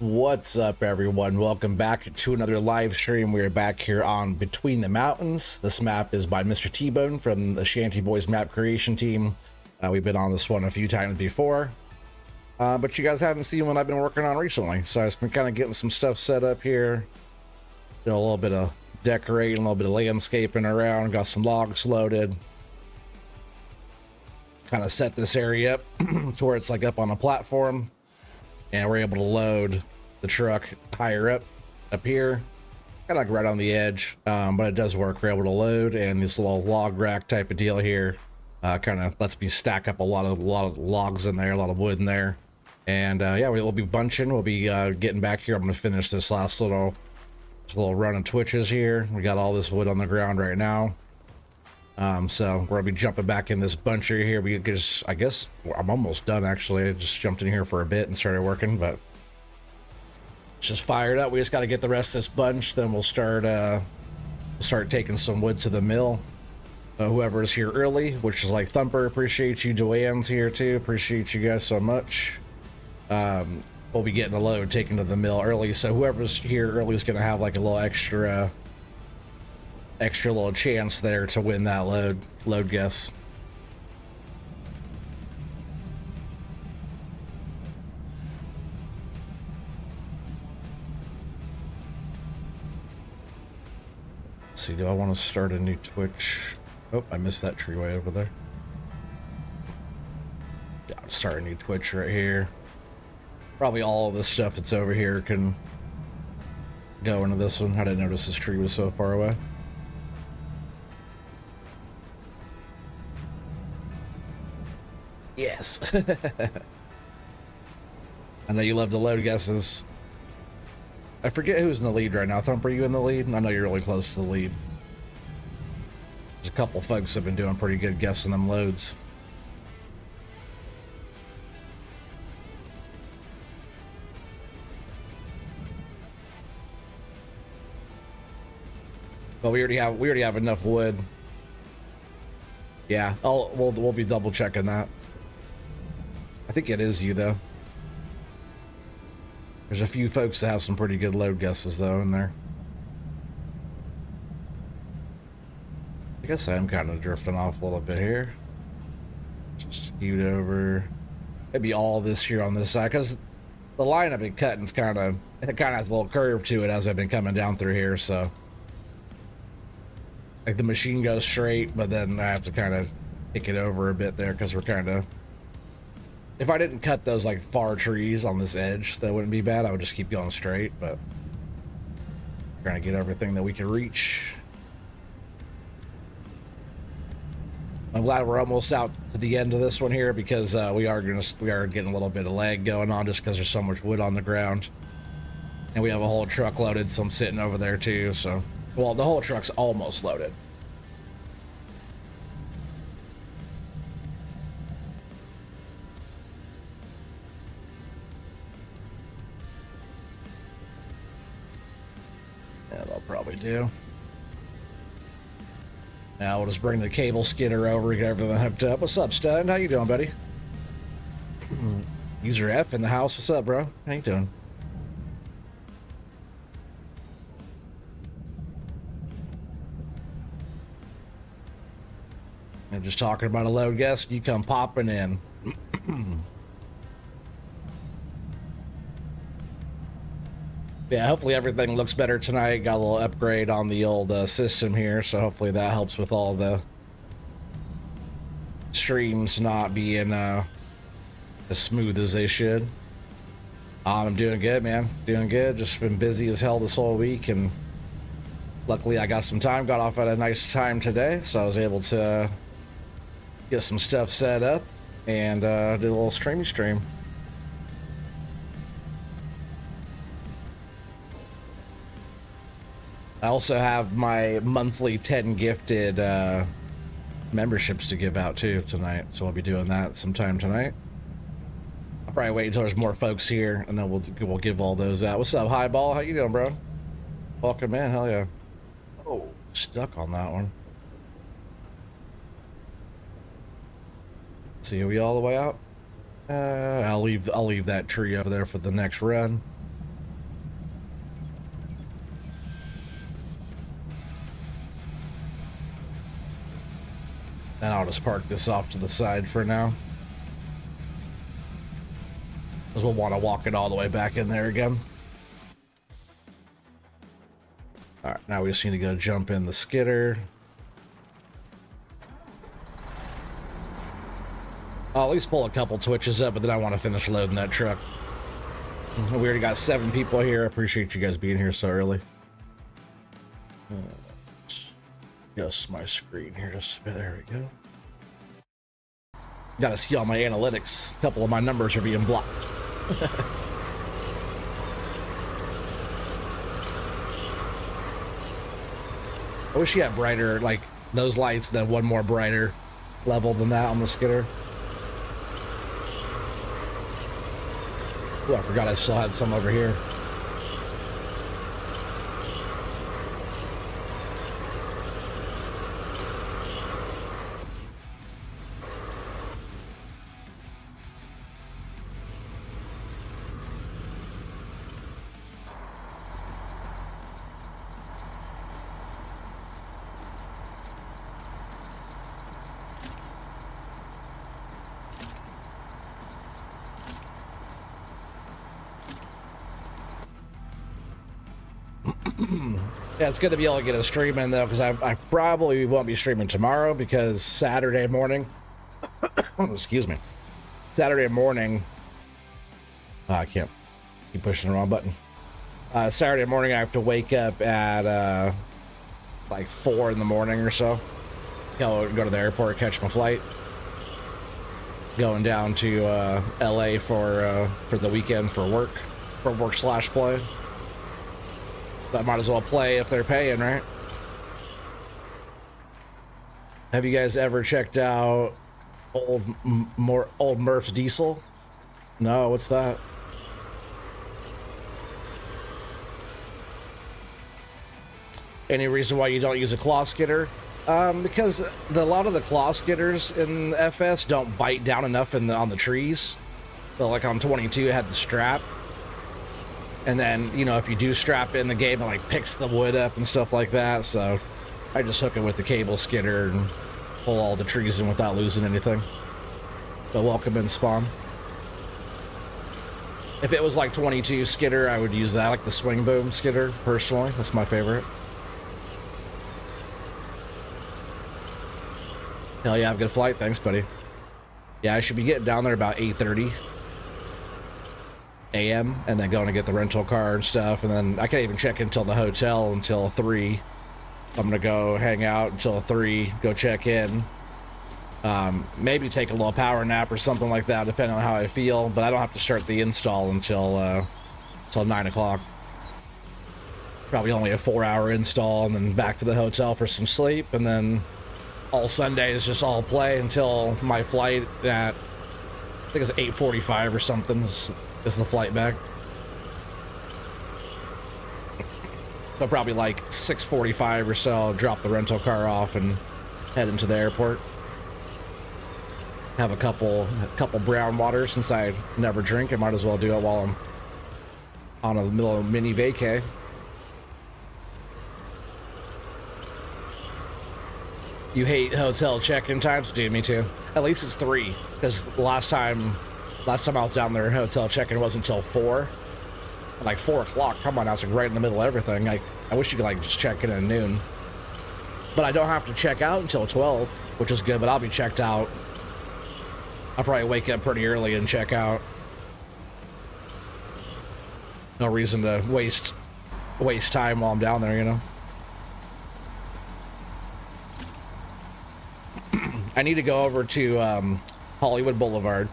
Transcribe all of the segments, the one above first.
What's up, everyone? Welcome back to another live stream. We're back here on Between the Mountains. This map is by Mr. T-Bone from the Shanty Boys map creation team. We've been on this one a few times before, but you guys haven't seen what I've been working on recently. So I've been kind of getting some stuff set up here. Did a little bit of decorating, a little bit of landscaping around. Got some logs loaded. Kind of set this area up to where it's like up on a platform. And we're able to load the truck higher up here, kind of like right on the edge, but it does work. We're able to load, and this little log rack type of deal here kind of lets me stack up a lot of logs in there, a lot of wood in there. And yeah, we'll be bunching. We'll be getting back here. I'm going to finish this last little run of twitches here. We got all this wood on the ground right now. So we're gonna be jumping back in this buncher here. We just, I guess I'm almost done actually. I just jumped in here for a bit and started working, but it's just fired up. We just got to get the rest of this bunch, then we'll start taking some wood to the mill. Whoever's here early, which is like Thumper, appreciate you. Joanne's here too, appreciate you guys so much. We'll be getting a load taken to the mill early, so whoever's here early is gonna have like a little extra little chance there to win that load guess. Let's see, do I want to start a new Twitch? Oh, I missed that tree way over there. Yeah, I'll start a new Twitch right here. Probably all of this stuff that's over here can go into this one. I didn't notice this tree was so far away. Yes. I know you love the load guesses. I forget who's in the lead right now. Thumper, are you in the lead? I know you're really close to the lead. There's a couple folks that have been doing pretty good guessing them loads. But we already have enough wood. Yeah, we'll be double checking that. I think it is you though. There's a few folks that have some pretty good load guesses though in there. I guess I am kind of drifting off a little bit here. Just scoot over. Maybe all this here on this side, because the line I've been cutting is kind of has a little curve to it as I've been coming down through here, so like the machine goes straight, but then I have to kind of kick it over a bit there because we're kind of, if I didn't cut those like far trees on this edge, that wouldn't be bad. I would just keep going straight, but trying to get everything that we can reach. I'm glad we're almost out to the end of this one here, because we are getting a little bit of lag going on just because there's so much wood on the ground, and we have a whole truck loaded, some sitting over there too. So, well, the whole truck's almost loaded. Yeah, they'll probably do. Now we'll just bring the cable skidder over, get everything hooked up. What's up, Stud? How you doing, buddy? User F in the house. What's up, bro? How you doing? And just talking about a load guess, you come popping in. Yeah, hopefully everything looks better tonight. Got a little upgrade on the old system here, so hopefully that helps with all the streams not being as smooth as they should. I'm doing good, man. Doing good. Just been busy as hell this whole week, and luckily I got some time. Got off at a nice time today, so I was able to get some stuff set up and do a little stream. I also have my monthly 10 gifted memberships to give out too tonight, so I'll be doing that sometime tonight. I'll probably wait until there's more folks here, and then we'll give all those out. What's up, Highball? How you doing, bro? Welcome in. Hell yeah. Oh, stuck on that one. See, are we all the way out? I'll leave that tree over there for the next run. And I'll just park this off to the side for now, because we'll want to walk it all the way back in there again. All right, now we just need to go jump in the skidder. I'll at least pull a couple twitches up, but then I want to finish loading that truck. We already got 7 people here. I appreciate you guys being here so early. Adjust my screen here just a bit. There we go. Gotta see all my analytics. A couple of my numbers are being blocked. I wish you had brighter, like those lights, then one more brighter level than that on the skidder. Oh, I forgot I still had some over here. Yeah, it's good to be able to get a stream in though, because I probably won't be streaming tomorrow, because Saturday morning, excuse me, Saturday morning, I can't keep pushing the wrong button. Saturday morning, I have to wake up at like 4 in the morning or so. Go to the airport, catch my flight. Going down to LA for the weekend for work/play. I might as well play if they're paying, right? Have you guys ever checked out old Murph's Diesel? No, what's that? Any reason why you don't use a claw skidder? Because a lot of the claw skidders in FS don't bite down enough on the trees. So like on 22, it had the strap. And then, you know, if you do strap in the game, it like picks the wood up and stuff like that. So I just hook it with the cable skidder and pull all the trees in without losing anything. So welcome in, Spawn. If it was like 22 skidder, I would use that, like the swing boom skidder, personally. That's my favorite. Hell yeah, have a good flight. Thanks, buddy. Yeah, I should be getting down there about 8:30 a.m. and then going to get the rental car and stuff, and then I can't even check into the hotel until 3. I'm gonna go hang out until 3, go check in, maybe take a little power nap or something like that, depending on how I feel, but I don't have to start the install until 9 o'clock. Probably only a 4-hour install, and then back to the hotel for some sleep, and then all Sunday is just all play until my flight at, I think it's 8:45 or something is the flight back. So probably like 6:45 or so, I'll drop the rental car off and head into the airport. Have a couple brown waters, since I never drink. I might as well do it while I'm on a little mini vacay. You hate hotel check-in times? Dude, me too. At least it's 3, because last time I was down there, hotel check-in wasn't until 4. Like 4 o'clock, come on, I was like right in the middle of everything. I wish you could like just check in at noon. But I don't have to check out until 12, which is good, but I'll be checked out. I'll probably wake up pretty early and check out. No reason to waste time while I'm down there, you know? I need to go over to Hollywood Boulevard,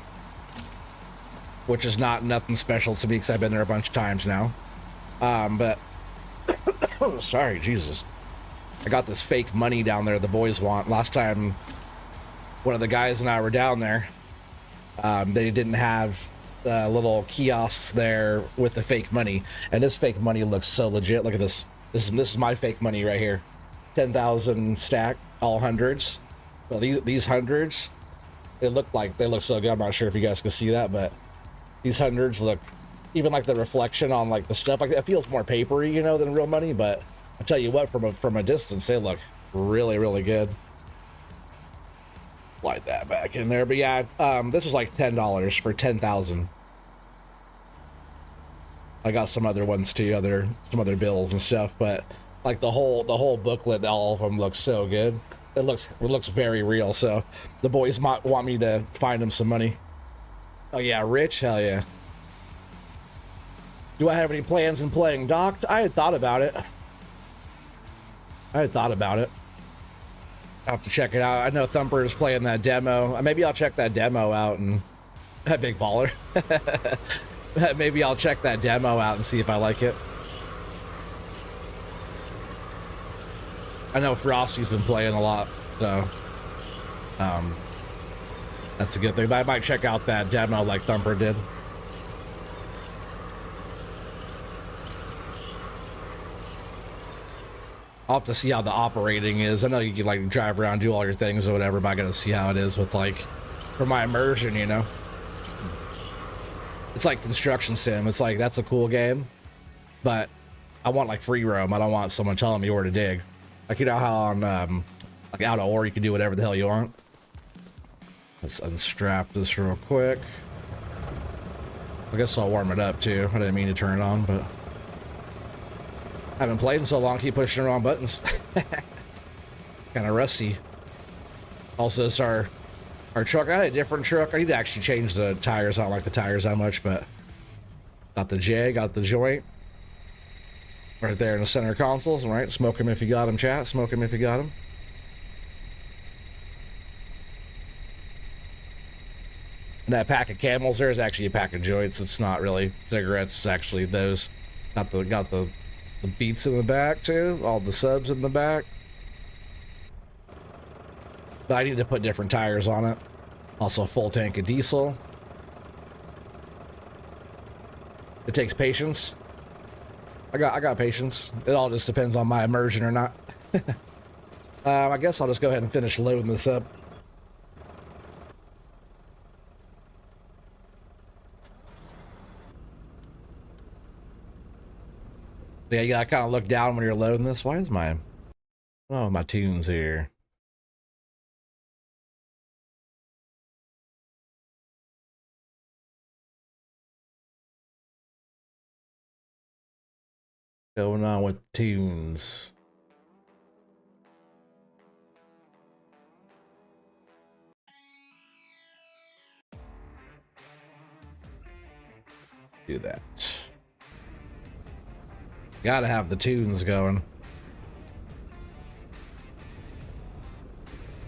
which is nothing special to me because I've been there a bunch of times now. But oh, sorry, Jesus. I got this fake money down there the boys want. Last time one of the guys and I were down there, they didn't have little kiosks there with the fake money. And this fake money looks so legit. Look at this. This is my fake money right here. 10,000 stack, all hundreds. Well, these hundreds, they look so good. I'm not sure if you guys can see that, but these hundreds look, even like the reflection on like the stuff, like it feels more papery, you know, than real money. But I tell you what, from a distance, they look really, really good. slide that back in there. But yeah, this was like $10 for 10,000. I got some other ones too, some other bills and stuff, but like the whole booklet, all of them look so good. It looks very real. So the boys might want me to find them some money. Oh yeah, Rich, hell yeah. Do I have any plans in playing Docked? I had thought about it. I have to check it out. I know Thumper is playing that demo. Maybe I'll check that demo out and that big baller. Maybe I'll check that demo out and see if I like it. I know Frosty's been playing a lot, so that's a good thing. But I might check out that demo like Thumper did. I'll have to see how the operating is. I know you can like drive around, do all your things or whatever, but I gotta see how it is with like, for my immersion, you know? It's like Construction Sim. It's like, that's a cool game, but I want like free roam. I don't want someone telling me where to dig. Like, you know how on like Out of War you can do whatever the hell you want. Let's unstrap this real quick. I guess I'll warm it up too. I didn't mean to turn it on, but I haven't played in so long, keep pushing the wrong buttons. Kind of rusty. Also, it's our truck. I had a different truck. I need to actually change the tires. I don't like the tires that much, but got the J, got the joint. Right there in the center consoles, right? Smoke him if you got him, chat. Smoke him if you got him. And that pack of Camels there is actually a pack of joints. It's not really cigarettes. It's actually those. Got the beats in the back too. All the subs in the back. But I need to put different tires on it. Also, full tank of diesel. It takes patience. I got patience. It all just depends on my immersion or not. I guess I'll just go ahead and finish loading this up. Yeah, you gotta kind of look down when you're loading this. Why is my tunes here? Going on with tunes. Do that. Gotta have the tunes going.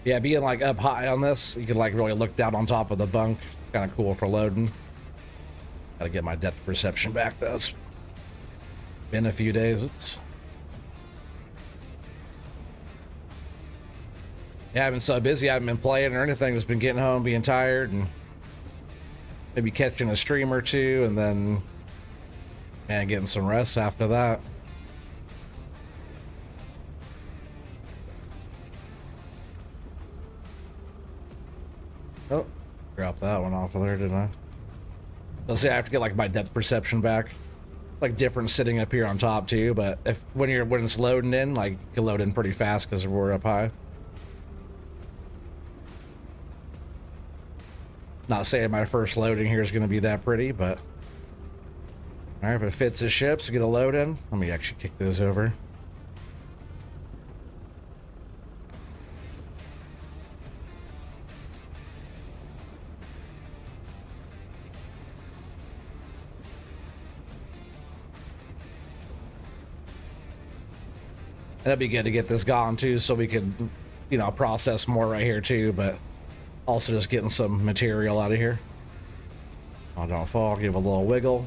Yeah, being like up high on this, you can like really look down on top of the bunk. Kind of cool for loading. Gotta get my depth perception back though. It's been a few days. Oops. Yeah, I've been so busy. I haven't been playing or anything. Just been getting home, being tired, and maybe catching a stream or two, and then getting some rest after that. Oh, dropped that one off of there, didn't I? Let's say I have to get like my depth perception back. Like different sitting up here on top too, but when it's loading in, like you can load in pretty fast because we're up high. Not saying my first loading here is going to be that pretty, but all right, if it fits the ships, get a load in. Let me actually kick those over. That'd be good to get this gone too, so we could, you know, process more right here too, but also just getting some material out of here. Oh, don't fall, give a little wiggle.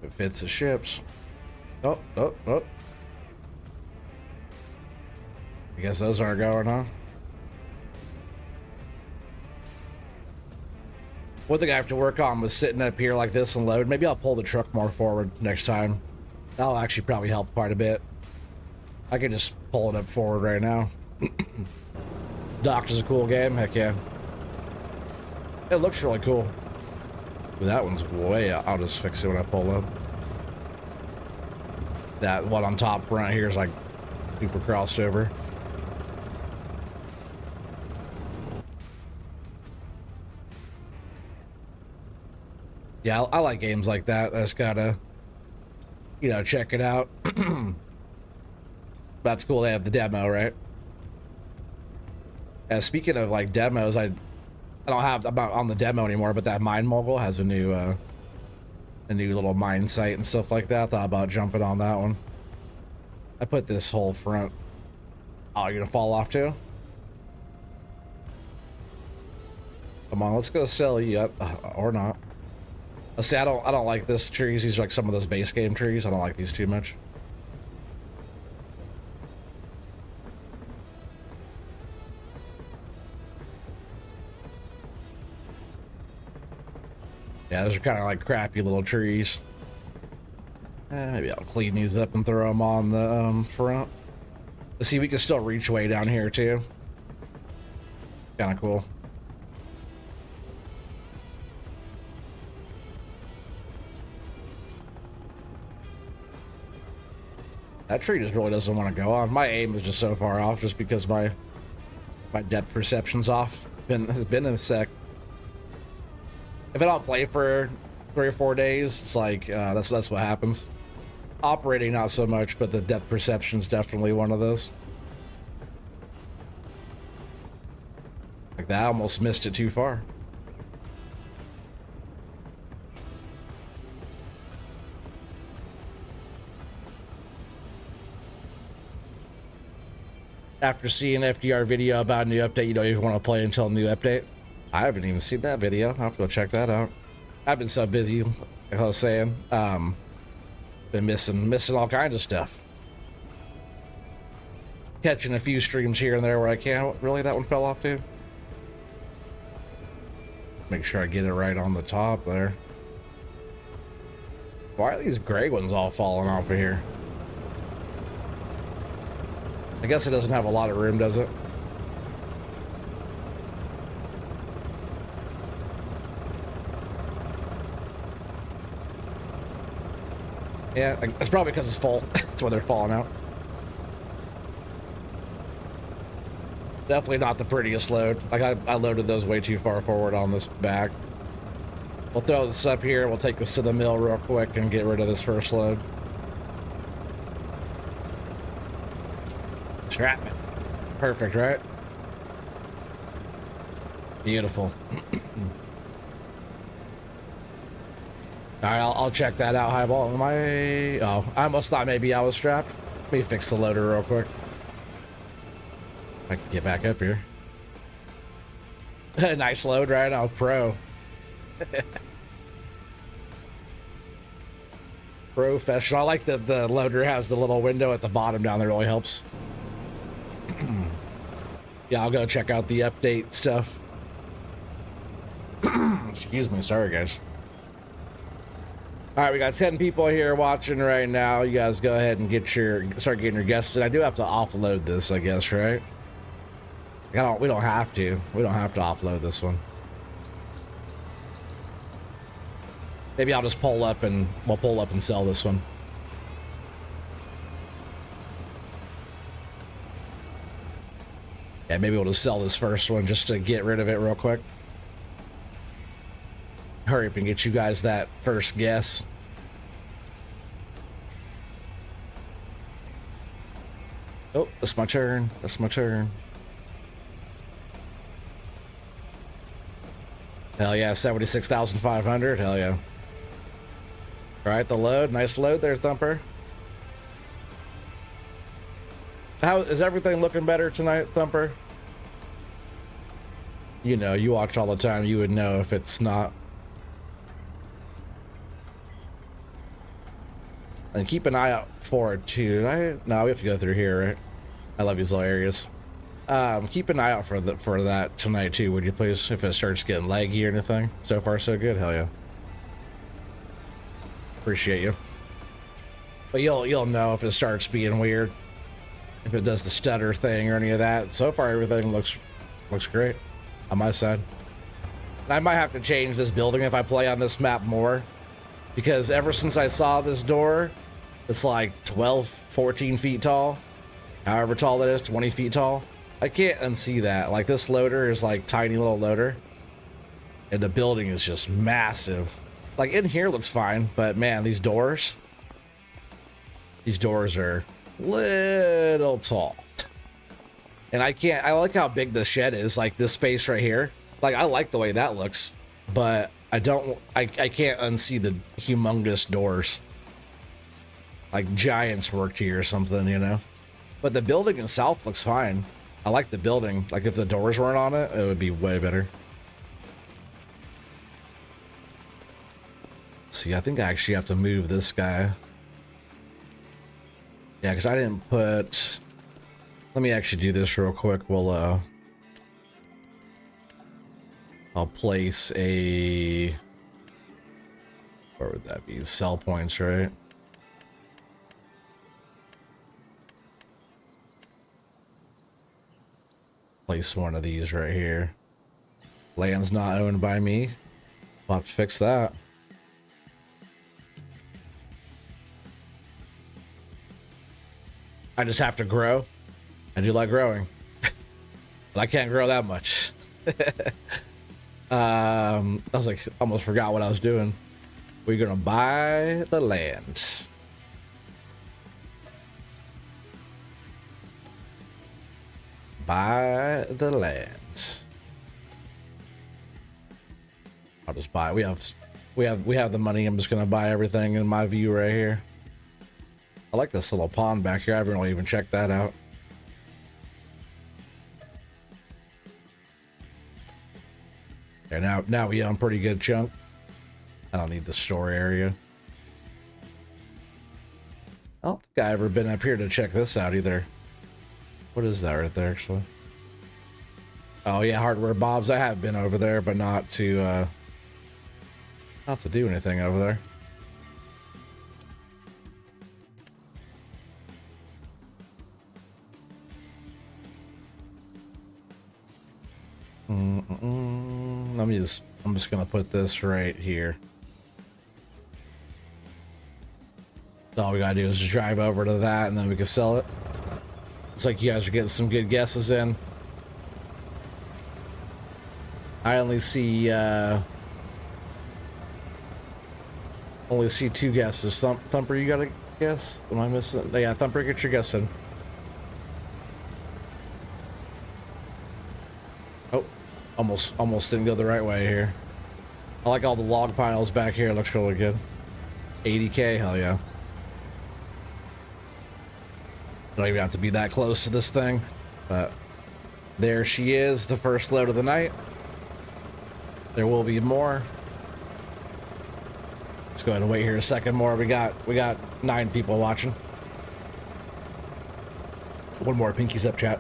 It fits the ships. Oh. I guess those aren't going, huh? One thing I have to work on was sitting up here like this and load. Maybe I'll pull the truck more forward next time. That'll actually probably help quite a bit. I can just pull it up forward right now. Docked is a cool game. Heck yeah. It looks really cool. But that one's way out. I'll just fix it when I pull up. That one on top front here is like super crossed over. Yeah, I like games like that. I just gotta, you know, check it out. That's cool. They have the demo, right? Speaking of like demos, I'm not on the demo anymore, but that Mine Mogul has a new little mine site and stuff like that. Thought about jumping on that one. I put this whole front. Oh, you're gonna fall off too? Come on, let's go sell you up, or not. Let's see, I don't like this trees. These are like some of those base game trees. I don't like these too much. Yeah, those are kind of like crappy little trees. Maybe I'll clean these up and throw them on the front. Let's see, we can still reach way down here too. Kind of cool. That tree just really doesn't want to go on. My aim is just so far off just because my depth perception's off. It's been a sec. If I don't play for 3 or 4 days, it's like that's what happens. Operating not so much, but the depth perception's definitely one of those. Like that, I almost missed it too far. After seeing FDR video about a new update, you don't even want to play until a new update. I haven't even seen that video. I'll have to go check that out. I've been so busy, like I was saying. Been missing all kinds of stuff. Catching a few streams here and there where I can't. Really, that one fell off too? Make sure I get it right on the top there. Why are these gray ones all falling off of here? I guess it doesn't have a lot of room, does it? Yeah, it's probably because it's full. That's why they're falling out. Definitely not the prettiest load. Like I loaded those way too far forward on this back. We'll throw this up here. We'll take this to the mill real quick and get rid of this first load. Scrapment. Perfect, right? Beautiful. All right, I'll check that out, Highball. Am I... Oh, I almost thought maybe I was strapped. Let me fix the loader real quick. I can get back up here. Nice load, right? Oh, pro. Professional. I like that the loader has the little window at the bottom down there. Really helps. Yeah, I'll go check out the update stuff. Excuse me. Sorry, guys. All right, we got 10 people here watching right now. You guys go ahead and start getting your guests in. I do have to offload this, I guess, right? We don't have to. We don't have to offload this one. Maybe I'll just pull up and we'll pull up and sell this one. Yeah, maybe we'll just sell this first one just to get rid of it real quick. Hurry up and get you guys that first guess. Oh, that's my turn. That's my turn. Hell yeah, 76,500. Hell yeah. All right, the load. Nice load there, Thumper. How is everything looking better tonight, Thumper? You know, you watch all the time. You would know if it's not. And keep an eye out for it too. No, we have to go through here, right? I love these little areas. Keep an eye out for that tonight too, would you please? If it starts getting laggy or anything. So far, so good. Hell yeah. Appreciate you. But you'll know if it starts being weird. If it does the stutter thing or any of that. So far, everything looks great on my side. And I might have to change this building if I play on this map more. Because ever since I saw this door, It's like 12, 14 feet tall. However tall that is, 20 feet tall. I can't unsee that. Like, this loader is like tiny little loader. And the building is just massive. Like, in here looks fine, but man, these doors are little tall. And I like how big the shed is, like this space right here. Like, I like the way that looks, but I can't unsee the humongous doors. Like giants worked here or something, you know? But the building itself looks fine. I like the building. Like, if the doors weren't on it, it would be way better. See, I think I actually have to move this guy. Yeah, because I didn't put... Let me actually do this real quick. I'll place a... Where would that be? Sell points, right? Place one of these right here. Land's not owned by me. I'll have to fix that. I just have to grow. I do like growing. But I can't grow that much. I was like, almost forgot what I was doing. We're gonna buy the land. Buy the land. I'll just buy it. We have the money. I'm just gonna buy everything in my view right here. I like this little pond back here. I haven't really even checked that out. Yeah, now we own pretty good chunk. I don't need the store area. I don't think I've ever been up here to check this out either. What is that right there, actually? Oh yeah, Hardware Bob's. I have been over there, but not to do anything over there. I'm just gonna put this right here. So all we gotta do is just drive over to that, and then we can sell it. It's like you guys are getting some good guesses in. I only see two guesses. Thumper, you got a guess? Am I missing? Yeah, Thumper, get your guess in. Oh, almost didn't go the right way here. I like all the log piles back here. It looks really good. 80K, hell yeah. Don't even have to be that close to this thing, but there she is, the first load of the night. There will be more. Let's go ahead and wait here a second more. We got 9 people watching. One more, pinkies up, chat.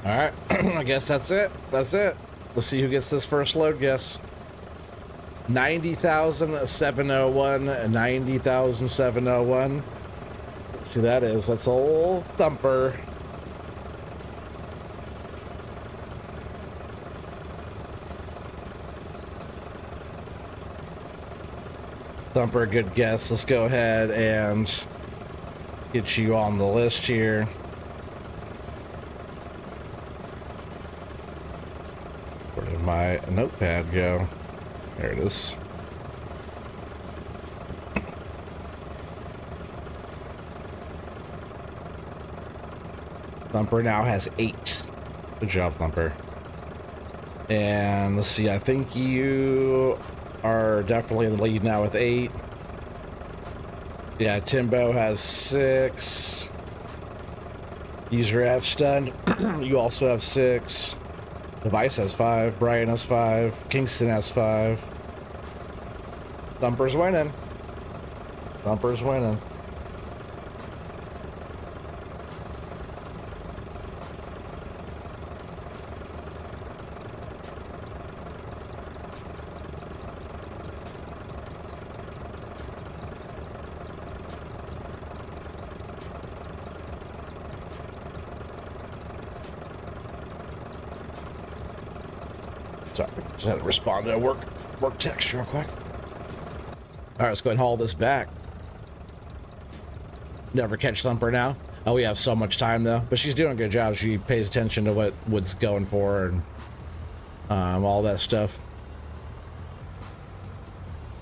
All right, I guess that's it. Let's see who gets this first load guess. 90,701, 90,701. Let's see who that is. That's old Thumper. Thumper, good guess. Let's go ahead and get you on the list here. Where did my notepad go? There it is. Thumper now has 8. Good job, Thumper. And let's see, I think you are definitely in the lead now with 8. Yeah, Timbo has 6. User F Stun, you also have 6. Device has 5. Brian has 5. Kingston has 5. Thumper's winning. Thumper's winning. Sorry, just had to respond to a work text real quick. All right, let's go ahead and haul this back. Never catch Thumper now. Oh, we have so much time though, but she's doing a good job. She pays attention to what Wood's going for and all that stuff.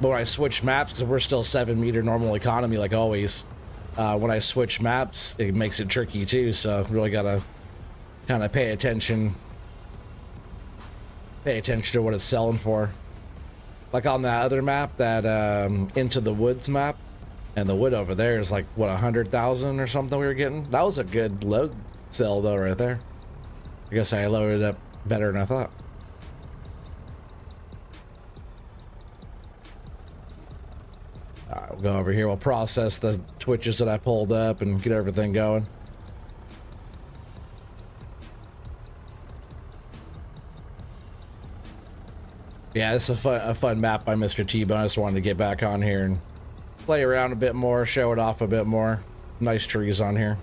But when I switch maps, because we're still 7-meter normal economy like always, when I switch maps, it makes it tricky too. So really gotta kind of pay attention to what it's selling for. Like on that other map, that Into the Woods map, and the wood over there is like what, 100,000 or something we were getting. That was a good load sell though right there. I guess I loaded up better than I thought. Alright, we'll go over here. We'll process the twitches that I pulled up and get everything going. Yeah, this is a fun map by Mr. T-Bone. I just wanted to get back on here and play around a bit more, show it off a bit more. Nice trees on here.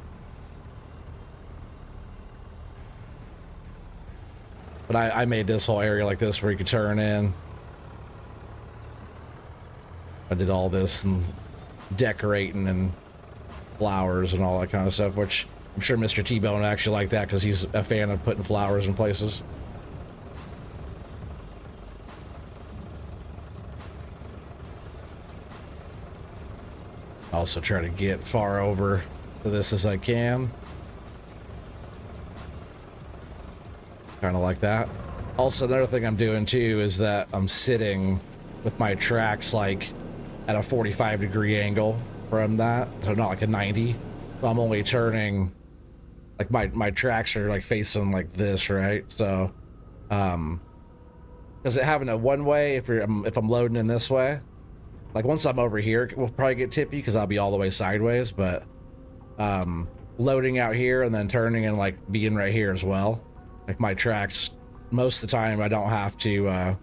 But I made this whole area like this where you could turn in. I did all this and decorating and flowers and all that kind of stuff, which I'm sure Mr. T-Bone actually like that because he's a fan of putting flowers in places. Also try to get far over to this as I can. Kind of like that. Also, another thing I'm doing too is that I'm sitting with my tracks like at a 45-degree angle from that, so not like a 90. So I'm only turning, like my tracks are like facing like this, right? So, because it having a one way, if I'm loading in this way, like once I'm over here, we'll probably get tippy because I'll be all the way sideways. But loading out here and then turning and like being right here as well, like my tracks, most of the time I don't have to.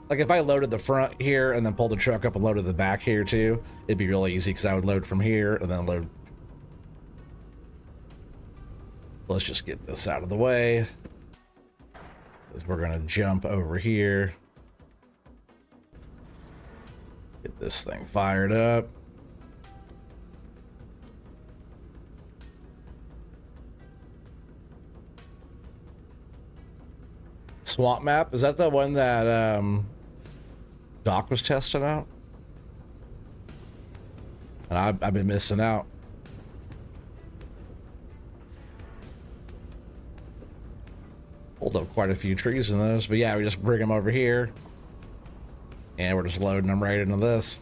Like if I loaded the front here and then pulled the truck up and loaded the back here too, it'd be really easy because I would load from here and then load. Let's just get this out of the way, because we're gonna jump over here. Get this thing fired up. Swamp map, is that the one that Doc was testing out? And I've been missing out. Pulled up quite a few trees in those, but yeah, we just bring them over here and we're just loading them right into this.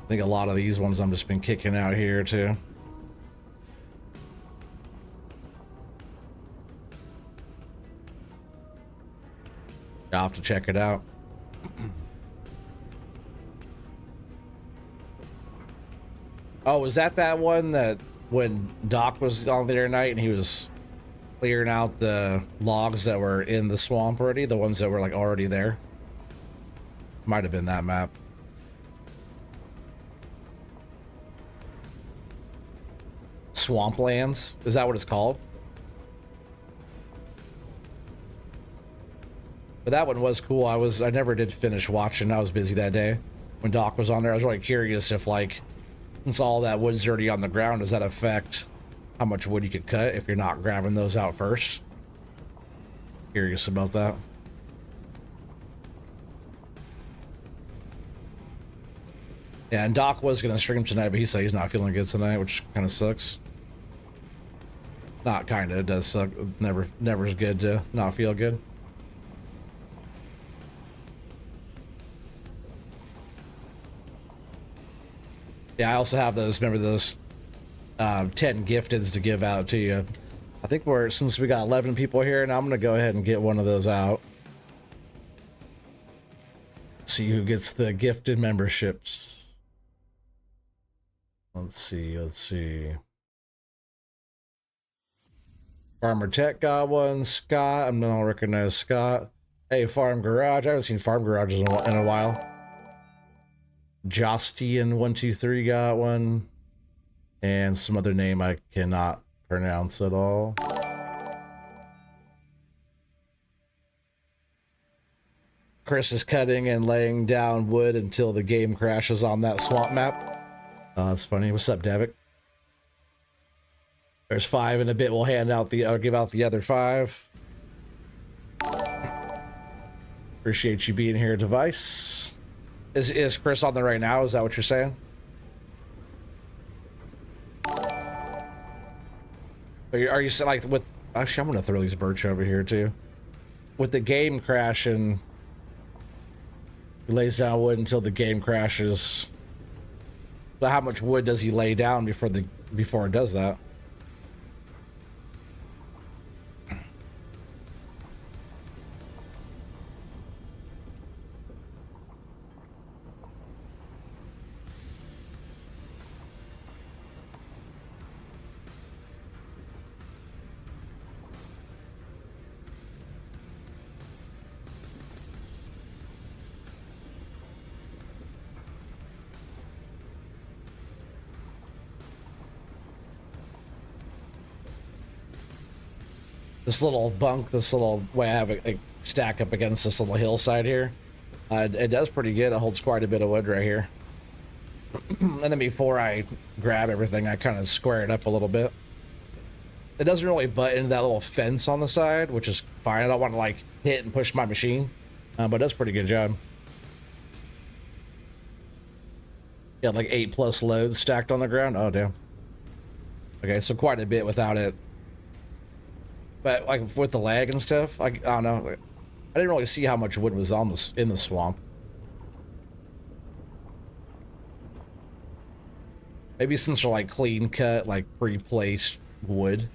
I think a lot of these ones I'm just been kicking out here too. I'll have to check it out. Oh, was that one that when Doc was on there tonight and he was clearing out the logs that were in the swamp already, the ones that were like already there? Might have been that map. Swamplands, is that what it's called? But that one was cool. I never did finish watching. I was busy that day when Doc was on there. I was really curious if, like, since all that wood's already on the ground, does that affect how much wood you could cut if you're not grabbing those out first? Curious about that. Yeah, and Doc was gonna stream tonight, but he said he's not feeling good tonight, which kind of sucks. Not kinda, it does suck. Never's good to not feel good. Yeah, I also have those, remember those 10 gifteds to give out to you. I think since we got 11 people here, now I'm gonna go ahead and get one of those out. See who gets the gifted memberships. Let's see. Farmer Tech got one. Scott, I don't recognize Scott. Hey, Farm Garage, I haven't seen Farm Garages in a while. Jostian123 got one, and some other name I cannot pronounce at all. Chris is cutting and laying down wood until the game crashes on that swamp map. Oh, that's funny. What's up, Devic? There's 5 in a bit. We'll hand out the, I'll give out the other 5. Appreciate you being here, Device. Is Chris on there right now? Is that what you're saying? Are you saying like with, actually, I'm gonna throw these birch over here too. With the game crashing, he lays down wood until the game crashes. So how much wood does he lay down before it does that? This little bunk, this little way I have a stack up against this little hillside here. It does pretty good. It holds quite a bit of wood right here. And then before I grab everything, I kind of square it up a little bit. It doesn't really butt into that little fence on the side, which is fine. I don't want to like hit and push my machine, but it does a pretty good job. Yeah, like 8+ loads stacked on the ground. Oh, damn. Okay, so quite a bit without it. But like with the lag and stuff, I don't know. I didn't really see how much wood was on this in the swamp. Maybe since they're like clean cut, like pre-placed wood,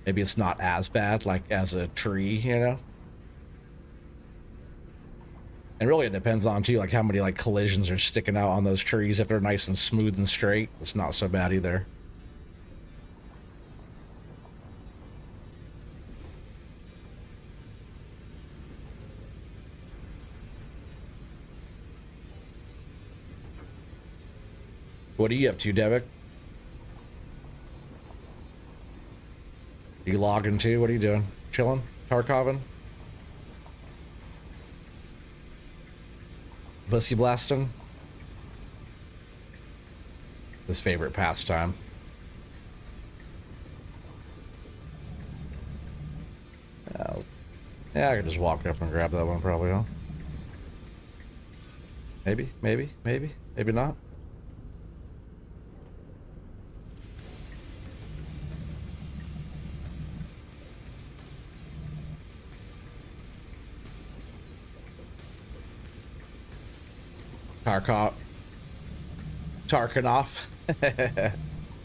maybe it's not as bad like as a tree, you know. And really, it depends on too, like how many like collisions are sticking out on those trees. If they're nice and smooth and straight, it's not so bad either. What are you up to, Devic? You logging too? What are you doing? Chilling? Tarkovin? Pussy blasting? His favorite pastime. Yeah, I could just walk up and grab that one probably, huh? Maybe, maybe, maybe, maybe not. Tarkanoff.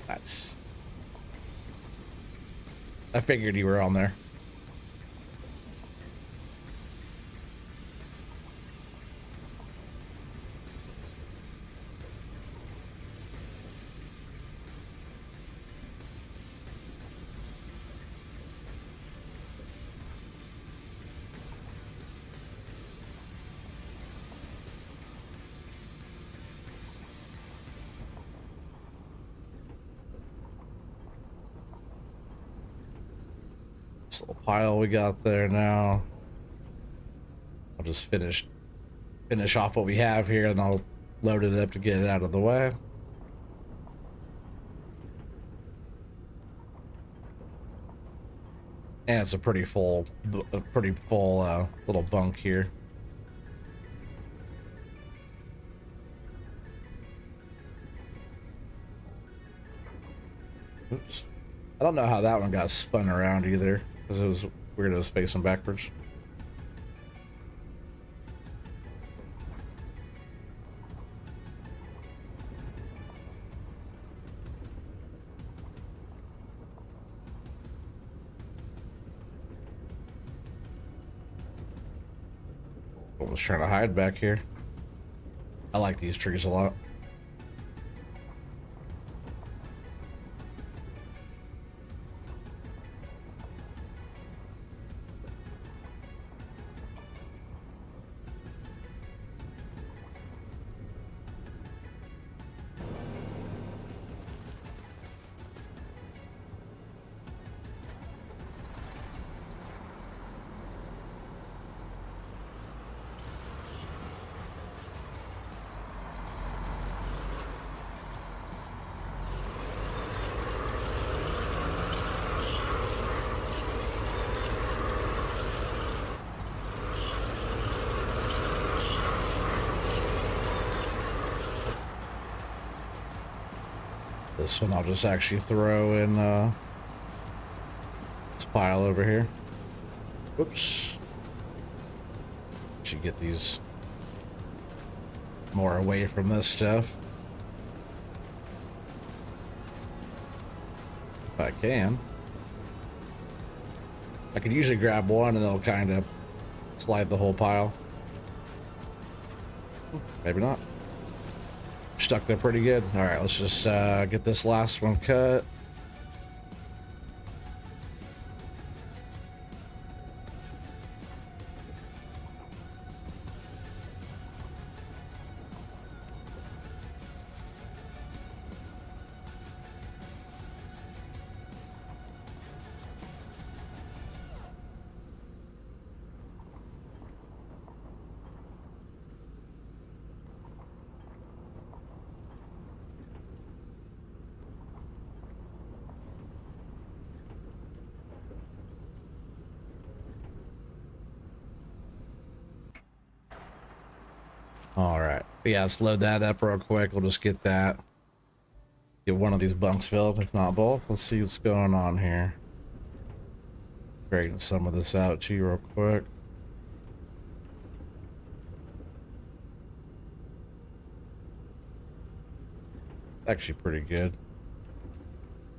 That's. I figured you were on there. Little pile we got there now. I'll just finish off what we have here and I'll load it up to get it out of the way. And it's a pretty full little bunk here. Oops. I don't know how that one got spun around either. Because it was weird, it was facing backwards. I was trying to hide back here. I like these trees a lot. This one I'll just actually throw in this pile over here. Whoops. Should get these more away from this stuff. If I can. I could usually grab one and it'll kind of slide the whole pile. Maybe not. Stuck there pretty good. All right, let's just get this last one cut. All right. Yeah, let's load that up real quick. We'll just get that. Get one of these bunks filled, if not both. Let's see what's going on here. Breaking some of this out to you real quick. Actually pretty good.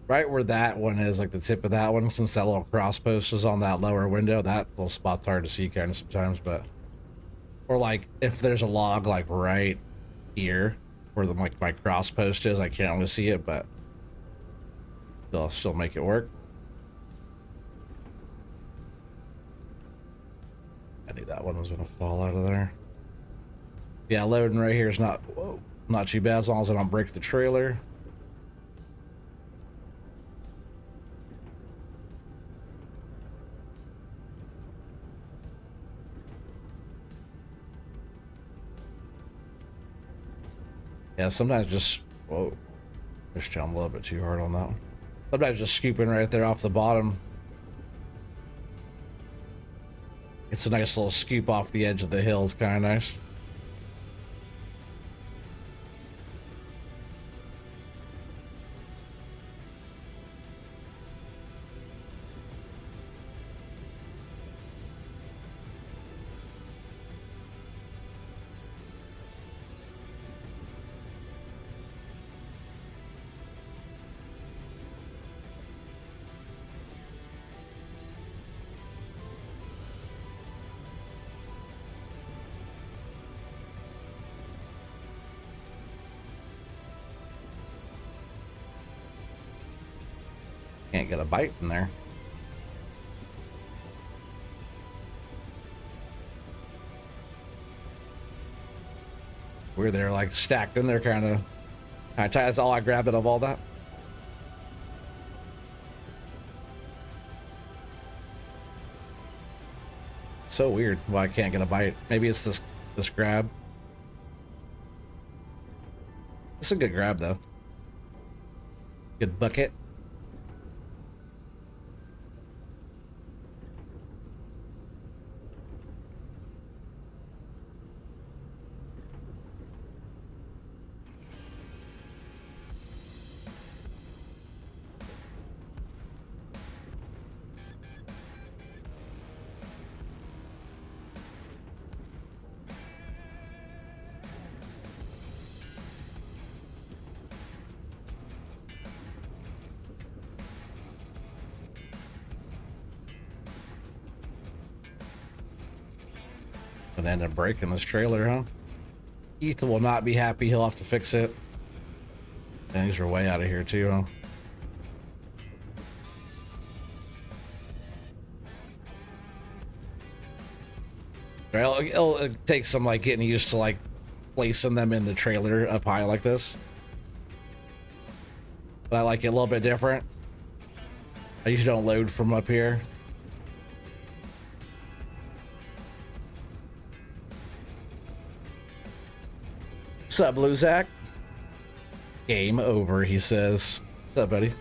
Right where that one is, like the tip of that one, since that little cross post is on that lower window, that little spot's hard to see kind of sometimes, but... Or like, if there's a log like right here, where the like my cross post is, I can't really see it, but they'll still make it work. I knew that one was gonna fall out of there. Yeah, loading right here is not too bad as long as I don't break the trailer. Yeah, sometimes just, whoa, pushed down a little bit too hard on that one. Sometimes just scooping right there off the bottom. It's a nice little scoop off the edge of the hill. It's kind of nice. Can't get a bite in there. Weird, they're like stacked in there kind of tight. That's all I grabbed it of all that. So weird why I can't get a bite. Maybe it's this grab. It's a good grab though. Good bucket. And end up breaking this trailer, huh? Ethan will not be happy. He'll have to fix it. Things are way out of here too, huh? Well, it'll take some like getting used to like placing them in the trailer up high like this. But I like it a little bit different. I usually don't load from up here. What's up, Blue Zach? Game over, he says. What's up, buddy?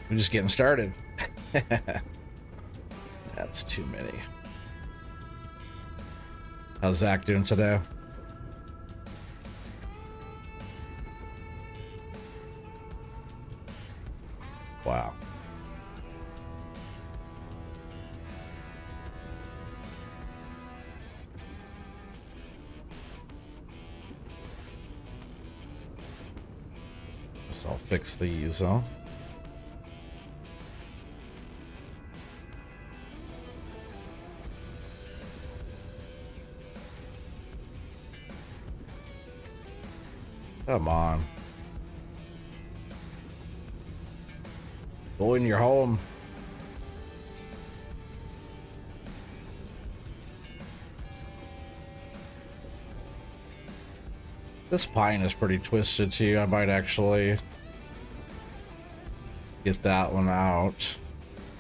We're just getting started. That's too many. How's Zach doing today? Oh. So I'll fix these, huh? Come on. Go in your home. This pine is pretty twisted too. I might actually get that one out.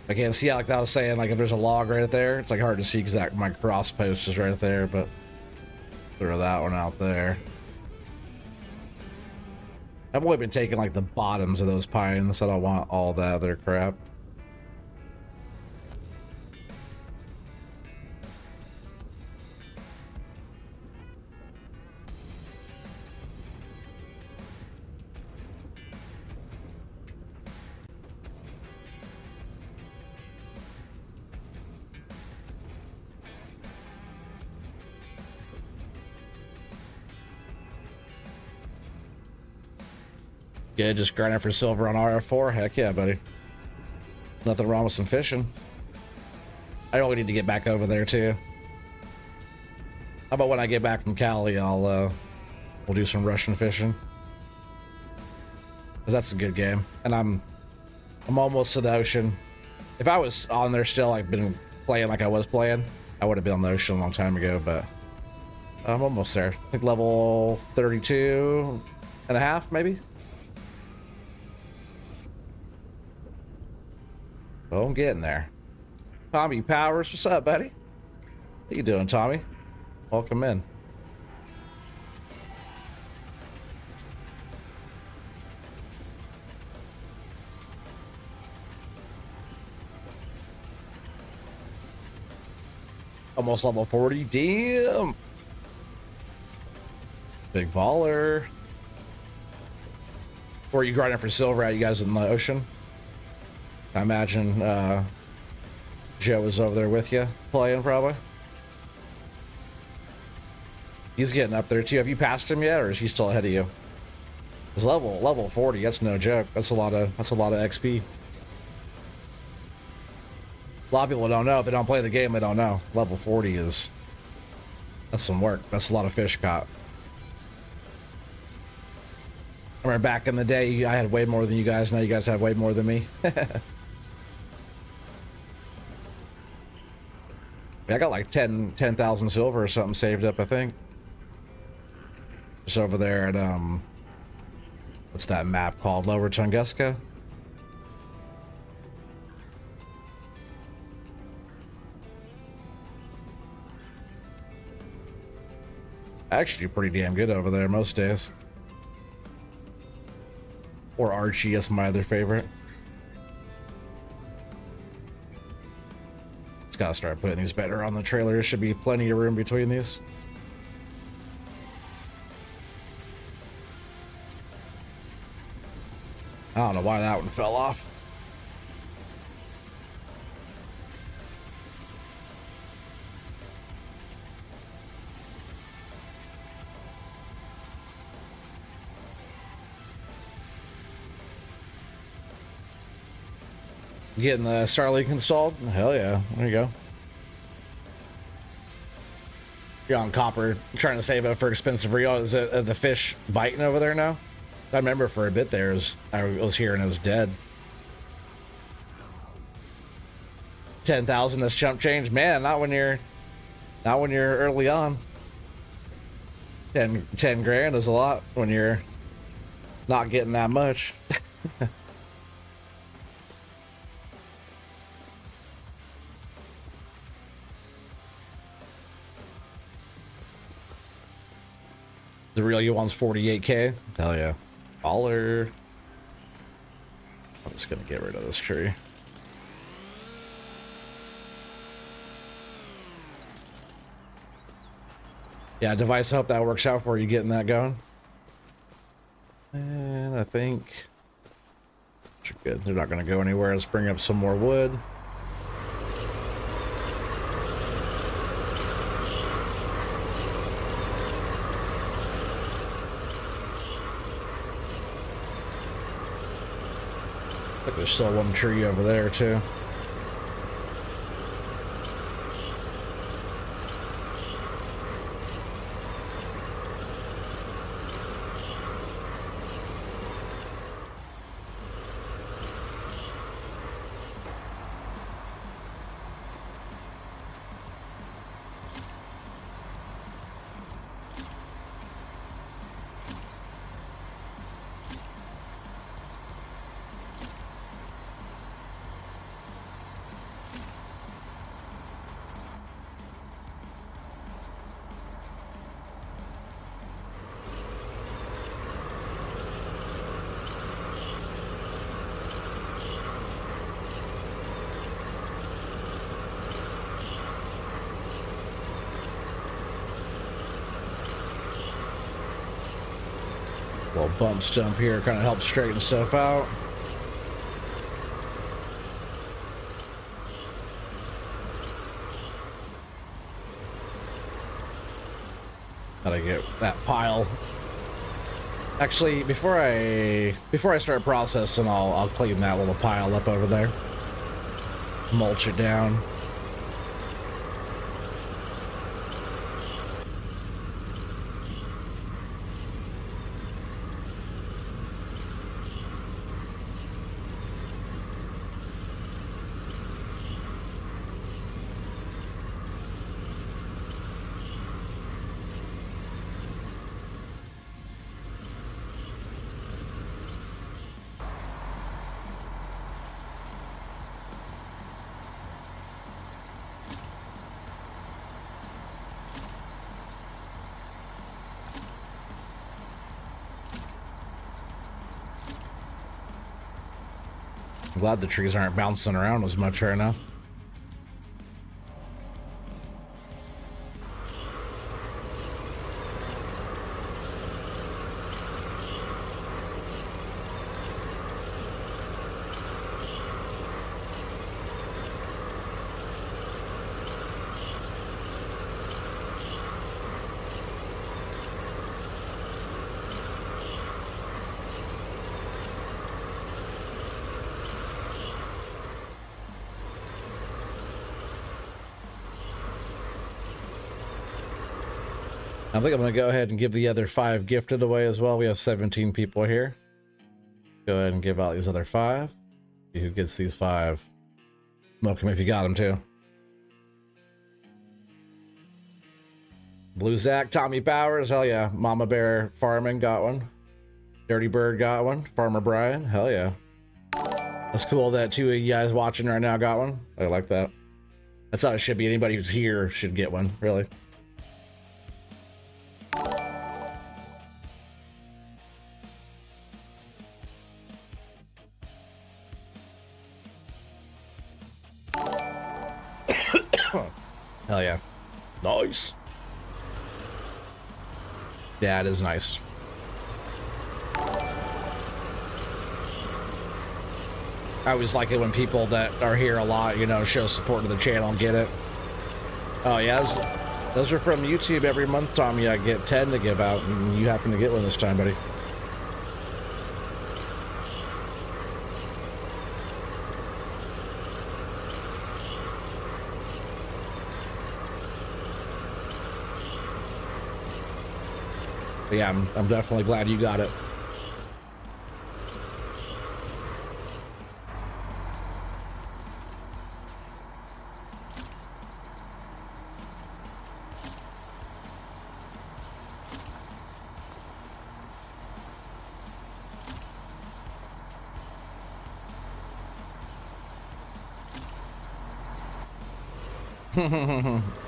I can't see, like I was saying, like if there's a log right there, it's like hard to see because that my cross post is right there, but throw that one out there. I've only been taking like the bottoms of those pines. I don't want all that other crap. Yeah, just grinding for silver on RF4. Heck yeah, buddy. Nothing wrong with some fishing. I only need to get back over there too. How about when I get back from Cali, we'll do some Russian fishing. Cause that's a good game, and I'm almost to the ocean. If I was on there still, like been playing like I was playing, I would have been on the ocean a long time ago. But I'm almost there. I think level 32 and a half, maybe. Oh, I'm getting there. Tommy Powers, what's up, buddy? How you doing, Tommy? Welcome in. Almost level 40. Damn. Big baller. Or are you grinding for silver at you guys in the ocean? I imagine Joe was over there with you playing, probably. He's getting up there too. Have you passed him yet, or is he still ahead of you? His level 40. That's no joke. That's a lot of XP. A lot of people don't know. If they don't play the game, they don't know. Level 40 that's some work. That's a lot of fish caught. I remember back in the day, I had way more than you guys. Now you guys have way more than me. I got like 10,000 silver or something saved up, I think. Just over there at, what's that map called? Lower Tunguska? Actually pretty damn good over there most days. Or Archie is my other favorite. Just gotta start putting these better on the trailer. There should be plenty of room between these. I don't know why that one fell off. Getting the Starlink installed? Hell yeah. There you go. You're on copper, trying to save up for expensive reel. Is it the fish biting over there now? I remember for a bit there, I was here and it was dead. 10,000, that's chump change, man. Not when you're early on. 10 grand is a lot when you're not getting that much. The real you wants 48K. Hell yeah. Baller. I'm just gonna get rid of this tree. Yeah, device, I hope that works out for you getting that going. And I think Good. They're not going to go anywhere. Let's bring up some more wood. I think there's still one tree over there too. Little bump stump here kind of helps straighten stuff out. Gotta get that pile. Actually, before I start processing, I'll clean that little pile up over there. Mulch it down. I'm glad the trees aren't bouncing around as much right now. I think I'm going to go ahead and give the other 5 gifted away as well. We have 17 people here. Go ahead and give out these other 5. See who gets these 5. Milk them if you got them too. Blue Zach, Tommy Powers, hell yeah. Mama Bear Farming got one. Dirty Bird got one. Farmer Brian, hell yeah. That's cool that 2 of you guys watching right now got one. I like that. That's how it should be. Anybody who's here should get one, really. Hell yeah. Nice. Yeah, it is nice. I always like it when people that are here a lot, you know, show support to the channel and get it. Oh yeah, those are from YouTube every month, Tommy. I get 10 to give out, and you happen to get one this time, buddy. But yeah, I'm definitely glad you got it.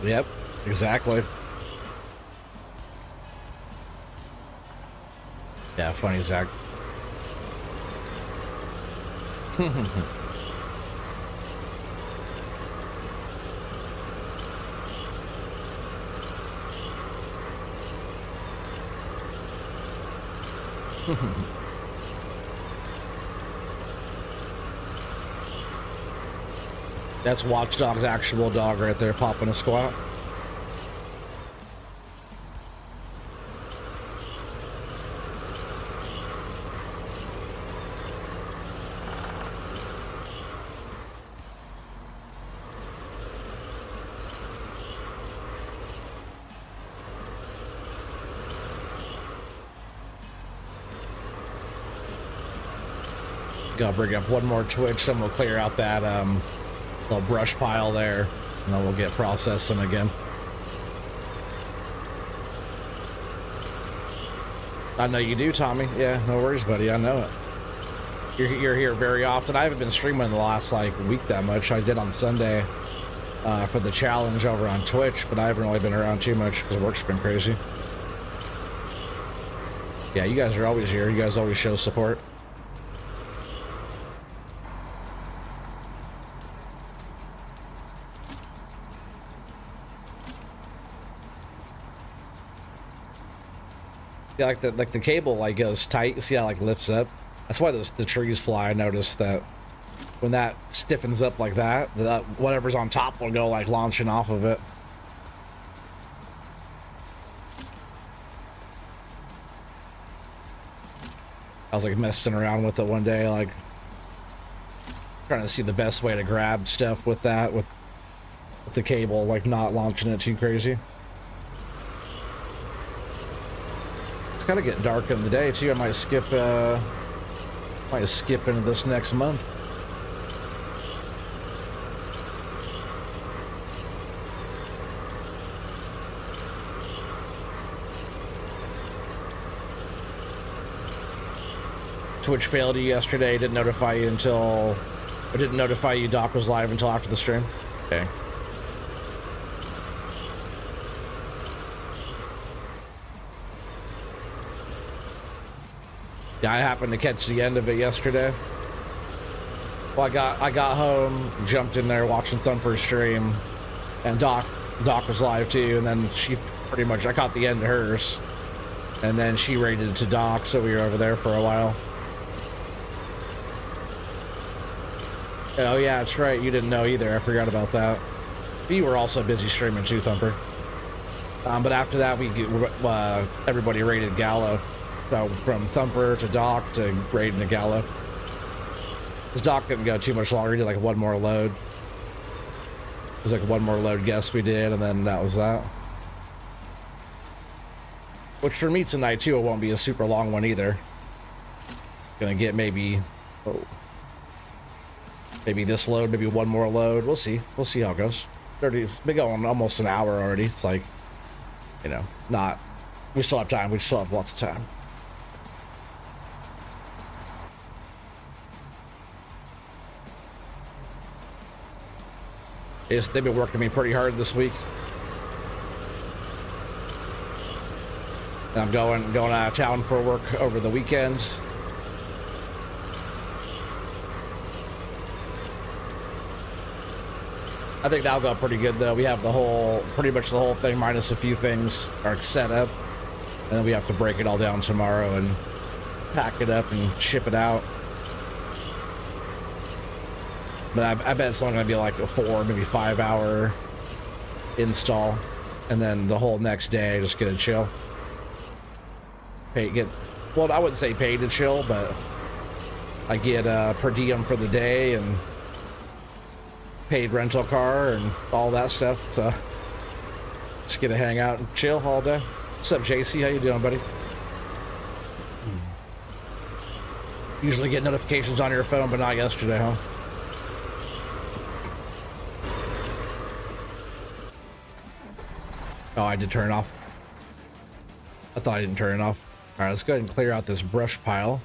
Yep, exactly. Yeah, funny, Zach. That's Watchdog's actual dog right there, popping a squat. Gotta bring up one more Twitch, then we'll clear out that little brush pile there, and then we'll get processing again. I know you do, Tommy. Yeah, no worries, buddy. I know it. You're here very often. I haven't been streaming the last like week that much. I did on Sunday for the challenge over on Twitch, but I haven't really been around too much because work's been crazy. Yeah, you guys are always here. You guys always show support. Yeah, like the cable like goes tight. See how it like lifts up? That's why the trees fly. I noticed that when that stiffens up like that, whatever's on top will go like launching off of it. I was like messing around with it one day, like trying to see the best way to grab stuff with that, with the cable, like not launching it too crazy. It's kind of getting dark in the day too. I might skip into this next month. Twitch failed you yesterday. Didn't notify you until, or didn't notify you Doc was live until after the stream. Okay. Yeah, I happened to catch the end of it yesterday. Well, I got home, jumped in there watching Thumper's stream, and Doc was live too, and then she pretty much, I caught the end of hers, and then she raided to Doc, so we were over there for a while. Oh yeah, that's right, you didn't know either, I forgot about that. You were also busy streaming too, Thumper. But after that, everybody raided Gallo. So from Thumper to Doc to raiding to Gallo. Because Doc didn't go too much longer, he did like one more load. It was like one more load guess we did, and then that was that. Which for me tonight too, it won't be a super long one either. Gonna get maybe, maybe this load, maybe one more load. We'll see how it goes. 30's been going almost an hour already. It's like, you know, not, we still have time, we still have lots of time. They've been working me pretty hard this week. And I'm going out of town for work over the weekend. I think that'll go pretty good though. We have pretty much the whole thing minus a few things are set up. And then we have to break it all down tomorrow and pack it up and ship it out. But I bet it's only gonna be like a 4, maybe 5 hour install. And then the whole next day, just get a chill. Well, I wouldn't say pay to chill, but I get per diem for the day and paid rental car and all that stuff. So just get to hang out and chill all day. What's up, JC? How you doing, buddy? Usually get notifications on your phone, but not yesterday, huh? Oh, I did turn it off. I thought I didn't turn it off. All right, let's go ahead and clear out this brush pile.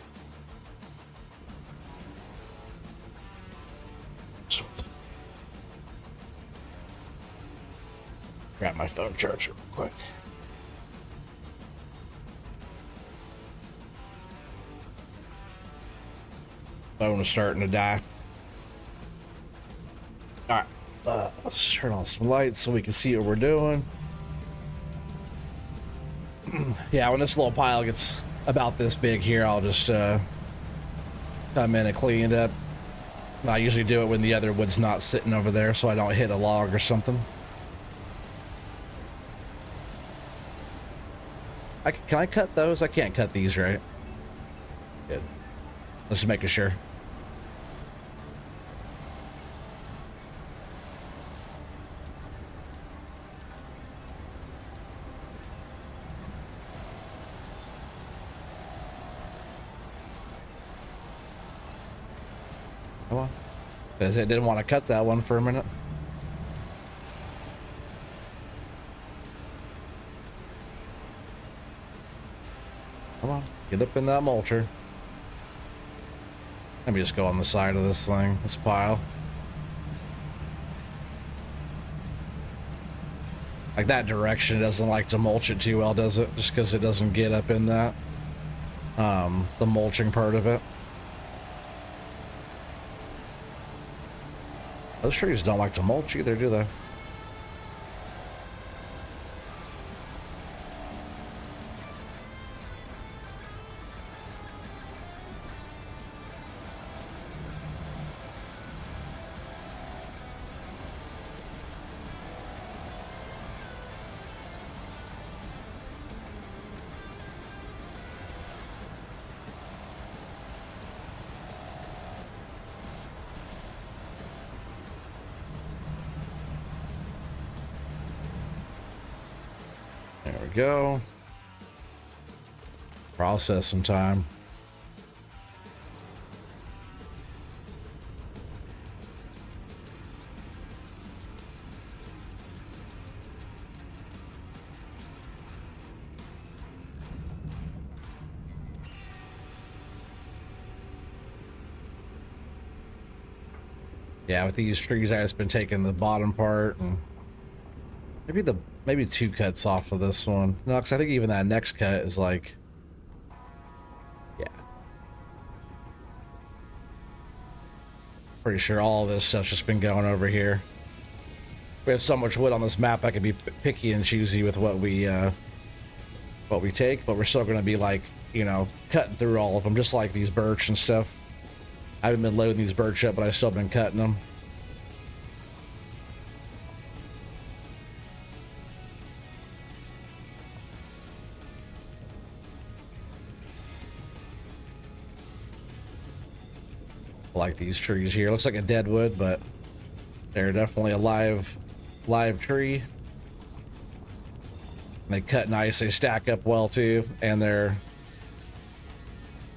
Grab my phone charger real quick. Phone is starting to die. All right, let's turn on some lights so we can see what we're doing. Yeah, when this little pile gets about this big here, I'll just come in and clean it up. I usually do it when the other wood's not sitting over there so I don't hit a log or something. Can I cut those? I can't cut these, right? Good. Let's just make sure. Come on. Because I didn't want to cut that one for a minute. Come on, get up in that mulcher. Let me just go on the side of this thing, this pile. Like that direction, it doesn't like to mulch it too well, does it? Just because it doesn't get up in that, the mulching part of it. Those trees don't like to mulch either, do they? There we go. Process some time. Yeah, with these trees, I've just been taking the bottom part and maybe two cuts off of this one. No, because I think even that next cut is like, yeah. Pretty sure all of this stuff's just been going over here. We have so much wood on this map, I could be picky and choosy with what we take, but we're still going to be like, you know, cutting through all of them, just like these birch and stuff. I haven't been loading these birch up, but I've still been cutting them. Like these trees here. Looks like a dead wood, but they're definitely a live tree. And they cut nice, they stack up well too, and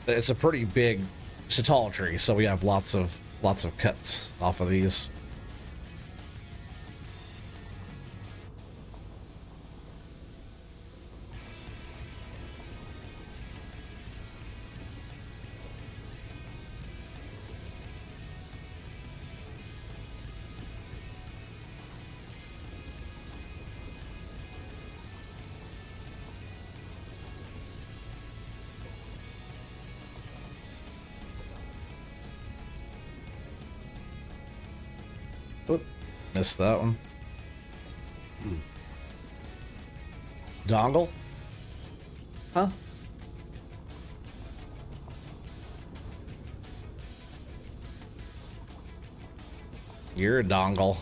it's a pretty big, it's a tall tree, so we have lots of cuts off of these. Oop, missed that one. Dongle? Huh? You're a dongle.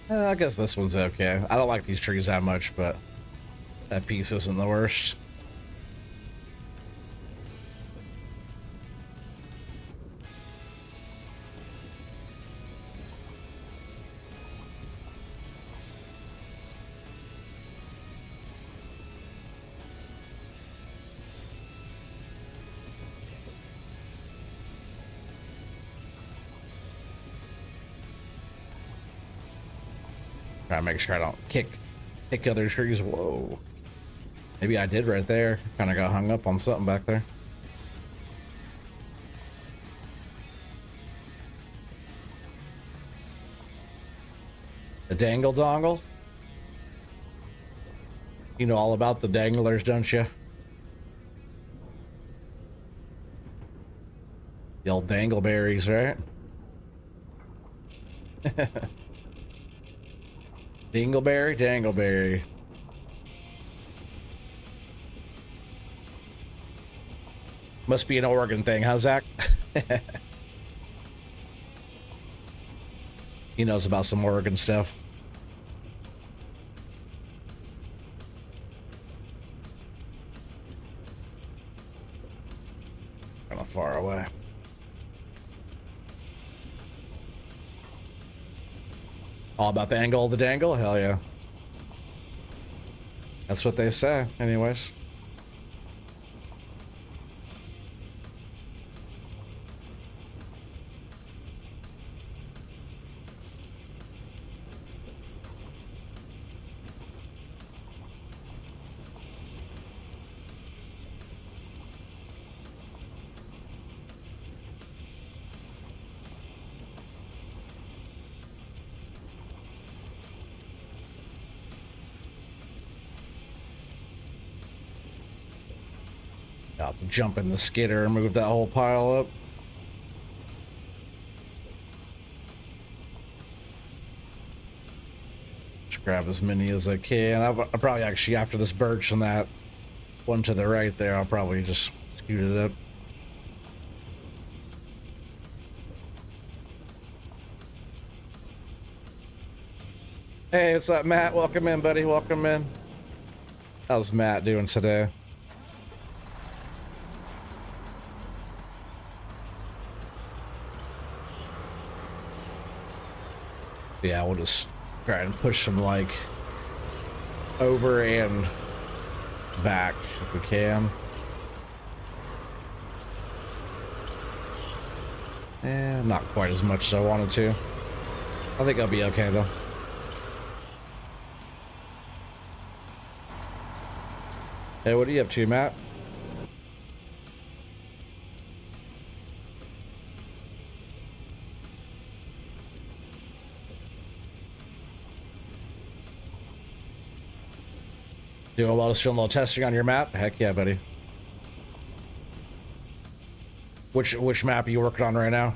I guess this one's okay. I don't like these trees that much, but that piece isn't the worst. Try to make sure I don't kick other trees. Whoa. Maybe I did right there. Kind of got hung up on something back there. The dangle dongle? You know all about the danglers, don't you? The old dangleberries, right? Dingleberry, dangleberry. Must be an Oregon thing, huh, Zach? He knows about some Oregon stuff. Kind of far away. All about the angle of the dangle? Hell yeah. That's what they say, anyways. I'll have to jump in the skidder and move that whole pile up. Just grab as many as I can. I'll probably actually, after this birch and that one to the right there, I'll probably just scoot it up. Hey, what's up, Matt? Welcome in, buddy. Welcome in. How's Matt doing today? Yeah, we'll just try and push them like over and back if we can. Not quite as much as I wanted to. I think I'll be okay though. Hey, what are you up to, Matt? Doing well, just doing a little testing on your map? Heck yeah, buddy. Which map are you working on right now?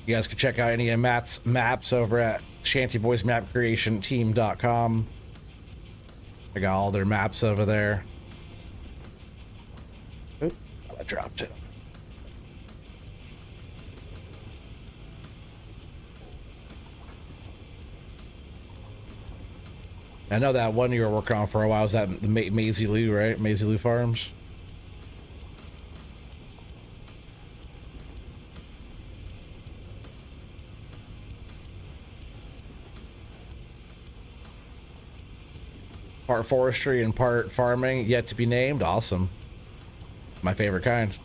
You guys can check out any of Matt's maps over at shantyboysmapcreationteam.com. I got all their maps over there. Oop, I dropped it. I know that one you were working on for a while was that the Maisie Lou, right? Maisie Lou Farms. Part forestry and part farming, yet to be named. Awesome. My favorite kind.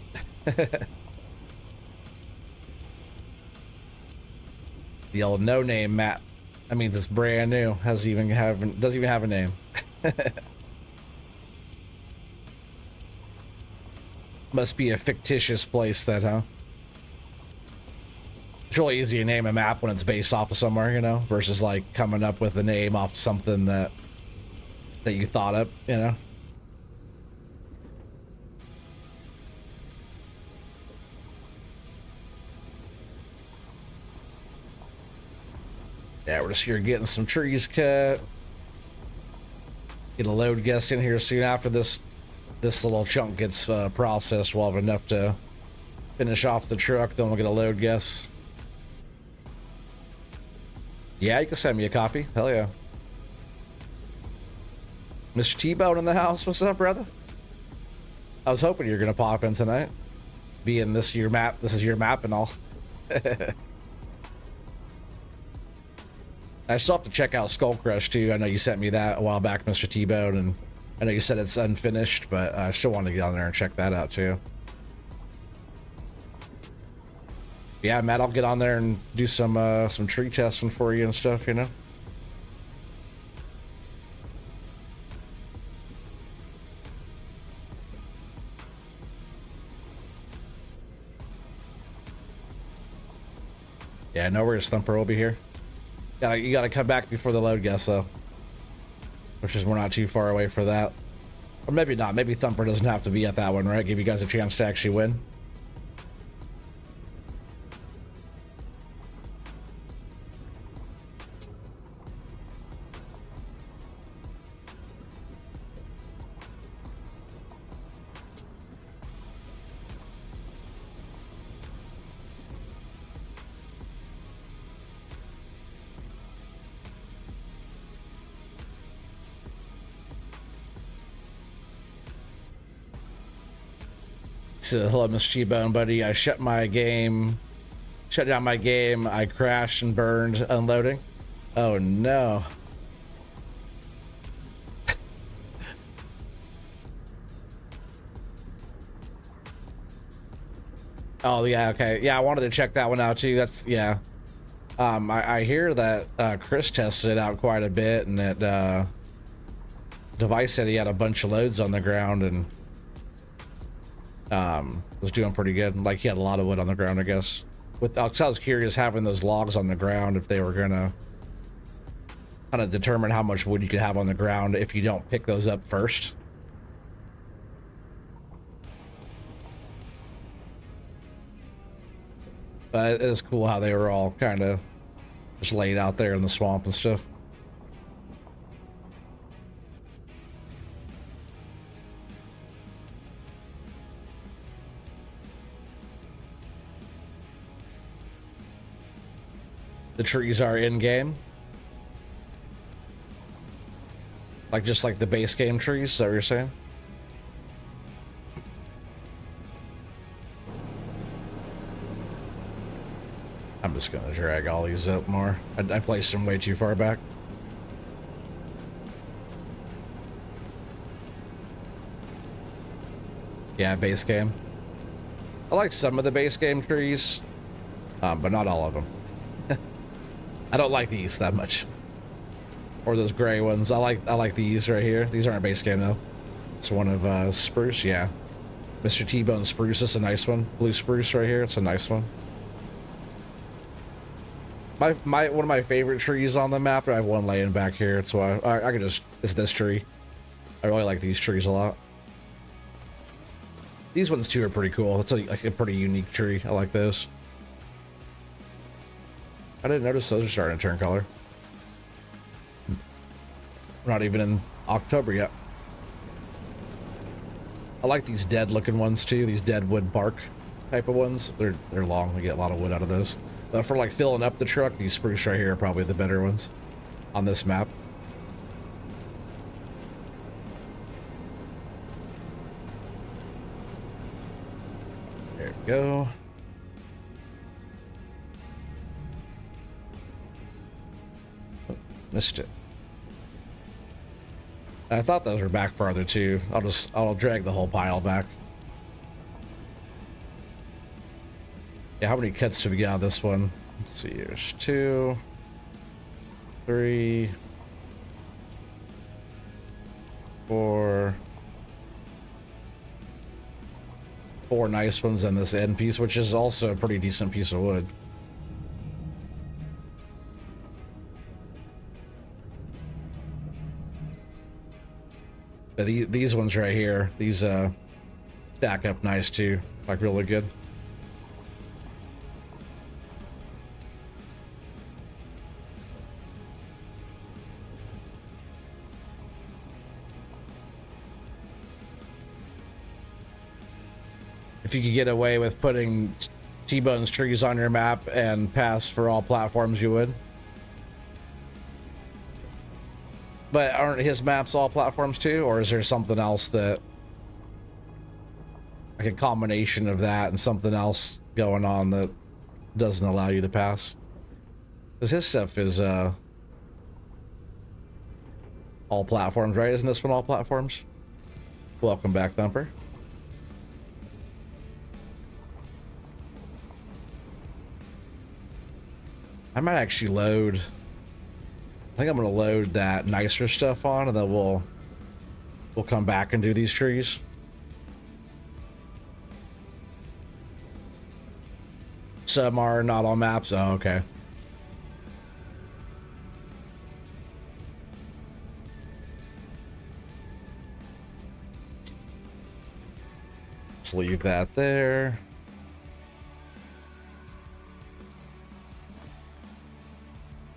The old no-name map. That means it's brand new. Doesn't even have a name. Must be a fictitious place then, huh? It's really easy to name a map when it's based off of somewhere, you know, versus like coming up with a name off something that you thought up, you know. Yeah, we're just here getting some trees cut. Get a load guest in here soon after this little chunk gets processed. We'll have enough to finish off the truck, then we'll get a load guest. Yeah, you can send me a copy. Hell yeah. Mr. T-Bone in the house. What's up, brother? I was hoping you were gonna pop in tonight. Being this is your map and all. I still have to check out Skull Crush too. I know you sent me that a while back, Mr. T-Bone, and I know you said it's unfinished, but I still want to get on there and check that out too. Yeah, Matt, I'll get on there and do some tree testing for you and stuff, you know. Yeah, no worries, Thumper will be here. You gotta come back before the load guest though. Which is, we're not too far away for that. Or maybe not, maybe Thumper doesn't have to be at that one, right? Give you guys a chance to actually win. So, hello, Miss G-Bone, buddy. I shut down my game. I crashed and burned unloading. Oh no. Oh yeah, okay. Yeah, I wanted to check that one out too. That's yeah. I hear that Chris tested it out quite a bit, and that device said he had a bunch of loads on the ground and was doing pretty good. Like he had a lot of wood on the ground, I guess. I was curious having those logs on the ground if they were gonna kind of determine how much wood you could have on the ground if you don't pick those up first. But it is cool how they were all kind of just laid out there in the swamp and stuff. The trees are in game. Like just like the base game trees, is that what you're saying? I'm just gonna drag all these up more. I placed them way too far back. Yeah, base game. I like some of the base game trees, but not all of them. I don't like these that much. Or those gray ones. I like these right here. These aren't base game though. It's one of spruce, yeah. Mr. T-Bone spruce is a nice one. Blue spruce right here, it's a nice one. One of my favorite trees on the map, I have one laying back here, so I can just, it's this tree. I really like these trees a lot. These ones too are pretty cool. It's like a pretty unique tree. I like those. I didn't notice those are starting to turn color. We're not even in October yet. I like these dead looking ones too, these dead wood bark type of ones. They're long, we get a lot of wood out of those. But for like filling up the truck, these spruce right here are probably the better ones on this map. There we go. Oh, missed it. I thought those were back farther too. I'll drag the whole pile back. Yeah, how many cuts do we got on this one? Let's see, there's 2, 3, 4 nice ones in this end piece, which is also a pretty decent piece of wood. But these ones right here, these stack up nice too, like really good. If you could get away with putting T-Bone's trees on your map and pass for all platforms, you would. But aren't his maps all platforms too, or is there something else that, like a combination of that and something else going on that doesn't allow you to pass? Because his stuff is all platforms, right? Isn't this one all platforms? Welcome back, Thumper. I might actually load, I think I'm gonna load that nicer stuff on, and then we'll come back and do these trees. Some are not on maps. Oh, okay. Just leave that there.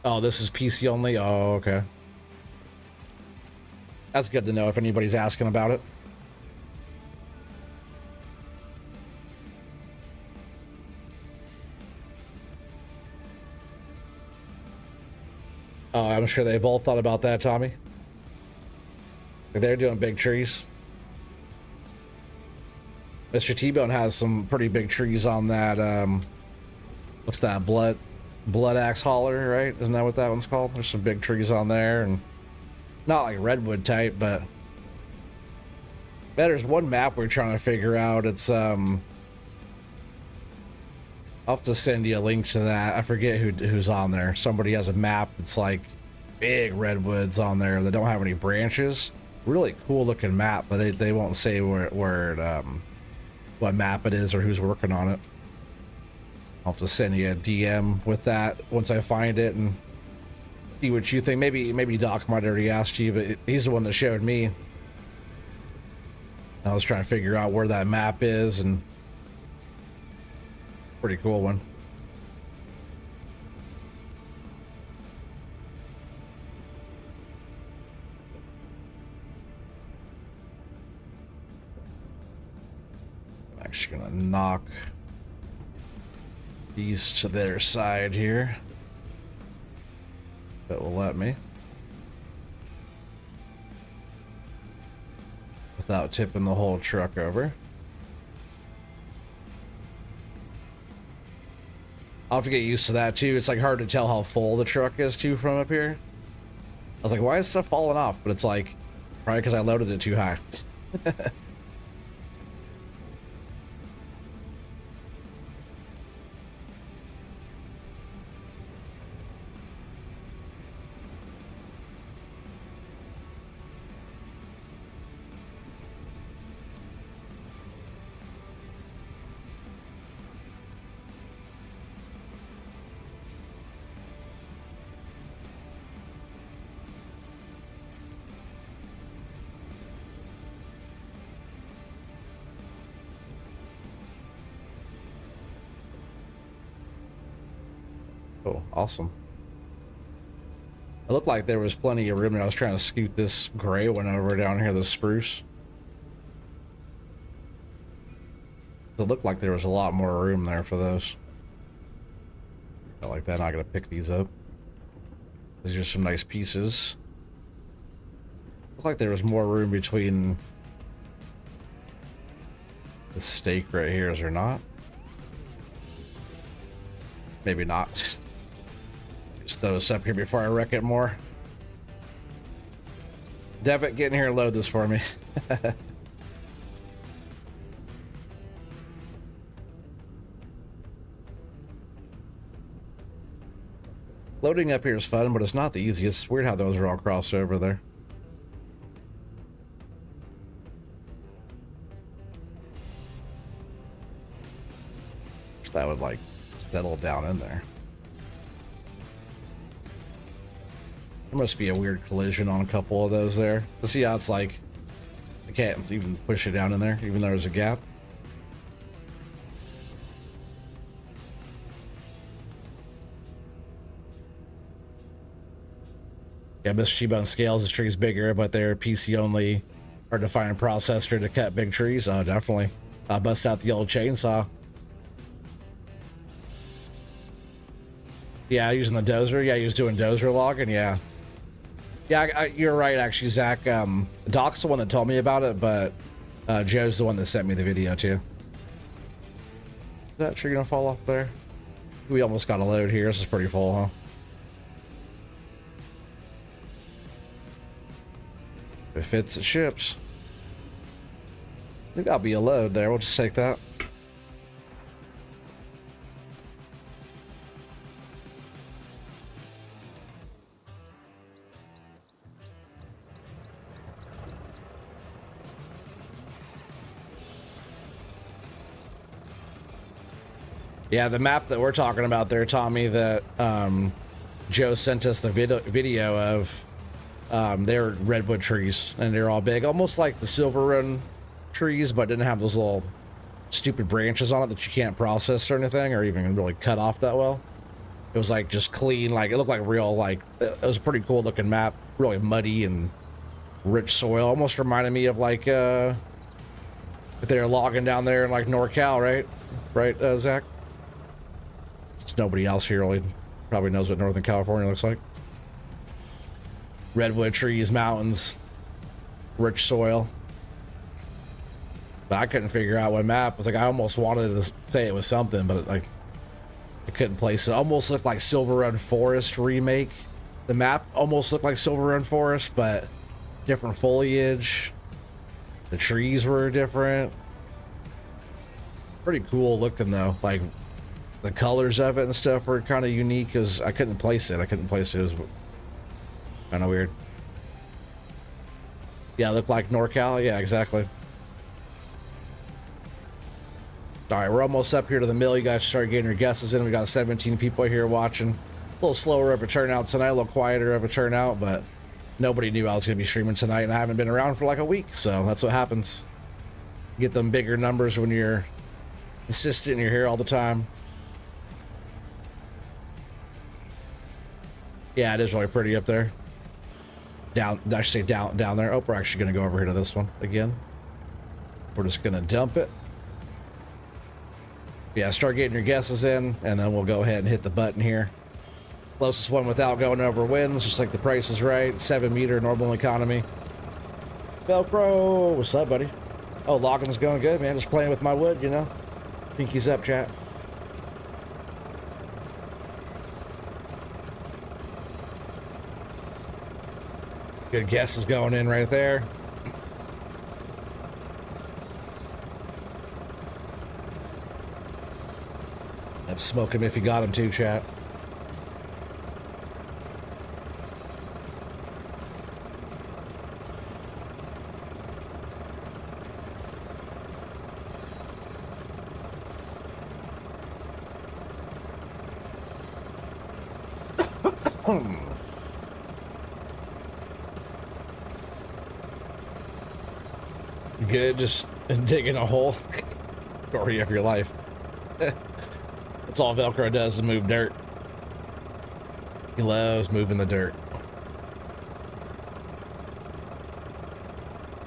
Oh, this is PC only? Oh, okay. That's good to know if anybody's asking about it. Oh, I'm sure they both thought about that, Tommy. They're doing big trees. Mr. T-Bone has some pretty big trees on that. What's that? Blood Axe Holler, right? Isn't that what that one's called? There's some big trees on there, and not like redwood type, but there's one map we're trying to figure out. It's I'll have to send you a link to that. I forget who's on there. Somebody has a map that's like big redwoods on there that don't have any branches. Really cool looking map, but they won't say what map it is or who's working on it. I'll have to send you a DM with that once I find it and see what you think. Maybe Doc might already asked you, but he's the one that showed me. I was trying to figure out where that map is, and pretty cool one. I'm actually gonna knock these to their side here. That will let me. Without tipping the whole truck over. I'll have to get used to that too. It's like hard to tell how full the truck is too from up here. I was like, why is stuff falling off? But it's like, probably because I loaded it too high. Oh, awesome. It looked like there was plenty of room, and I was trying to scoot this gray one over down here, the spruce. It looked like there was a lot more room there for those. I like that. I'm not gonna pick these up. These are some nice pieces. Looked like there was more room between the stake right here. Is there not? Maybe not. Just throw this up here before I wreck it more. Devitt, get in here and load this for me. Loading up here is fun, but it's not the easiest. It's weird how those are all crossed over there. That would like settle down in there. There must be a weird collision on a couple of those there. Let's see how it's like. I can't even push it down in there, even though there's a gap. Yeah, Mr. T-Bone scales his trees bigger, but they're PC only, hard to find a processor to cut big trees. Oh, definitely. I'll bust out the old chainsaw. Yeah, using the dozer. Yeah, he was doing dozer logging. Yeah. Yeah, you're right, actually, Zach. Doc's the one that told me about it, but Joe's the one that sent me the video, too. Is that tree gonna fall off there? We almost got a load here. This is pretty full, huh? If it fits, it ships. I think that'll be a load there. We'll just take that. Yeah, the map that we're talking about there, Tommy, that Joe sent us the video of, they're redwood trees, and they're all big, almost like the Silver Run trees, but didn't have those little stupid branches on it that you can't process or anything, or even really cut off that well. It was like just clean, like it looked like real, like it was a pretty cool looking map, really muddy and rich soil. Almost reminded me of like if they're logging down there in like NorCal, right, Zach? It's nobody else here really probably knows what Northern California looks like. Redwood trees, mountains, rich soil. But I couldn't figure out what map. I was like, I almost wanted to say it was something, but like I couldn't place it. Almost looked like Silver Run Forest remake. The map almost looked like Silver Run Forest, but different foliage. The trees were different. Pretty cool looking though. Like the colors of it and stuff were kind of unique because I couldn't place it. It was kind of weird. Yeah, it looked like NorCal. Yeah, exactly. All right, we're almost up here to the mill. You guys start getting your guesses in. We got 17 people here watching. A little slower of a turnout tonight, a little quieter of a turnout, but nobody knew I was going to be streaming tonight, and I haven't been around for like a week, so that's what happens. You get them bigger numbers when you're consistent and you're here all the time. Yeah, it is really pretty up there. Down, I should say down there. Oh, we're actually going to go over here to this one again. We're just going to dump it. Yeah, start getting your guesses in, and then we'll go ahead and hit the button here. Closest one without going over wins, just like the Price is Right. 7 meter normal economy. Velcro, what's up, buddy? Oh, logging's going good, man. Just playing with my wood, you know. Pinkies up, chat. Good guesses going in right there. Smoke him if you got him too, chat. Good, just digging a hole. Story of your life. That's all Velcro does is move dirt. He loves moving the dirt.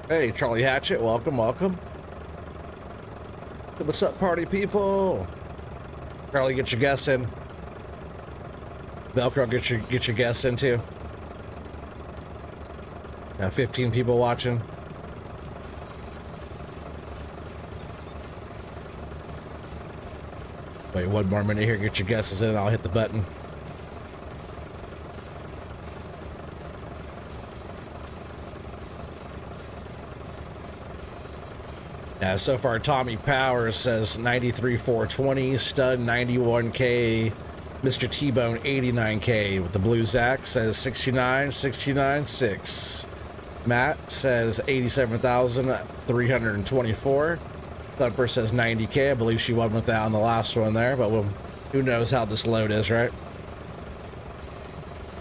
Hey, Charlie Hatchet, welcome, welcome. What's up, party people? Charlie, get your guests in. Velcro, get your guests in too. Got 15 people watching. Wait, one more minute here. Get your guesses in. I'll hit the button. Yeah, so far Tommy Powers says 93,420, Stud 91K, Mr. T-Bone 89K with the Blue Zack says 69,6. Matt says 87,324. Thumper says 90K. I believe she won with that on the last one there, but who knows how this load is, right?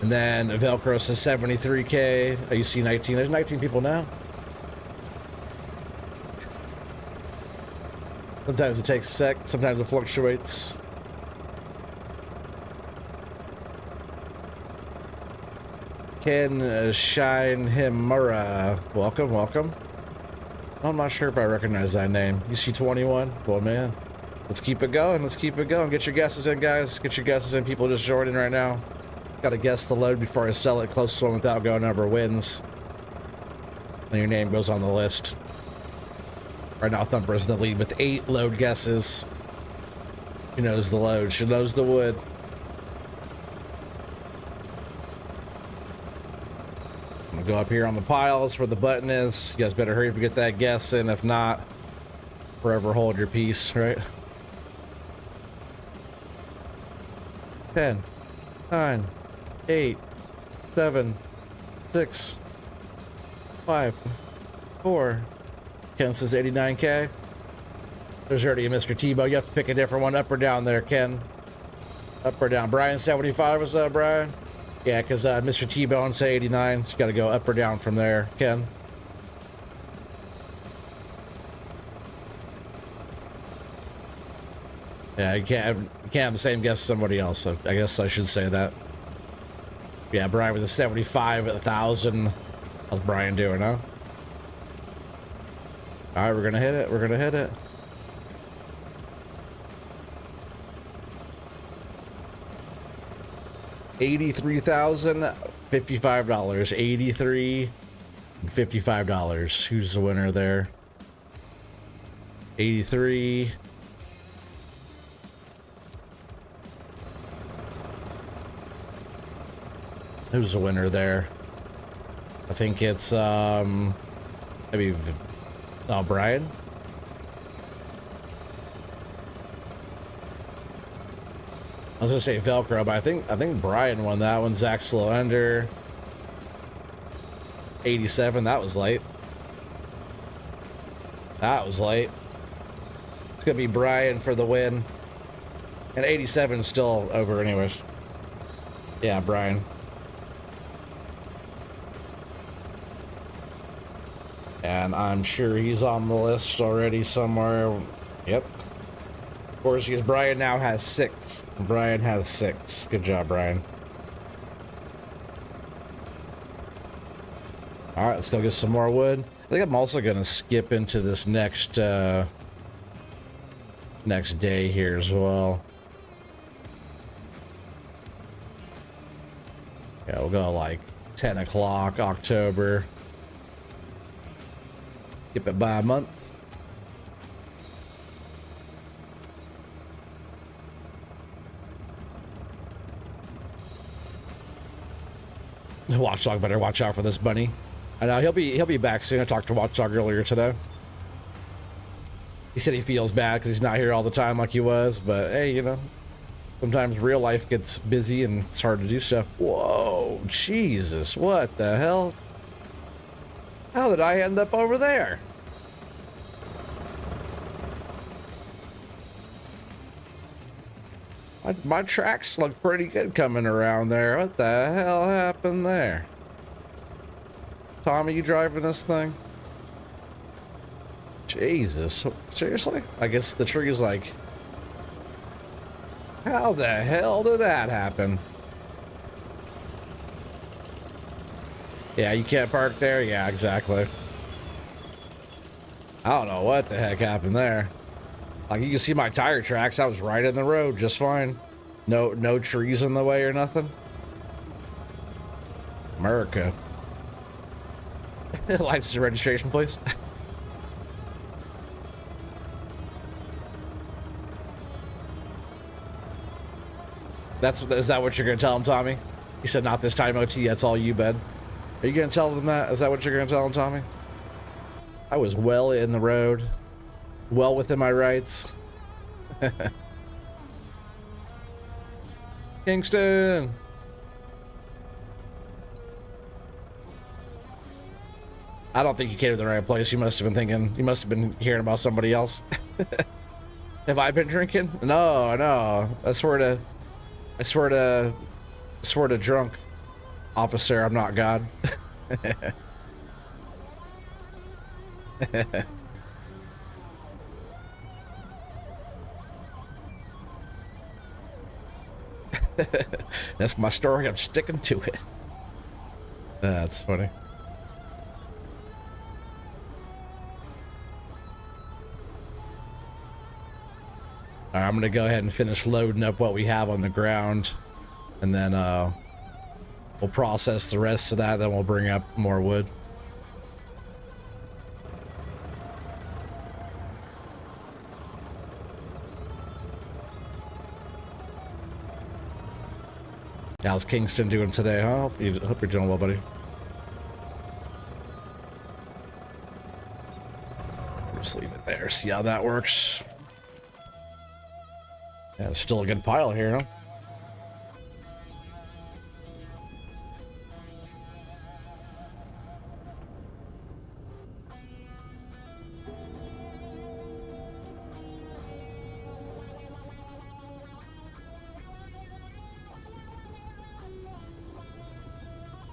And then Velcro says 73K. Oh, you see 19. There's 19 people now. Sometimes it takes a sec. Sometimes it fluctuates. Ken Shine Himura. Welcome, welcome. I'm not sure if I recognize that name. UC21? Well, man. Let's keep it going. Let's keep it going. Get your guesses in, guys. Get your guesses in. People just joining right now. Got to guess the load before I sell it. Closest one without going over wins. And your name goes on the list. Right now, Thumper is in the lead with 8 load guesses. She knows the load. She knows the wood. I'm gonna go up here on the piles where the button is. You guys better hurry up and get that guess in. If not, forever hold your peace, right? 10, 9, 8, 7, 6, 5, 4. Ken says 89K. There's already a Mr. Tebow. You have to pick a different one. Up or down there, Ken? Up or down? Brian 75. What's up, Brian? Yeah, because Mr. T-Bone say 89, so you got to go up or down from there, Ken. Yeah, you can't have the same guess as somebody else, so I guess I should say that. Yeah, Brian with a 75 at 1,000. How's Brian doing, huh? All right, we're going to hit it. We're going to hit it. $83,055. 83 and $55. Who's the winner there? 83. Who's the winner there? I think it's maybe Brian. I was gonna say Velcro, but I think Brian won that one. Zach's low under 87. That was late. That was late. It's gonna be Brian for the win. And 87 is still over anyways. Yeah, Brian. And I'm sure he's on the list already somewhere. Yep. Of course, because Brian now has 6. Brian has 6. Good job, Brian. All right, let's go get some more wood. I think I'm also gonna skip into this next next day here as well. Yeah, we'll go like 10 o'clock October. Skip it by a month. Watchdog better watch out for this bunny. I know he'll be back soon. I talked to Watchdog earlier today. He said he feels bad because he's not here all the time like he was, but hey, you know, sometimes real life gets busy and it's hard to do stuff. Whoa, Jesus, what the hell? How did I end up over there? My tracks look pretty good coming around there. What the hell happened there? Tommy, you driving this thing? Jesus, seriously? I guess the tree is like, how the hell did that happen? Yeah, you can't park there? Yeah, exactly. I don't know what the heck happened there. Like, you can see my tire tracks. I was right in the road just fine. No trees in the way or nothing. America. License and registration, please. Is that what you're gonna tell him, Tommy? He said, not this time, OT, that's all you, bud. Are you gonna tell them that? Is that what you're gonna tell him, Tommy? I was well in the road. Well within my rights. Kingston! I don't think you came to the right place. You must have been hearing about somebody else. Have I been drinking? No. I swear to drunk officer, I'm not God. That's my story. I'm sticking to it. That's funny. All right, I'm gonna go ahead and finish loading up what we have on the ground, and then we'll process the rest of that. Then we'll bring up more wood. How's Kingston doing today, huh? Hope you're doing well, buddy. Just leave it there, see how that works. Yeah, it's still a good pile here, huh?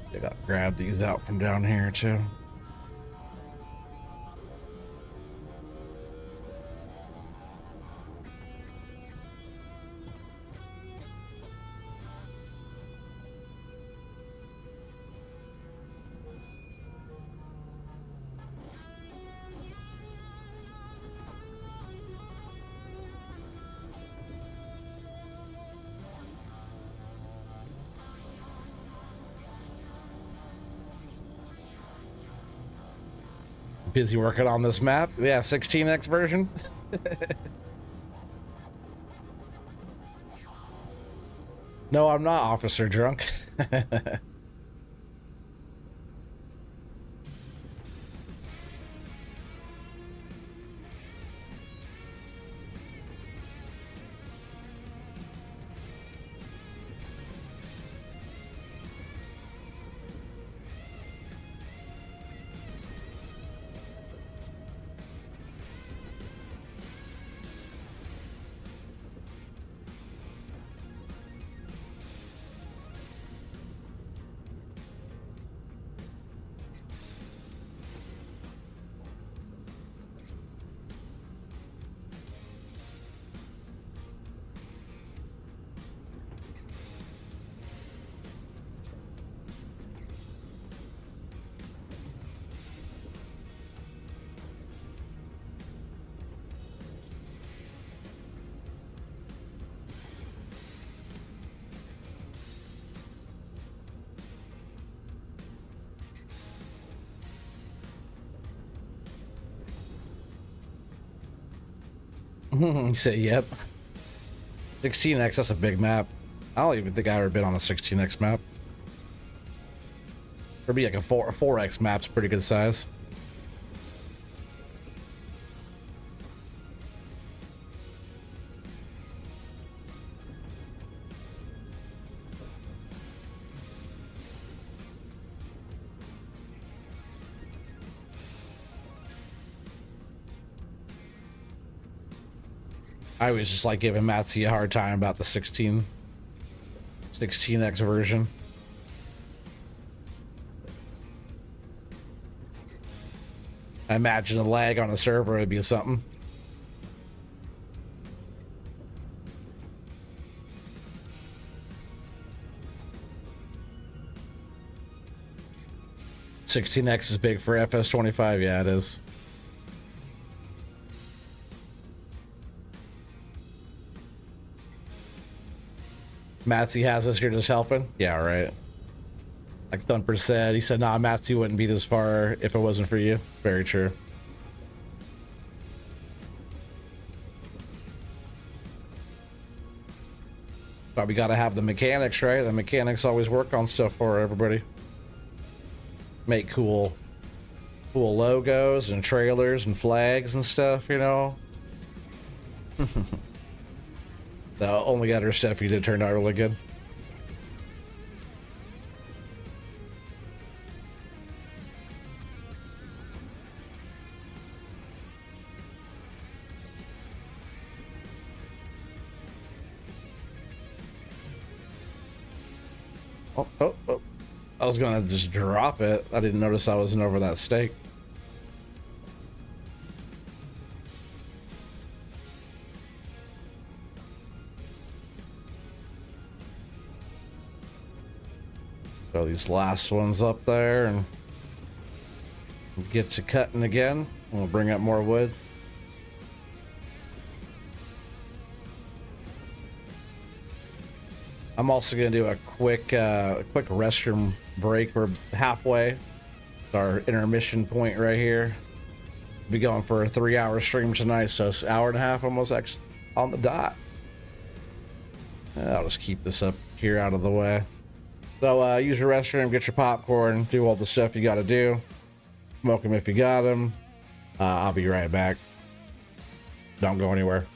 I gotta grab these out from down here too. Busy working on this map. Yeah, 16x version. No, I'm not officer drunk. You say, yep. 16x, that's a big map. I don't even think I've ever been on a 16x map. Or be like a 4x map's pretty good size. I was just like giving Matsy a hard time about the 16x version. I imagine the lag on a server would be something. $16x is big for FS25. Yeah, it is. Matsy has us here just helping. Yeah, right. Like Thumper said, he said, nah, Matsy wouldn't be this far if it wasn't for you. Very true. But we gotta have the mechanics, right? The mechanics always work on stuff for everybody. Make cool logos and trailers and flags and stuff, you know? The only other stuff you did turned out really good. Oh. I was gonna just drop it. I didn't notice I wasn't over that stake. Throw these last ones up there and get to cutting again. We'll bring up more wood. I'm also gonna do a quick restroom break. We're halfway. It's our intermission point right here. Be going for a 3-hour stream tonight, so it's an hour and a half almost actually on the dot. I'll just keep this up here out of the way. So use your restroom, get your popcorn, do all the stuff you gotta do. Smoke them if you got them. I'll be right back. Don't go anywhere.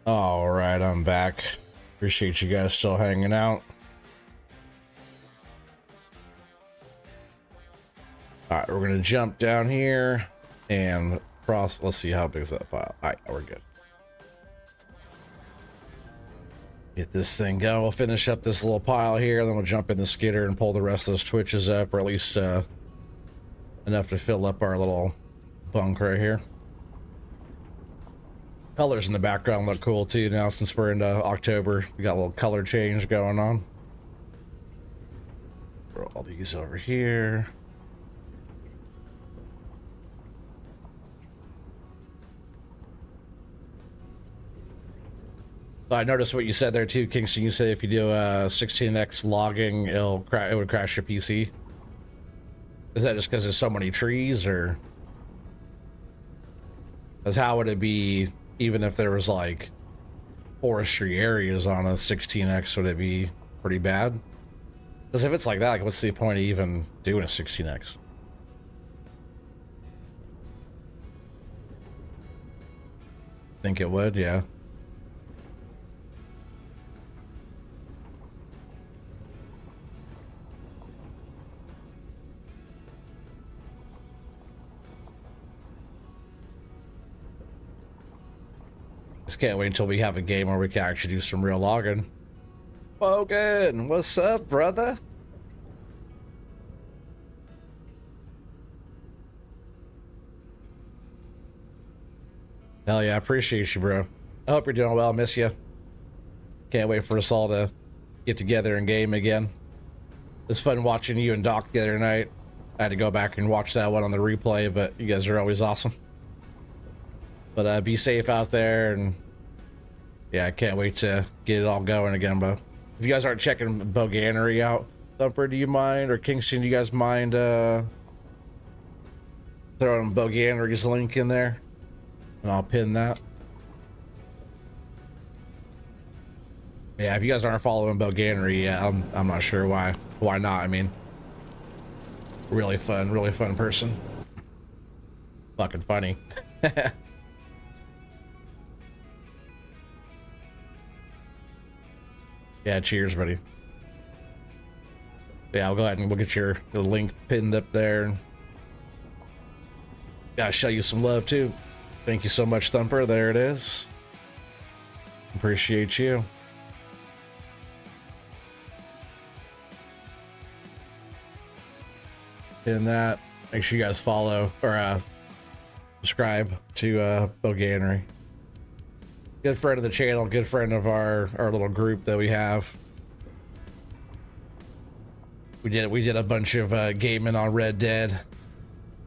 All right, I'm back. Appreciate you guys still hanging out. All right, we're gonna jump down here and cross. Let's see how big is that file. All right, we're good. Get this thing going. We'll finish up this little pile here, then we'll jump in the skidder and pull the rest of those twitches up, or at least enough to fill up our little bunk right here. Colors in the background look cool too now since we're into October. We got a little color change going on. Throw all these over here. I noticed what you said there too, Kingston. You said if you do a 16x logging, it would crash your PC. Is that just because there's so many trees, or? Because how would it be even if there was like forestry areas on a 16x? Would it be pretty bad? Because if it's like that, like, what's the point of even doing a 16x? Think it would, yeah. Just can't wait until we have a game where we can actually do some real logging. Bogan, what's up, brother? Hell yeah, I appreciate you, bro. I hope you're doing well. Miss you. Can't wait for us all to get together and game again. It's fun watching you and Doc the other night. I had to go back and watch that one on the replay, but you guys are always awesome. But be safe out there, and yeah, I can't wait to get it all going again, bro. If you guys aren't checking Boganery out, Thumper, do you mind, or Kingston, do you guys mind throwing Boganery's link in there? And I'll pin that. Yeah, if you guys aren't following Boganery, yeah, I'm not sure why. Why not? I mean, really fun person. Fucking funny. Yeah, cheers, buddy. Yeah, I'll go ahead and we'll get your link pinned up there. Gotta show you some love too. Thank you so much, Thumper. There it is. Appreciate you. In that, make sure you guys follow or subscribe to Boganery. Good friend of the channel, good friend of our little group that we have. We did a bunch of gaming on Red Dead,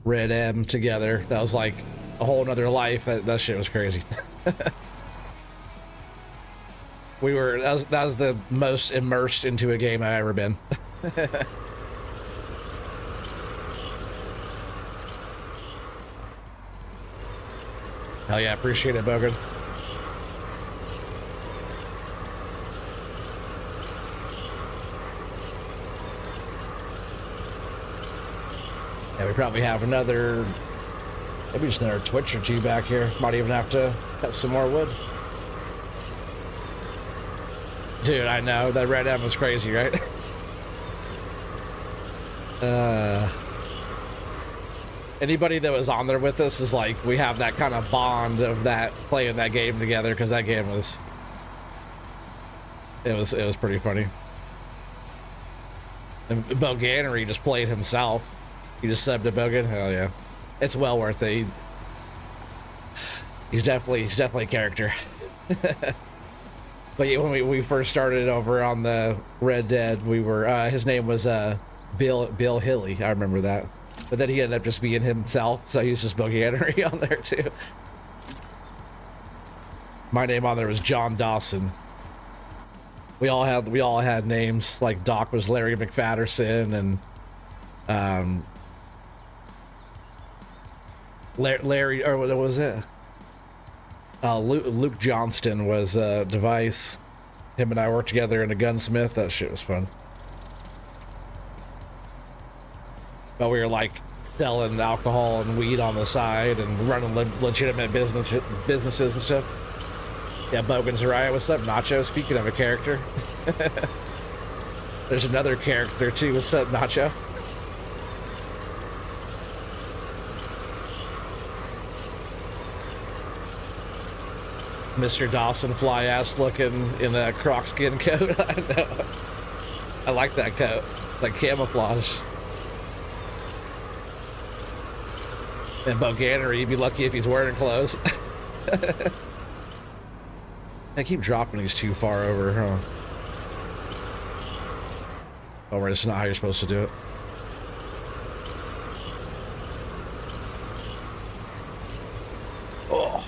Red M together. That was like a whole nother life. That shit was crazy. That was the most immersed into a game I've ever been. Hell yeah, appreciate it, Bogan. Yeah, we probably have maybe just another Twitch or two back here. Might even have to cut some more wood. Dude, I know, that Red M was crazy, right? Anybody that was on there with us is like, we have that kind of bond of that, playing that game together, because that game was, it was pretty funny. And Boganery just played himself. He just subbed to Bogan. Hell yeah, it's well worth it. He's definitely a character. But yeah, when we first started over on the Red Dead, we were his name was Bill Hilly. I remember that. But then he ended up just being himself, so he was just Boganery on there too. My name on there was John Dawson. We all had names. Like Doc was Larry McFadderson, and Larry, or what was it? Luke Johnston was Device. Him and I worked together in a gunsmith. That shit was fun. But we were like selling alcohol and weed on the side and running legitimate businesses and stuff. Yeah, Bogan's right. What's up, Nacho? Speaking of a character, there's another character too. What's up, Nacho? Mr. Dawson, fly ass looking in a croc skin coat. I know. I like that coat, like camouflage. And Boganery, you'd be lucky if he's wearing clothes. I keep dropping these too far over, huh? Oh, right, it's not how you're supposed to do it. Oh.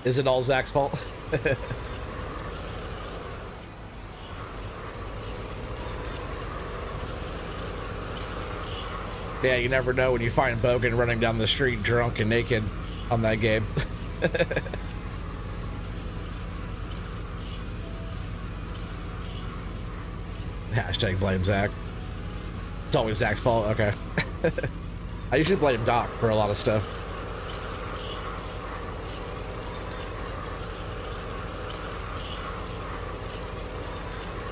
Is it all Zach's fault? Yeah, you never know when you find Bogan running down the street drunk and naked on that game. Hashtag blame Zach. It's always Zach's fault. Okay. I usually blame Doc for a lot of stuff.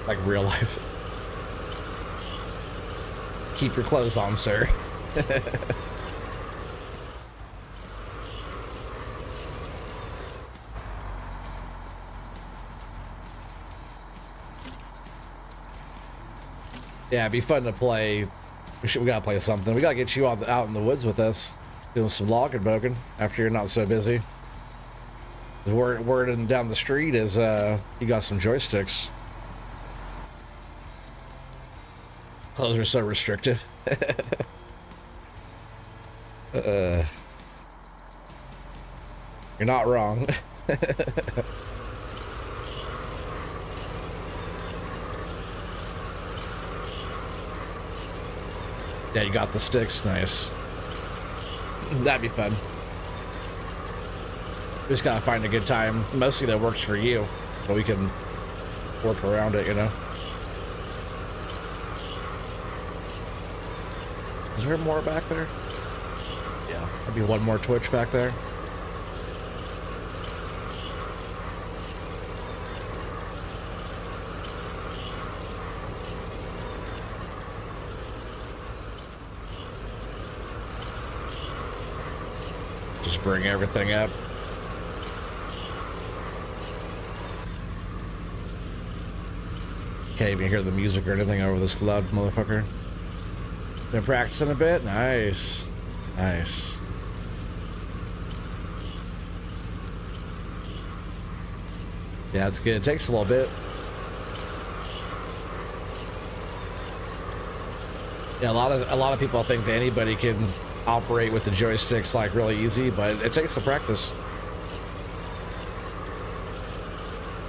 Like real life. Keep your clothes on, sir. Yeah, it'd be fun to play. We gotta play something. We gotta get you out in the woods with us, doing some logging, Bogan, after you're not so busy. The word down the street is you got some joysticks. Clothes are so restrictive. You're not wrong. Yeah, you got the sticks. Nice. That'd be fun. Just gotta find a good time. Mostly that works for you, but we can work around it, you know? Is there more back there? Yeah, maybe one more Twitch back there. Just bring everything up. Can't even hear the music or anything over this loud motherfucker. Been practicing a bit? Nice. Nice. Yeah, it's good. It takes a little bit. Yeah, a lot of people think that anybody can operate with the joysticks like really easy, but it takes some practice.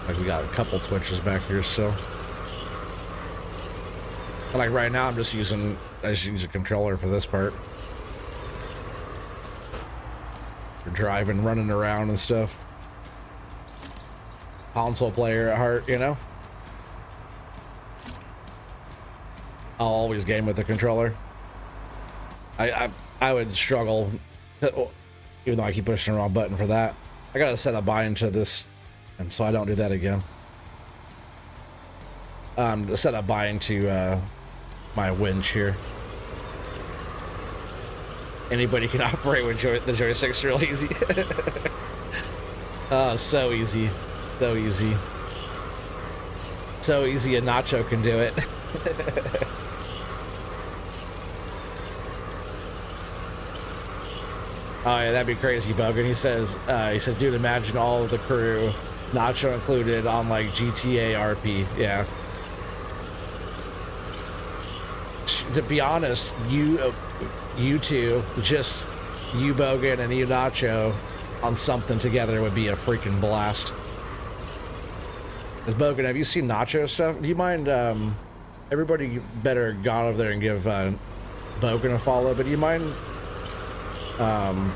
Like we got a couple twitches back here still. Like right now, I just use a controller for this part. For driving, running around and stuff. Console player at heart, you know? I'll always game with a controller. I would struggle, even though I keep pushing the wrong button for that. I gotta set a bind to this, so I don't do that again. Set a bind to my winch here. Anybody can operate with the joysticks real easy. Oh, so easy. So easy. So easy a Nacho can do it. Oh yeah, that'd be crazy, Bogan. He said, dude, imagine all of the crew, Nacho included, on like GTA RP. Yeah. To be honest, you two, just you, Bogan, and you, Nacho, on something together would be a freaking blast. Bogan, have you seen Nacho stuff? Do you mind, everybody better gone over there and give Bogan a follow, but do you mind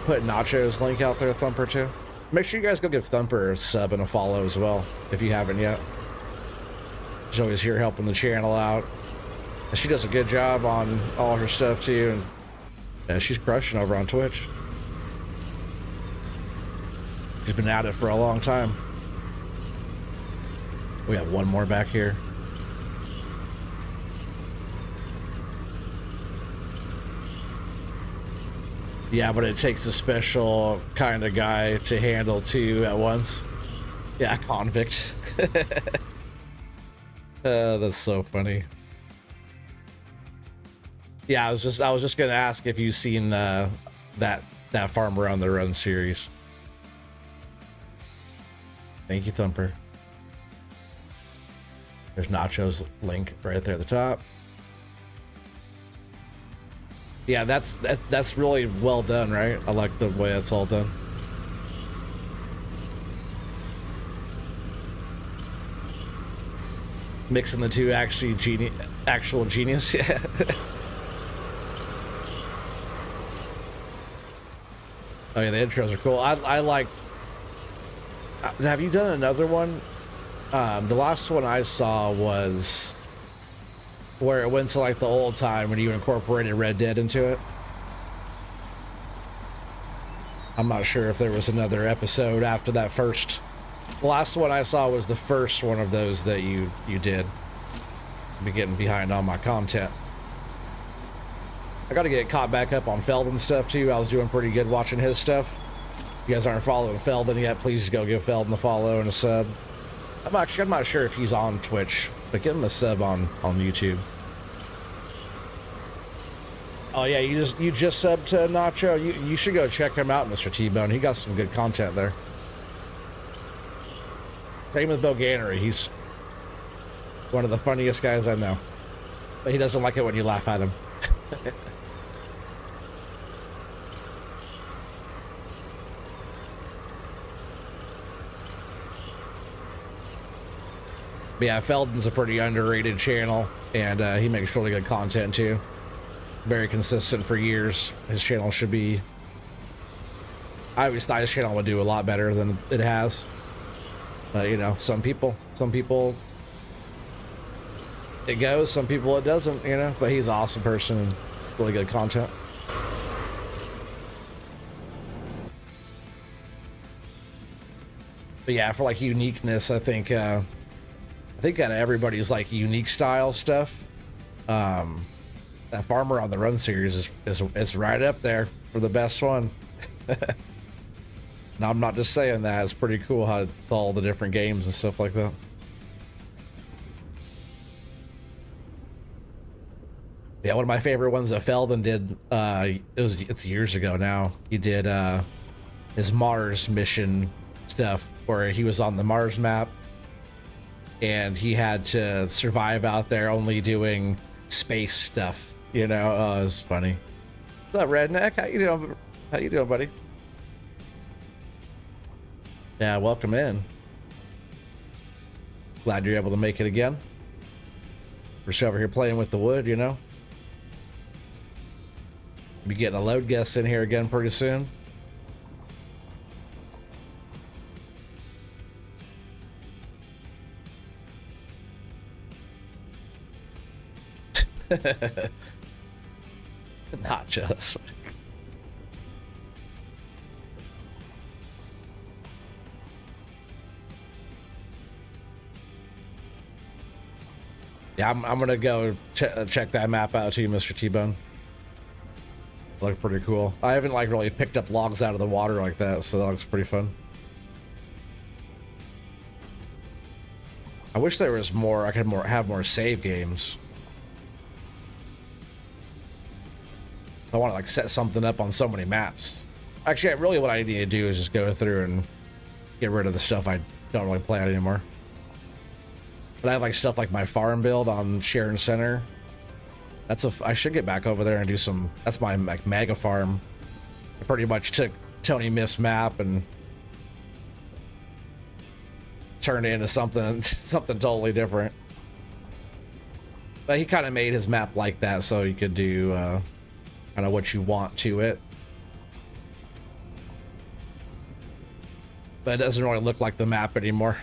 putting Nacho's link out there, Thumper, too? Make sure you guys go give Thumper a sub and a follow as well, if you haven't yet. She's always here helping the channel out. And she does a good job on all her stuff too, and yeah, she's crushing over on Twitch. She's been at it for a long time. We have one more back here. Yeah, but it takes a special kind of guy to handle two at once. Yeah, convict. That's so funny. Yeah, I was just gonna ask if you've seen that Farmer on the Run series. Thank you, Thumper. There's Nacho's link right there at the top. Yeah, that's really well done, right? I like the way it's all done. Mixing the two, actual genius. Yeah. Oh yeah, the intros are cool. I like. Have you done another one? The last one I saw was where it went to like the old time when you incorporated Red Dead into it. I'm not sure if there was another episode after that first. The last one I saw was the first one of those that you did. Be getting behind on my content. I got to get caught back up on Feldon stuff too. I was doing pretty good watching his stuff. If you guys aren't following Feldon yet, please go give Feldon a follow and a sub. I'm not sure if he's on Twitch, but give him a sub on YouTube. Oh yeah, you just subbed to Nacho. You should go check him out, Mr. T-Bone. He got some good content there. Same with Bill Gannery. He's one of the funniest guys I know, but he doesn't like it when you laugh at him. But yeah, Feldon's a pretty underrated channel, and he makes really good content too. Very consistent for years. His channel should be... I always thought his channel would do a lot better than it has. But you know, some people it goes, some people it doesn't, you know. But he's an awesome person and really good content. But yeah, for like uniqueness, I think out of everybody's like unique style stuff, that Farmer on the Run series is right up there for the best one. Now, I'm not just saying that. It's pretty cool how it's all the different games and stuff like that. Yeah, one of my favorite ones that Feldon did, it's years ago now. He did his Mars mission stuff where he was on the Mars map and he had to survive out there only doing space stuff, you know. Oh, it was funny. What's up, Redneck? How you doing? How you doing, buddy? Yeah, welcome in. Glad you're able to make it again. We're just over here playing with the wood, you know. Be getting a load guest in here again pretty soon. Not just. Yeah, I'm gonna go check that map out too, Mr. T-Bone. Look pretty cool. I haven't like really picked up logs out of the water like that, so that looks pretty fun. I wish there was more. I could have more save games. I want to like set something up on so many maps. Actually, really what I need to do is just go through and get rid of the stuff I don't really play out anymore. But I have like stuff like my farm build on Sharon Center. I should get back over there and do some. That's my like mega farm. I pretty much took Tony Miff's map and turned it into something totally different. But he kind of made his map like that so you could do kind of what you want to it. but it doesn't really look like the map anymore.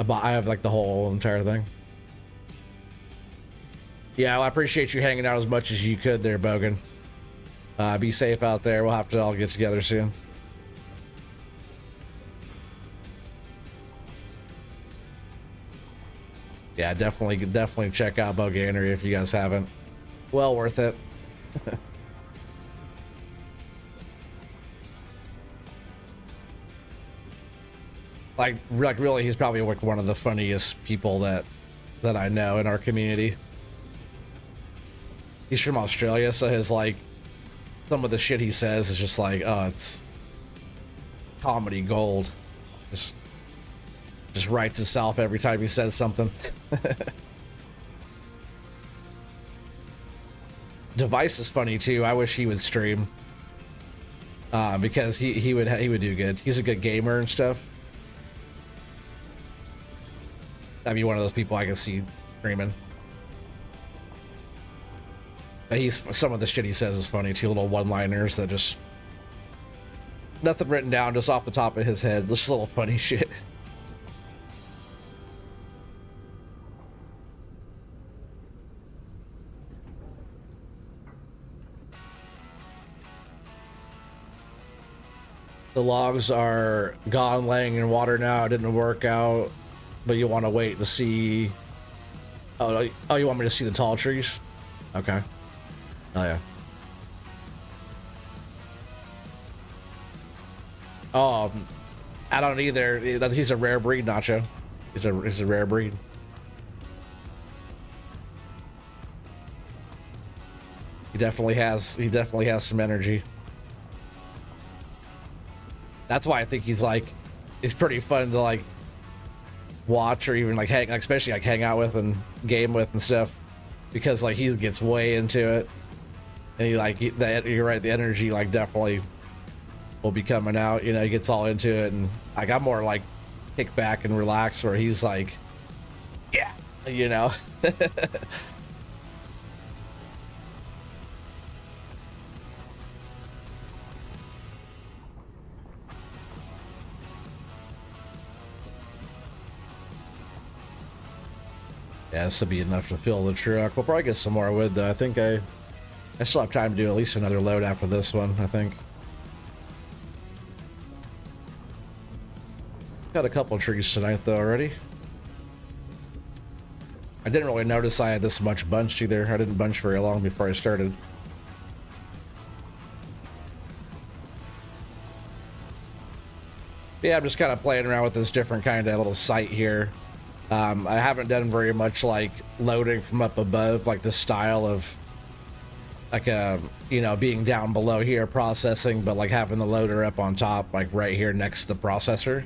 I have like the whole entire thing. Yeah, well, I appreciate you hanging out as much as you could there, Bogan. Be safe out there. We'll have to all get together soon. Yeah, definitely check out Boganery if you guys haven't. Well worth it. like really, he's probably like one of the funniest people that I know in our community. He's from Australia, so his like some of the shit he says is just like, oh, it's comedy gold. Just writes itself every time he says something. Device is funny too. I wish he would stream, because he would do good. He's a good gamer and stuff. That'd be one of those people I can see streaming. But some of the shit he says is funny too. Little one-liners that just nothing written down, just off the top of his head. Just little funny shit. The logs are gone laying in water now. It didn't work out, but you want to wait to see. Oh, you want me to see the tall trees? Okay. Oh yeah. Oh, I don't either. He's a rare breed, Nacho. He's a rare breed. He definitely has some energy. That's why I think he's pretty fun to like watch or even like especially like hang out with and game with and stuff, because like he gets way into it, and you're right, the energy like definitely will be coming out. You know, he gets all into it, and like I'm more like kick back and relax, where he's like, yeah, you know. Yeah, this will be enough to fill the truck. We'll probably get some more wood though. I think I still have time to do at least another load after this one, I think. Got a couple of trees tonight though already. I didn't really notice I had this much bunched either. I didn't bunch very long before I started. Yeah, I'm just kind of playing around with this different kind of little site here. I haven't done very much like loading from up above, like the style of like being down below here processing, but like having the loader up on top, like right here next to the processor,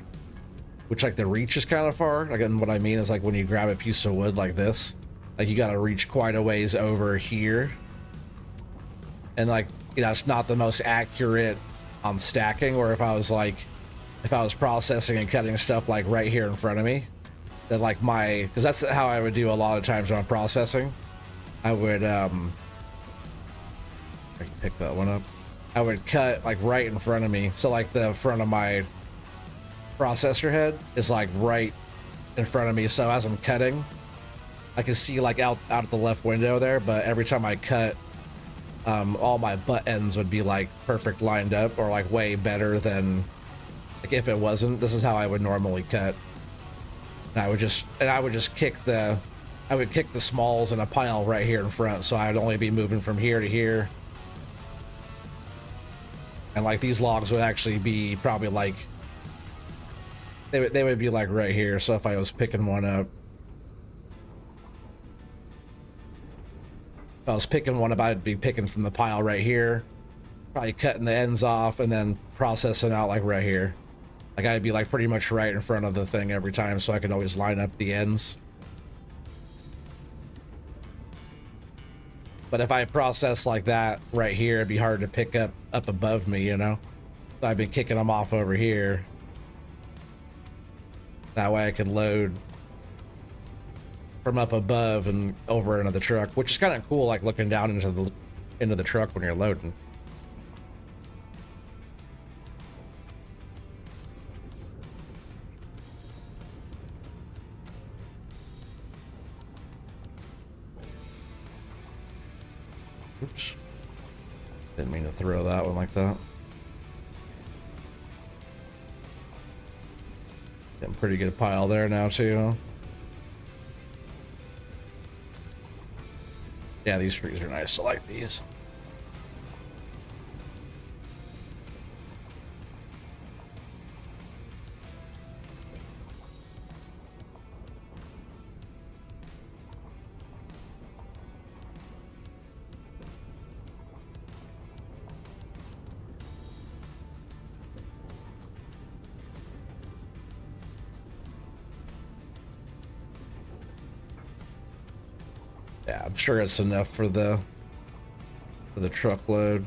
which like the reach is kind of far. Again, what I mean is like when you grab a piece of wood like this, like you got to reach quite a ways over here, and like, you know, it's not the most accurate on stacking. Or if I was processing and cutting stuff like right here in front of me, that like because that's how I would do a lot of times when I'm processing. I would I can pick that one up. I would cut like right in front of me, so like the front of my processor head is like right in front of me, so as I'm cutting I can see like out the left window there, but every time I cut, all my butt ends would be like perfect lined up, or like way better than like if it wasn't. This is how I would normally cut. And I would just kick the smalls in a pile right here in front, so I'd only be moving from here to here. And like these logs would actually be probably like they would be like right here. So if I was picking one up, I'd be picking from the pile right here, probably cutting the ends off and then processing out like right here. Like I'd be like pretty much right in front of the thing every time, so I could always line up the ends. But if I process like that right here, it'd be hard to pick up above me, you know? So I've been kicking them off over here. That way I can load from up above and over into the truck, which is kind of cool, like looking down into the truck when you're loading. Oops. Didn't mean to throw that one like that. Getting pretty good pile there now too. Yeah, these trees are nice. I like these. Yeah, I'm sure it's enough for the truckload.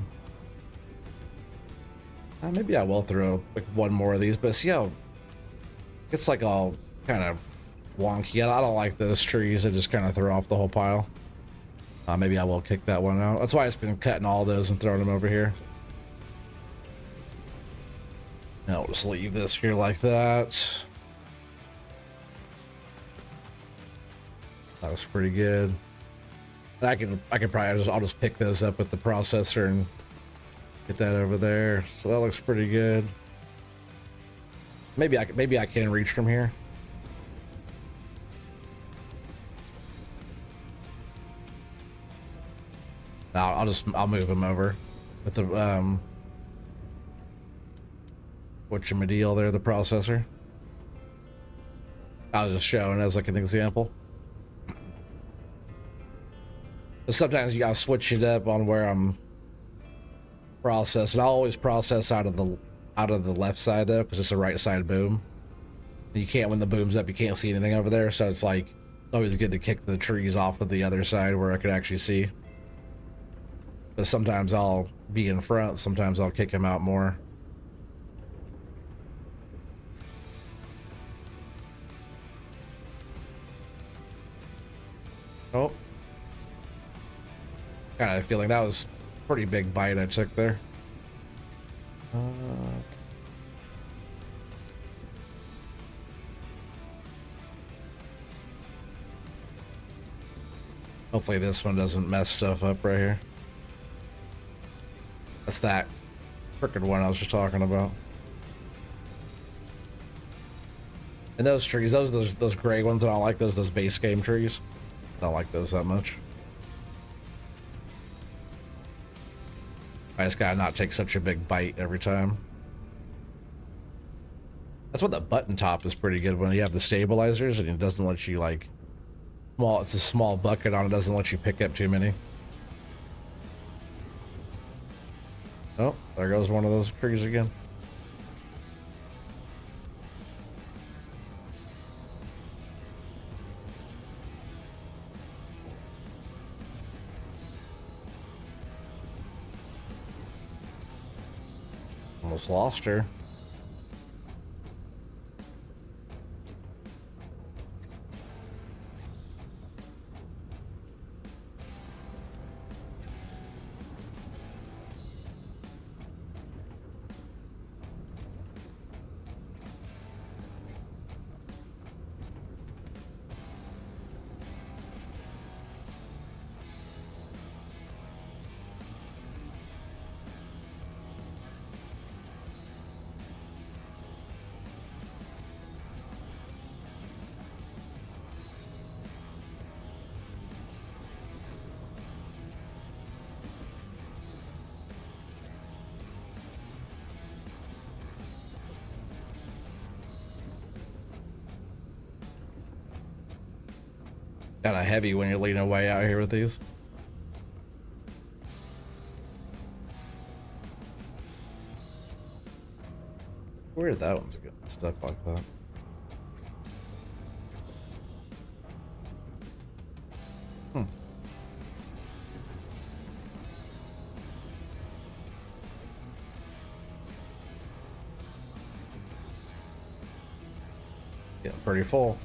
Maybe I will throw like one more of these, but see how it's like all kind of wonky. I don't like those trees that just kind of throw off the whole pile. Maybe I will kick that one out. That's why I've been cutting all those and throwing them over here. And I'll just leave this here like that. That was pretty good. And I can probably I'll just pick those up with the processor and get that over there. So that looks pretty good. Maybe I can reach from here. I'll move them over with the whatchamadiel there, the processor. I was just showing as like an example. But sometimes you gotta switch it up on where I'm processing. I'll always process out of the left side though, because it's a right side boom. You can't, when the boom's up, you can't see anything over there. So it's like always good to kick the trees off of the other side where I could actually see. But sometimes I'll be in front, sometimes I'll kick him out more. Oh. Kind of feeling that was a pretty big bite I took there. Hopefully this one doesn't mess stuff up right here. That's that crooked one I was just talking about. And those trees, those gray ones, I don't like those base game trees. I don't like those that much. I just gotta not take such a big bite every time. That's what the button top is pretty good when you have the stabilizers and it doesn't let you like, well, it's a small bucket on it, doesn't let you pick up too many. Oh, there goes one of those trees again. Almost lost her. Kind of heavy when you're leaning way out here with these. Weird that one's getting stuck like that. Getting pretty full.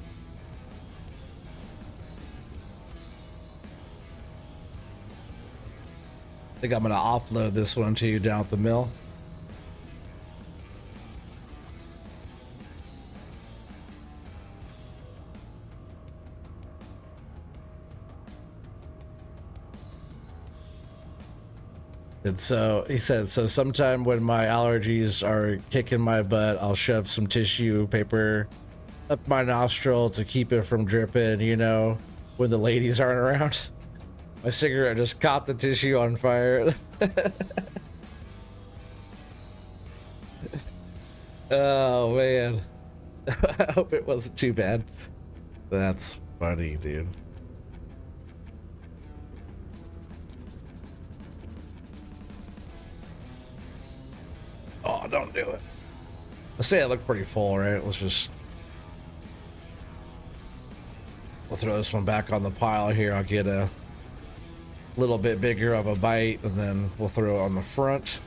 I think I'm gonna offload this one to you down at the mill. And so he said, so sometime when my allergies are kicking my butt, I'll shove some tissue paper up my nostril to keep it from dripping, you know, when the ladies aren't around. My cigarette just caught the tissue on fire. Oh man. I hope it wasn't too bad. That's funny, dude. Oh, don't do it. Let's say it looked pretty full, right? We'll throw this one back on the pile here. I'll get a little bit bigger of a bite, and then we'll throw it on the front.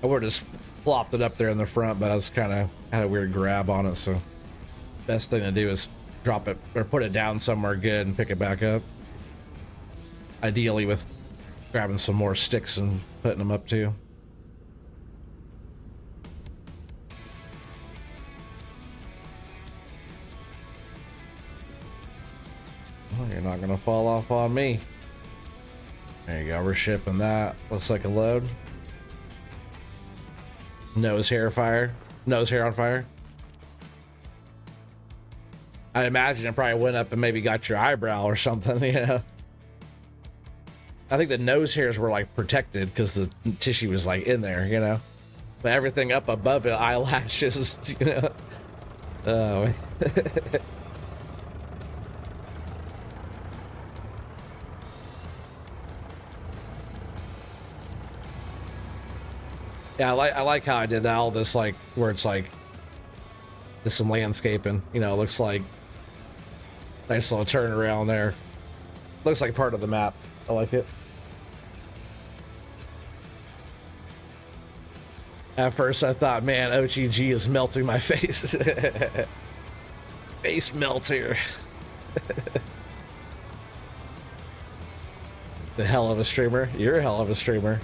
I would have just plopped it up there in the front, but I was had a weird grab on it, so best thing to do is drop it or put it down somewhere good and pick it back up. Ideally with grabbing some more sticks and putting them up too. Well, you're not gonna fall off on me. There you go, we're shipping that. Looks like a load. Nose hair on fire. I imagine it probably went up and maybe got your eyebrow or something, you know. I think the nose hairs were like protected because the tissue was like in there, you know. But everything up above it, eyelashes, you know. Oh. Yeah, I like how I did that, all this like where it's like there's some landscaping, you know, it looks like nice little turn around there. Looks like part of the map. I like it. At first I thought, man, OGG is melting my face. Face melter. The hell of a streamer. You're a hell of a streamer.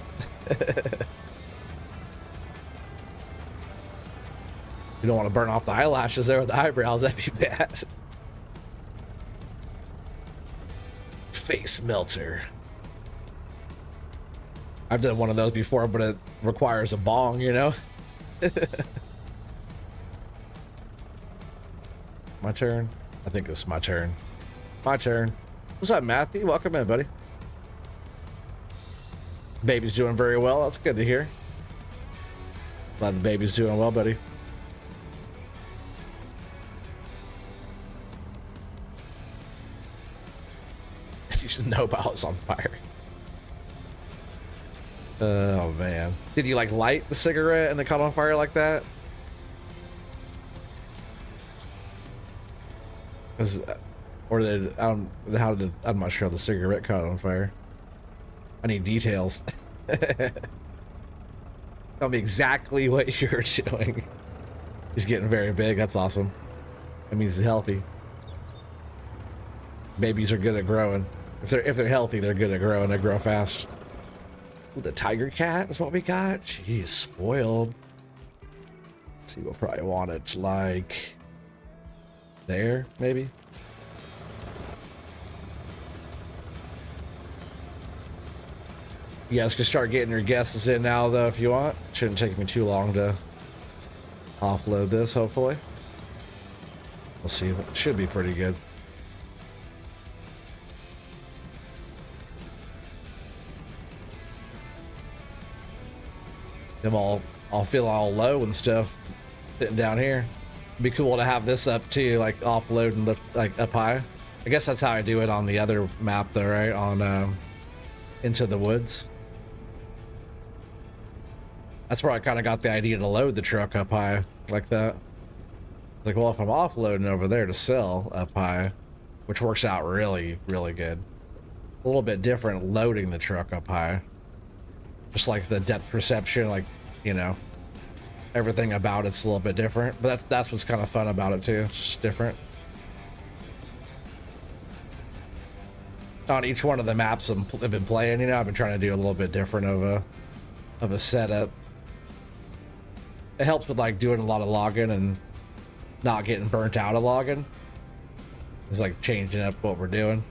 You don't want to burn off the eyelashes there with the eyebrows. That'd be bad. Face melter. I've done one of those before, but it requires a bong, you know? My turn? I think it's my turn. My turn. What's up, Matthew? Welcome in, buddy. Baby's doing very well. That's good to hear. Glad the baby's doing well, buddy. You should know about it's on fire. Oh man, did you like light the cigarette and it caught on fire like that? Or did I'm not sure how the cigarette caught on fire. I need details. Tell me exactly what you're doing. He's getting very big. That's awesome. That means he's healthy. Babies are good at growing. If they're healthy, they're good at growing. They grow fast. Ooh, the tiger cat is what we got. Jeez, spoiled. Let's see, we'll probably want it like there, maybe. You guys can start getting your guesses in now, though, if you want. Shouldn't take me too long to offload this, hopefully. We'll see. It should be pretty good. Them I'll feel all low and stuff sitting down here. It'd be cool to have this up too, like offload and lift like up high. I guess that's how I do it on the other map though, right? On Into the Woods. That's where I kind of got the idea to load the truck up high like that. Like, well, if I'm offloading over there to sell up high, which works out really, really good. A little bit different loading the truck up high. Just like the depth perception, like, you know, everything about it's a little bit different. But that's what's kind of fun about it too. It's just different. On each one of the maps I've been playing, you know, I've been trying to do a little bit different of a setup. It helps with like doing a lot of logging and not getting burnt out of logging. It's like changing up what we're doing.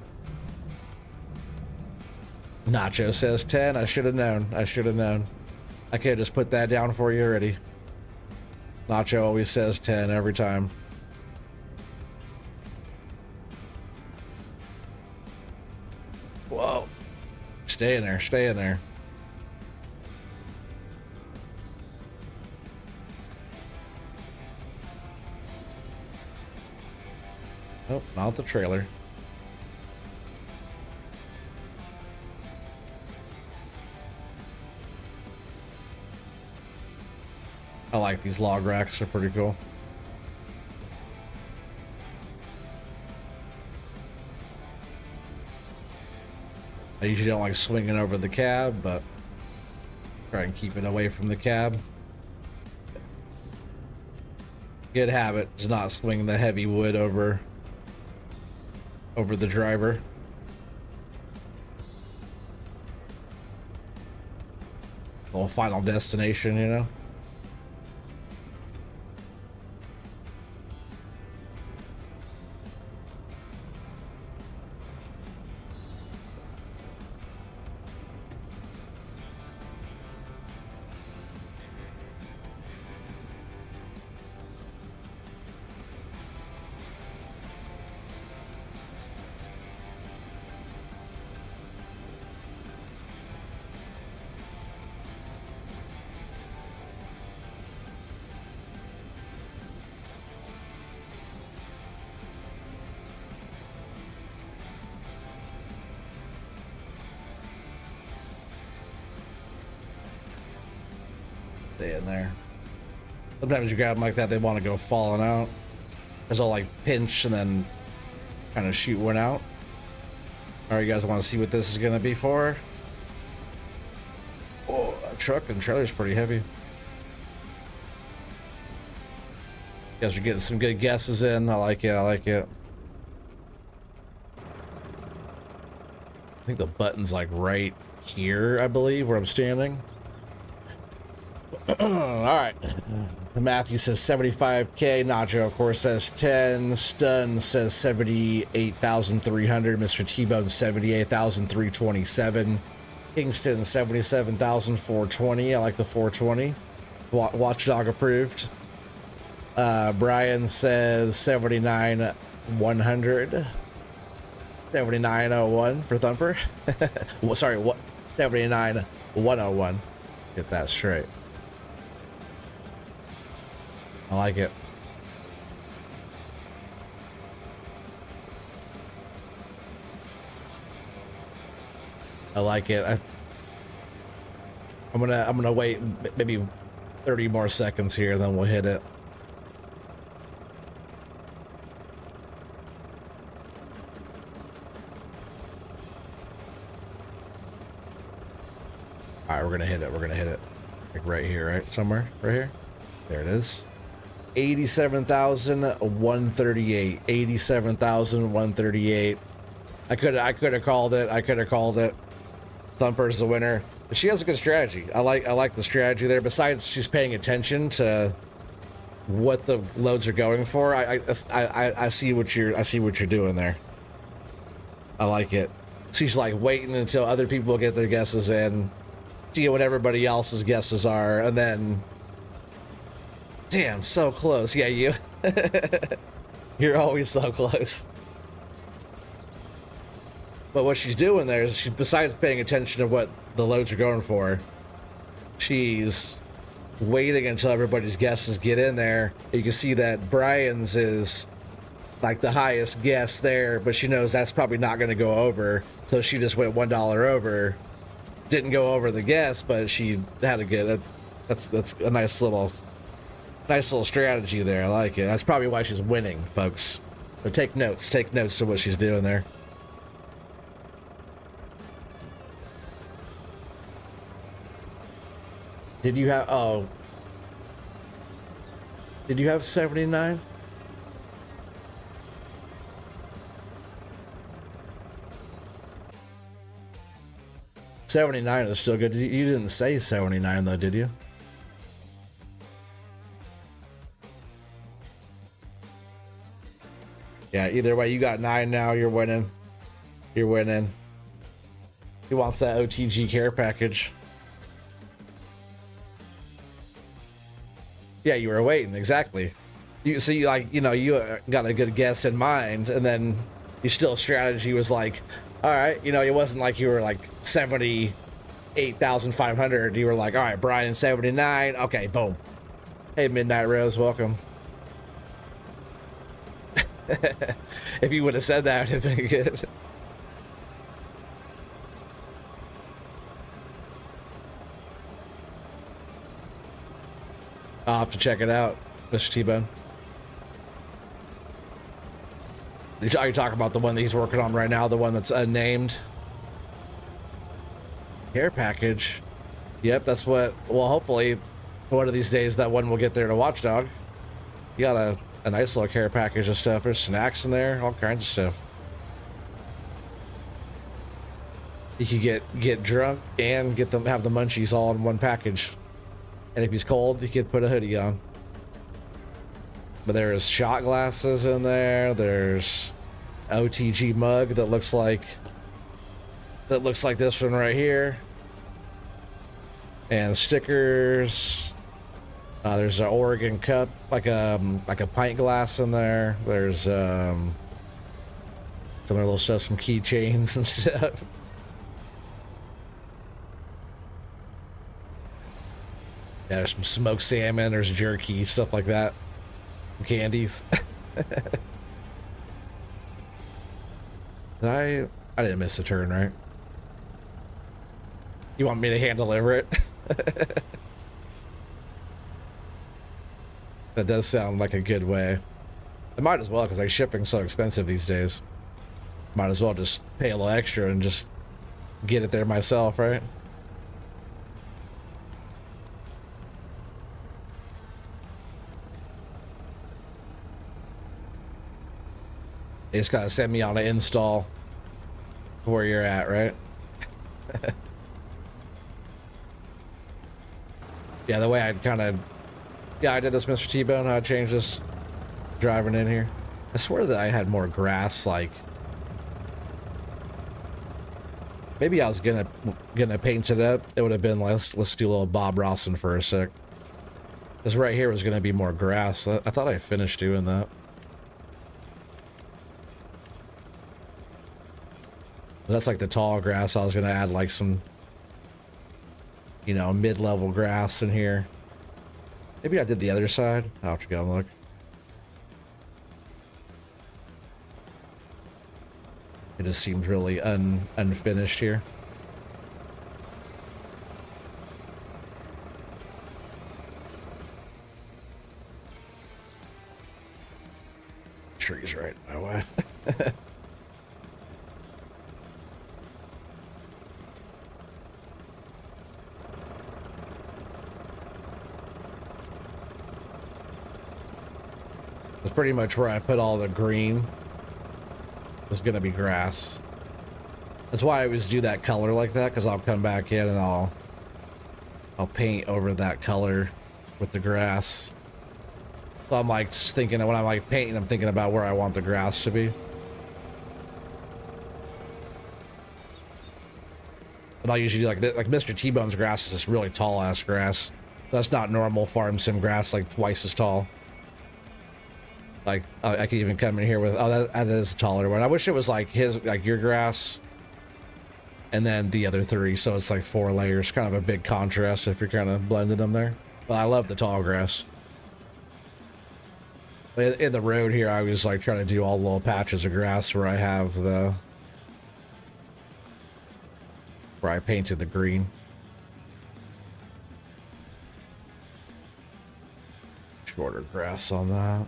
Nacho says 10. I should have known. I should have known. I could have just put that down for you already. Nacho always says 10 every time. Whoa. Stay in there. Stay in there. Oh, not the trailer. I like these log racks. They're pretty cool. I usually don't like swinging over the cab, but try and keep it away from the cab. Good habit to not swing the heavy wood over the driver. Little final destination, you know? Stay in there. Sometimes you grab them like that, they want to go falling out. Because they'll like pinch and then kind of shoot one out. All right, you guys want to see what this is going to be for? Oh, a truck and trailer's pretty heavy. You guys are getting some good guesses in. I like it. I like it. I think the button's like right here, I believe, where I'm standing. All right. Matthew says 75K. Nacho, of course, says 10. Stun says 78,300. Mr. T-Bone 78,327. Kingston 77,420. I like the 420. Watchdog approved. Brian says 79,100. 7901 for Thumper. Well, sorry, what? 79,101. Get that straight. I like it. I like it. I'm gonna wait maybe 30 more seconds here, then we'll hit it. All right, we're gonna hit it. We're gonna hit it. Like right here, right? Somewhere, right here. There it is. 87,138. 87,138. I could have called it. I could have called it. Thumper's the winner. But she has a good strategy. I like the strategy there. Besides, she's paying attention to what the loads are going for. I see what you're doing there. I like it. She's like waiting until other people get their guesses in, see what everybody else's guesses are, and then. Damn, so close. Yeah, you. You're always so close. But what she's doing there is, besides paying attention to what the loads are going for, she's waiting until everybody's guesses get in there. You can see that Brian's is like the highest guess there, but she knows that's probably not going to go over, so she just went $1 over. Didn't go over the guess, but she had a good. That's a nice little strategy there. I like it. That's probably why she's winning, folks. But take notes of what she's doing there. Did you have 79? $79 is still good. You didn't say 79 though, did you? Yeah, either way, you got 9 now. You're winning. You're winning. He wants that OTG care package. Yeah, you were waiting, exactly. You see, like, you know, you got a good guess in mind, and then your still strategy was like, all right, you know, it wasn't like you were like 78,500. You were like, all right, Brian 79. Okay, boom. Hey, Midnight Rose, welcome. If you would have said that, it'd been good. I'll have to check it out, Mr. T-Bone. Are you talking about the one that he's working on right now, the one that's unnamed? Care package. Yep, that's what, well, hopefully one of these days that one will get there to Watchdog. You got a nice little care package of stuff. There's snacks in there, all kinds of stuff. You could get drunk and have the munchies all in one package. And if he's cold, you could put a hoodie on. But there's shot glasses in there. There's OTG mug that looks like this one right here. And stickers. There's an Oregon cup, like a pint glass in there. There's some other little stuff, some keychains and stuff. Yeah, there's some smoked salmon, there's jerky, stuff like that. Some candies. I didn't miss a turn, right? You want me to hand deliver it? That does sound like a good way. I might as well, because like shipping's so expensive these days. Might as well just pay a little extra and just get it there myself, right? They just gotta send me on an install where you're at, right? Yeah, the way I'd kind of... Yeah, I did this, Mr. T-Bone. I changed this driving in here. I swear that I had more grass, like... Maybe I was gonna paint it up. It would have been, let's do a little Bob Rossen for a sec. This right here was gonna be more grass. I thought I finished doing that. That's like the tall grass. I was gonna add like some, you know, mid-level grass in here. Maybe I did the other side. I'll have to go and look. It just seems really unfinished here. Trees right in my way. That's pretty much where I put all the green. It's gonna be grass. That's why I always do that color like that, because I'll come back in and I'll paint over that color with the grass. So I'm like just thinking, when I'm like painting, I'm thinking about where I want the grass to be. But I'll usually do like Mr. T-Bone's grass is this really tall ass grass. That's not normal farm sim grass, like twice as tall. Like I could even come in here with, oh, that is a taller one. I wish it was like your grass and then the other three, so it's like 4 layers. Kind of a big contrast if you're kind of blending them there. But I love the tall grass. In the road here, I was like trying to do all the little patches of grass where I have where I painted the green. Shorter grass on that.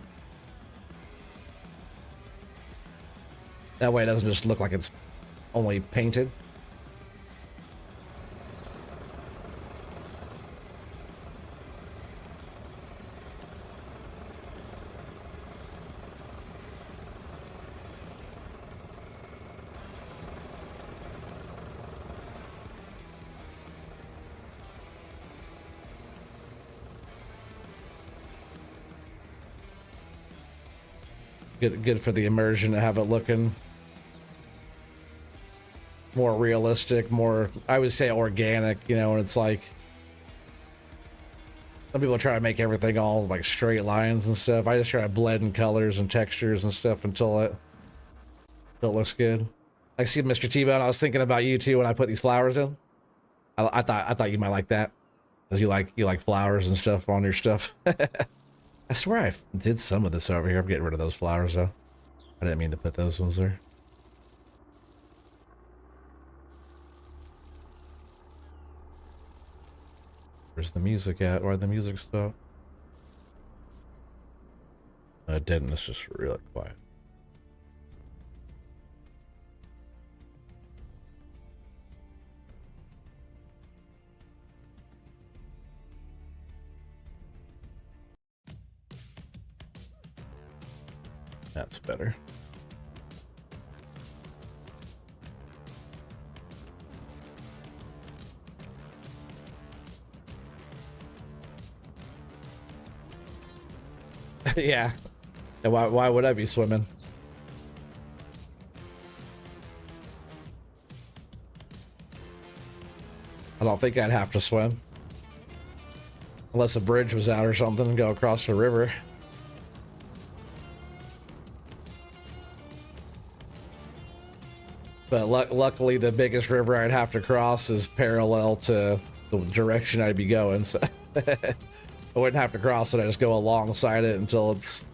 That way it doesn't just look like it's only painted. Good for the immersion to have it looking more realistic, more, I would say organic, you know, and it's like some people try to make everything all like straight lines and stuff. I just try to blend in colors and textures and stuff until it looks good. I see Mr. T-Bone, I was thinking about you too when I put these flowers in. I thought you might like that because you like flowers and stuff on your stuff. I swear I did some of this over here. I'm getting rid of those flowers though. I didn't mean to put those ones there. Where's the music at? Where'd the music stop? No, it didn't. It's just really quiet. That's better. Yeah. And why would I be swimming? I don't think I'd have to swim. Unless a bridge was out or something and go across the river. But luckily the biggest river I'd have to cross is parallel to the direction I'd be going, so I wouldn't have to cross it. I just go alongside it until it's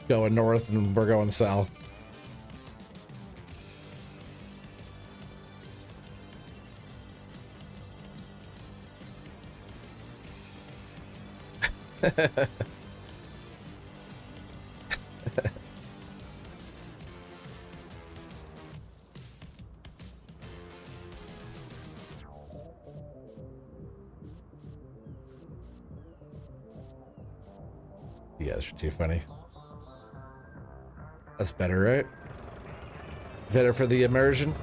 going north and we're going south. You guys are too funny. That's better, right? Better for the immersion.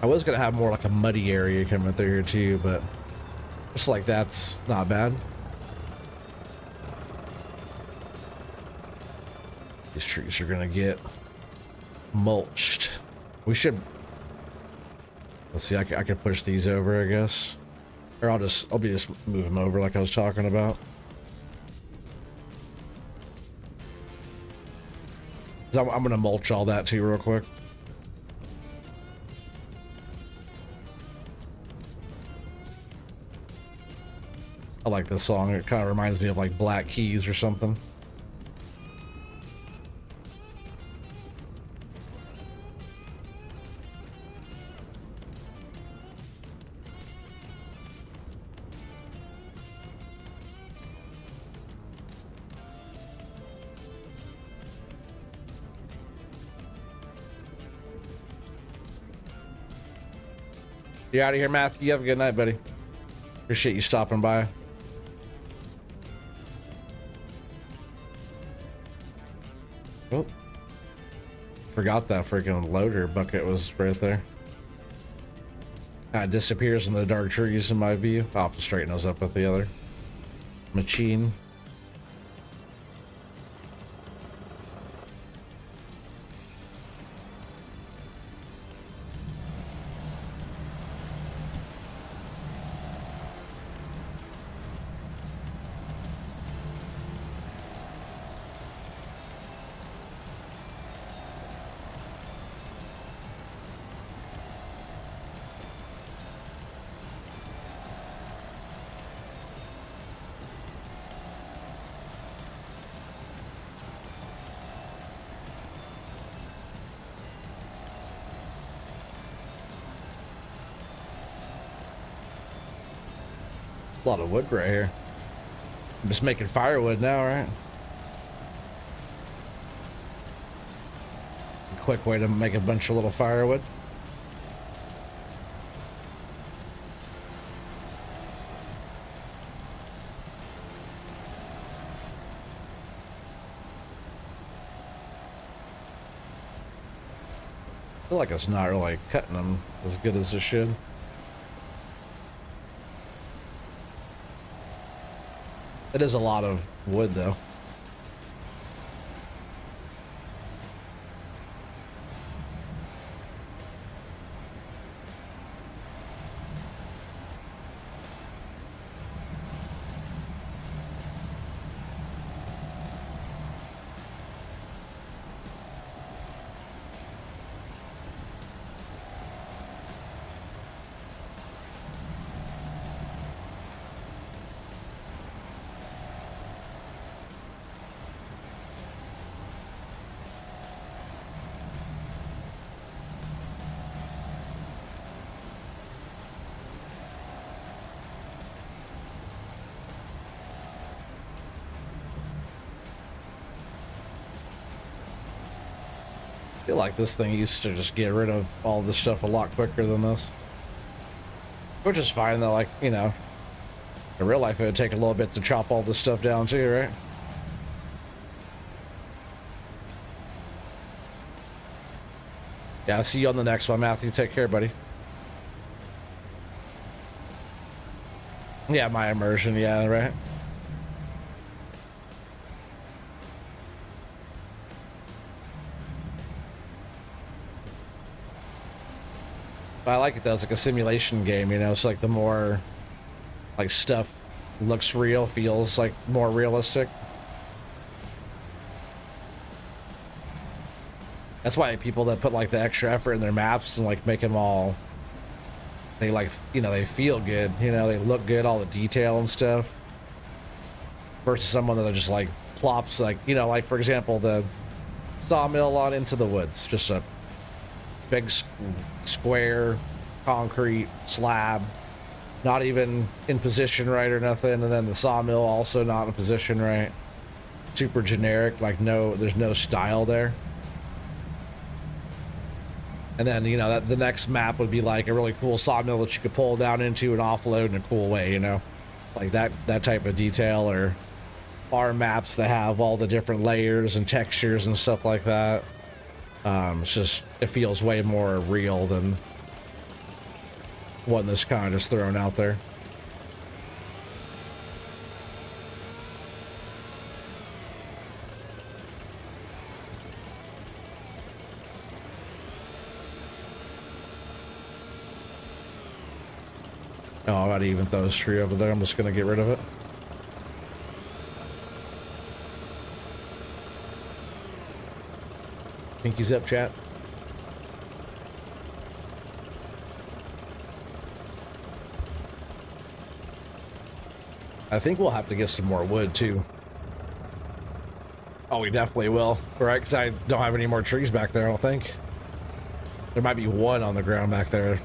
I was gonna have more like a muddy area coming through here too, but just like that's not bad. These trees are gonna get mulched. We should. Let's see. I can push these over, I guess, or I'll just move them over like I was talking about. I'm gonna mulch all that too real quick. I like this song. It kind of reminds me of like Black Keys or something. You out of here, Matthew. You have a good night, buddy. Appreciate you stopping by. Oh, forgot that freaking loader bucket was right there. Kind of disappears in the dark trees in my view. I'll have to straighten those up with the other machine. A lot of wood right here. I'm just making firewood now, right? A quick way to make a bunch of little firewood. I feel like it's not really cutting them as good as it should. It is a lot of wood, though. feel like this thing used to just get rid of all this stuff a lot quicker than this. Which is fine though, like, you know, in real life it would take a little bit to chop all this stuff down too, right? Yeah, I'll see you on the next one, Matthew. Take care, buddy. Yeah, my immersion, yeah, right? But I like it though, it's like a simulation game, you know, it's like the more like stuff looks real, feels like more realistic. That's why people that put like the extra effort in their maps and like make them all, they like, you know, they feel good, you know, they look good, all the detail and stuff, versus someone that just like plops, like, you know, like for example the sawmill on Into the Woods, just a big square concrete slab, not even in position right or nothing, and then the sawmill also not in position right, super generic, like no, there's no style there. And then, you know, that the next map would be like a really cool sawmill that you could pull down into and offload in a cool way, you know, like that type of detail. Or our maps that have all the different layers and textures and stuff like that. It's just, it feels way more real than one that's kind of just thrown out there. Oh, I'm about to even throw this tree over there. I'm just gonna get rid of it. Pinkies up, chat. I think we'll have to get some more wood too. Oh, we definitely will, right? Because I don't have any more trees back there, I don't think. There might be one on the ground back there.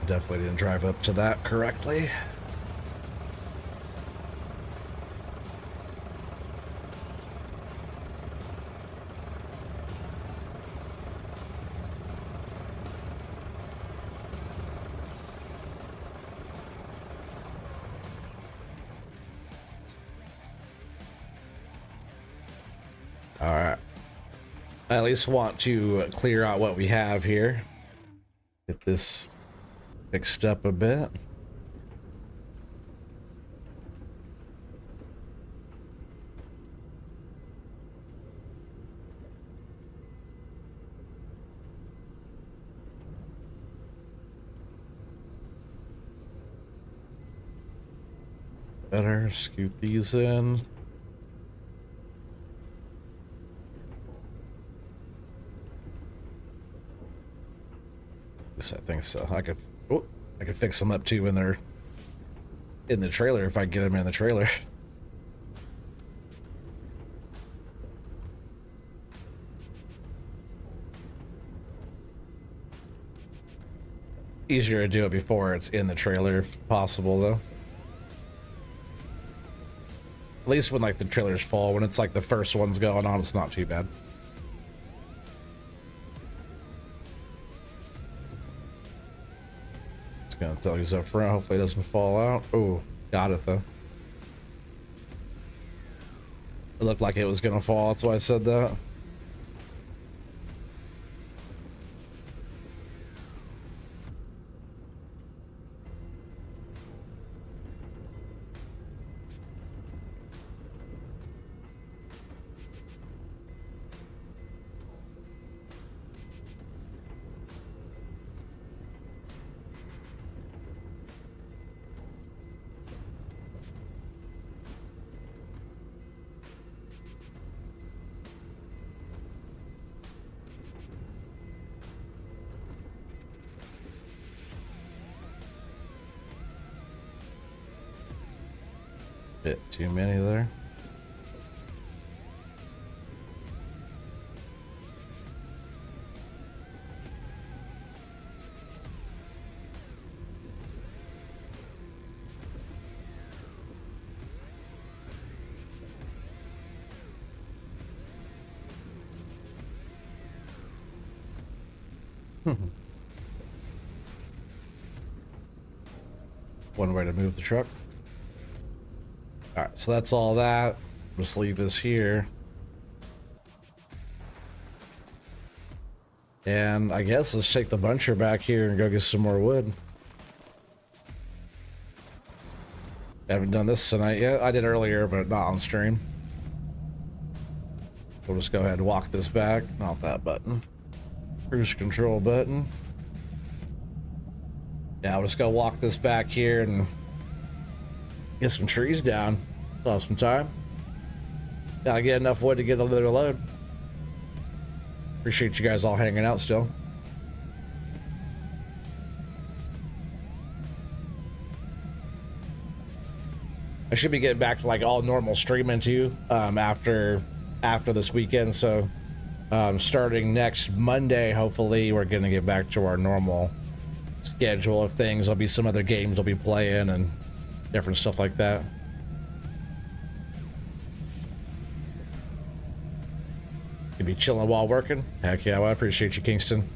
Definitely didn't drive up to that correctly. All right. I at least want to clear out what we have here. Get this fixed up a bit. Better scoot these in. Yes, I think so. I could fix them up too when they're in the trailer if I get them in the trailer. Easier to do it before it's in the trailer if possible though. At least when like the trailer's full, when it's like the first one's going on, it's not too bad. Just gonna throw these up front, hopefully it doesn't fall out. Oh, got it though. It looked like it was gonna fall, that's why I said that. Bit too many there. One way to move the truck. All right, so that's all that. Just leave this here. And I guess let's take the buncher back here and go get some more wood. Haven't done this tonight yet. I did earlier, but not on stream. We'll just go ahead and walk this back. Not that button. Cruise control button. Yeah, I'll just go walk this back here and get some trees down. Still have some time. Gotta get enough wood to get another load. Appreciate you guys all hanging out still. I should be getting back to like all normal streaming too after this weekend. So starting next Monday, hopefully we're gonna get back to our normal schedule of things. There'll be some other games I'll be playing and different stuff like that. You be chilling while working? Heck yeah, well, I appreciate you, Kingston.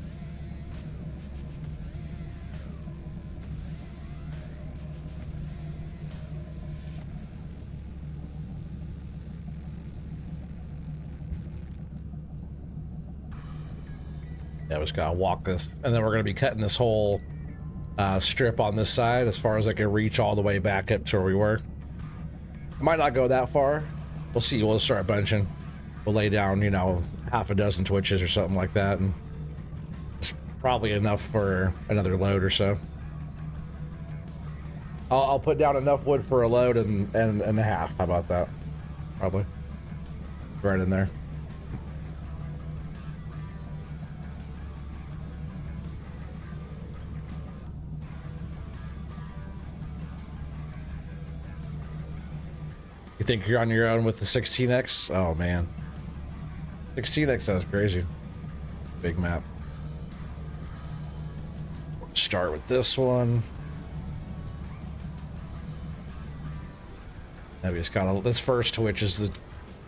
Yeah, we just gotta walk this, and then we're gonna be cutting this whole strip on this side as far as I can reach all the way back up to where we were. Might not go that far. We'll see. We'll start bunching. We'll lay down, you know, half a dozen twitches or something like that, and it's probably enough for another load or so. I'll put down enough wood for a load and a half. How about that? Probably right in there. You think you're on your own with the 16X? Oh man, 16X sounds crazy. Big map. Start with this one. Now we just gotta, this first twitch is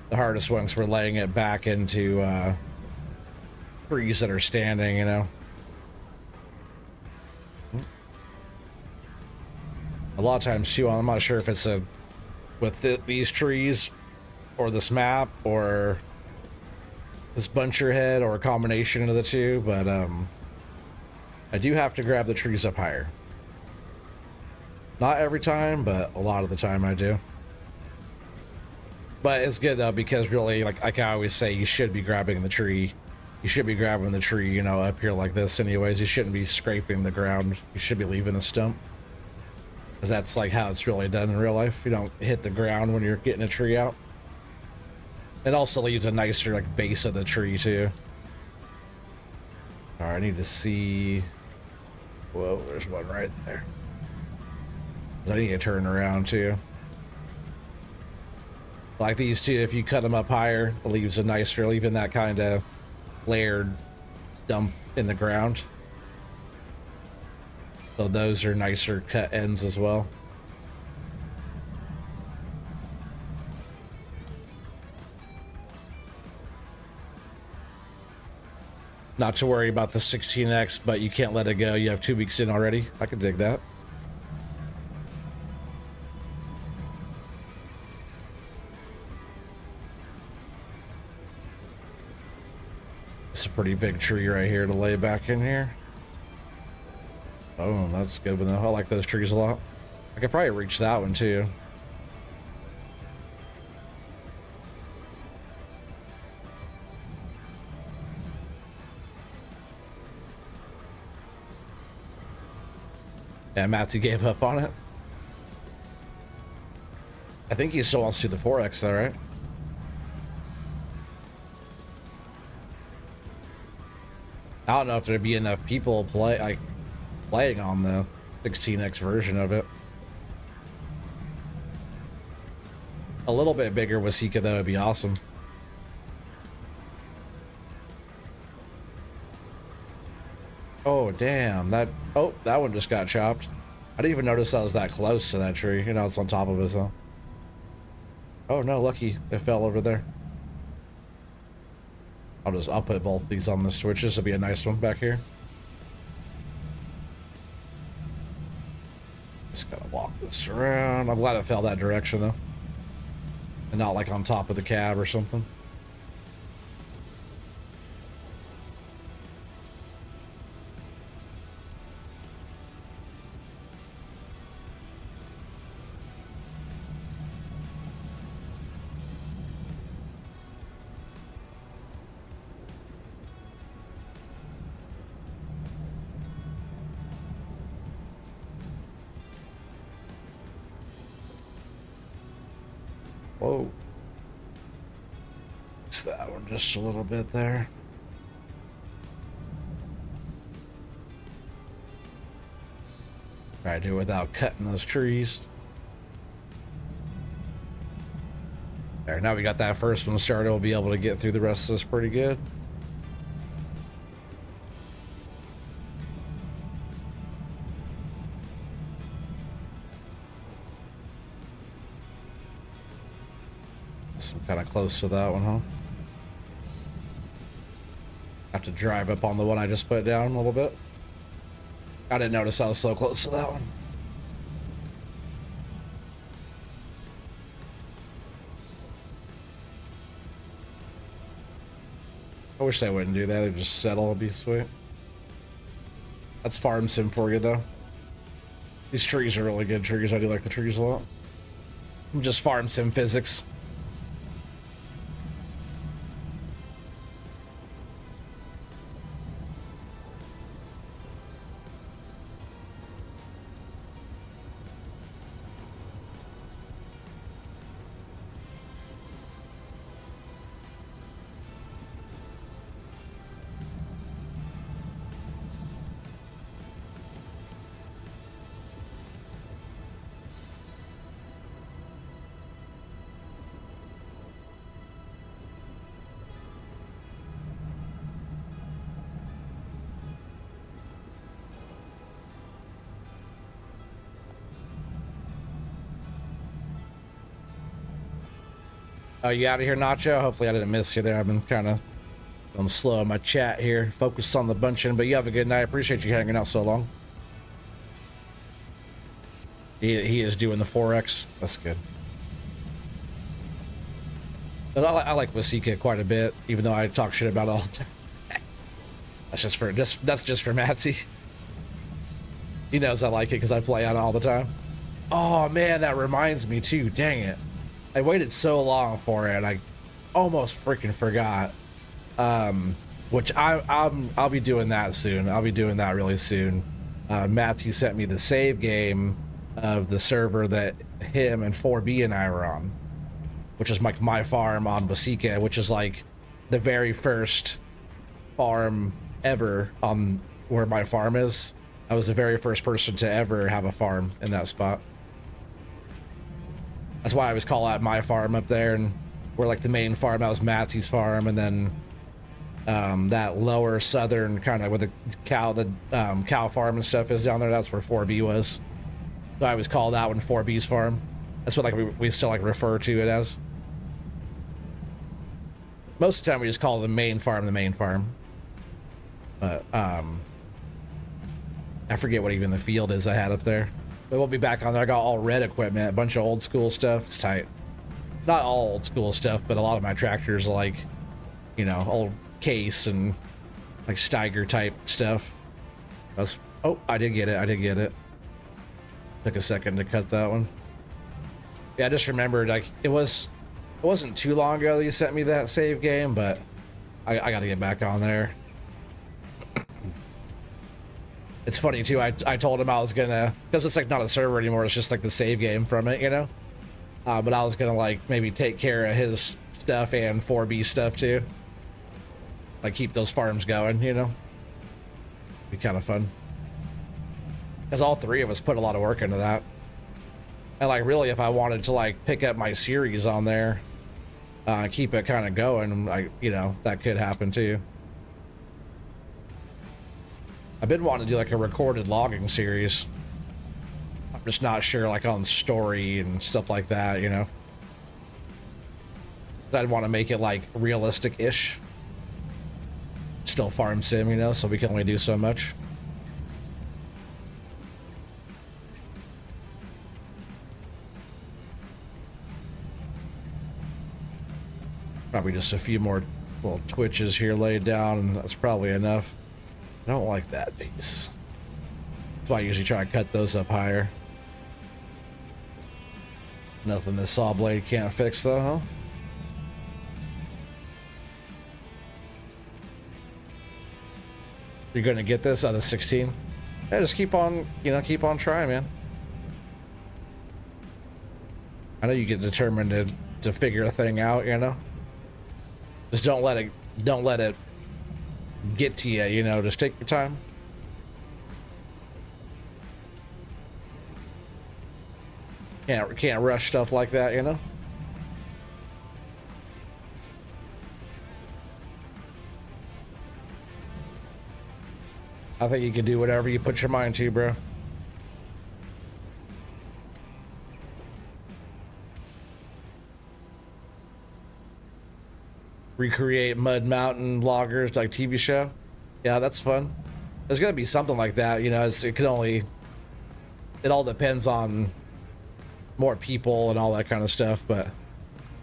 the hardest one because we're laying it back into trees that are standing, you know. A lot of times too, I'm not sure if it's with these trees or this map or this buncher head or a combination of the two, but I do have to grab the trees up higher. Not every time, but a lot of the time I do. But it's good though, because really, like I always say, you should be grabbing the tree. You should be grabbing the tree, you know, up here like this anyways. You shouldn't be scraping the ground. You should be leaving a stump. Because that's like how it's really done in real life. You don't hit the ground when you're getting a tree out. It also leaves a nicer like base of the tree too. All right, I need to see. Whoa, there's one right there. I need to turn around too. Like these two, if you cut them up higher, it leaves a nicer, leaving that kind of layered stump in the ground. So those are nicer cut ends as well. Not to worry about the 16X, but you can't let it go. You have 2 weeks in already. I can dig that. It's a pretty big tree right here to lay back in here. Oh, that's good. I like those trees a lot. I could probably reach that one too. Yeah, Matthew gave up on it. I think he still wants to do the 4X though, right? I don't know if there'd be enough people playing on the 16X version of it. A little bit bigger with Sika though would be awesome. Oh damn, that one just got chopped. I didn't even notice I was that close to that tree. You know, it's on top of us, huh? Oh no, lucky it fell over there. I'll put both these on the switch. This will be a nice one back here. this around. I'm glad it fell that direction though, and not like on top of the cab or something. Whoa. It's that one just a little bit there. Try to do it without cutting those trees. There, now we got that first one started. We'll be able to get through the rest of this pretty good. I'm kind of close to that one, huh? Have to drive up on the one I just put down a little bit. I didn't notice I was so close to that one. I wish they wouldn't do that. They'd just settle. It'd be sweet. That's farm sim for you, though. These trees are really good trees. I do like the trees a lot. Just farm sim physics. You out of here, Nacho? Hopefully I didn't miss you there. I've been kind of going slow in my chat here. Focused on the bunching, but you have a good night. Appreciate you hanging out so long. He is doing the 4X. That's good. But I like Wasika quite a bit, even though I talk shit about it all the time. That's just for Matsy. He knows I like it because I play on it all the time. Oh man, that reminds me too. Dang it. I waited so long for it, and I almost freaking forgot. Which I'll be doing that soon. I'll be doing that really soon. Matthew sent me the save game of the server that him and 4B and I were on, which is like my farm on Wasika, which is like the very first farm ever on where my farm is. I was the very first person to ever have a farm in that spot. That's why I always call out my farm up there, and we're like the main farm. That was Matsy's farm, and then that lower southern kind of where the cow farm and stuff is down there. That's where 4B was. So I always call that one 4B's farm. That's what like we still like refer to it as. Most of the time we just call the main farm. But I forget what even the field is I had up there. But we'll be back on there. I got all red equipment, a bunch of old school stuff. It's tight. Not all old school stuff, but a lot of my tractors are like, you know, old Case and like Steiger type stuff. Oh, I did get it. Took a second to cut that one. Yeah, I just remembered like it wasn't too long ago that you sent me that save game, but I got to get back on there. It's funny too, I told him I was gonna, because it's like not a server anymore, it's just like the save game from it, you know? But I was gonna like maybe take care of his stuff and 4B stuff too. Like keep those farms going, you know? Be kind of fun. Because all three of us put a lot of work into that. And like really if I wanted to like pick up my series on there, keep it kind of going, like, you know, that could happen too. I've been wanting to do like a recorded logging series. I'm just not sure like on story and stuff like that, you know. I'd want to make it like realistic-ish. Still farm sim, you know, so we can only do so much. Probably just a few more little twitches here laid down, and that's probably enough. I don't like that piece. That's why I usually try to cut those up higher. Nothing this saw blade can't fix though, huh? You're gonna get this out of 16? Yeah, just keep on, you know, keep on trying, man. I know you get determined to figure a thing out, you know? Just don't let it get to you, you know, just take your time. Can't rush stuff like that, you know? I think you can do whatever you put your mind to, bro. Recreate Mud Mountain Loggers like TV show. Yeah, that's fun. There's gonna be something like that, you know. It all depends on more people and all that kind of stuff, but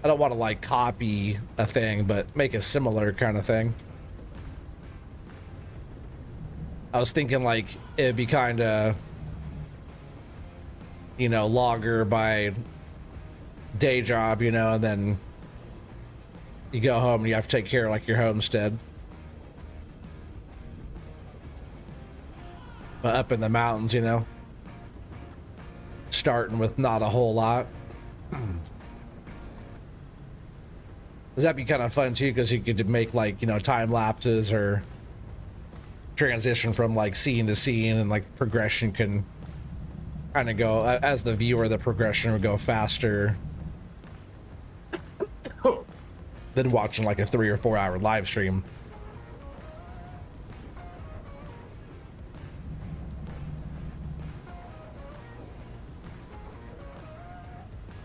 I don't want to like copy a thing, but make a similar kind of thing. I was thinking like it'd be kind of, you know, logger by day job, you know, and then you go home and you have to take care of like your homestead. But up in the mountains, you know, starting with not a whole lot. That'd be kind of fun too, because you could make like, you know, time lapses or transition from like scene to scene, and like progression can kind of go, as the viewer, the progression would go faster than watching like a 3 or 4 hour live stream.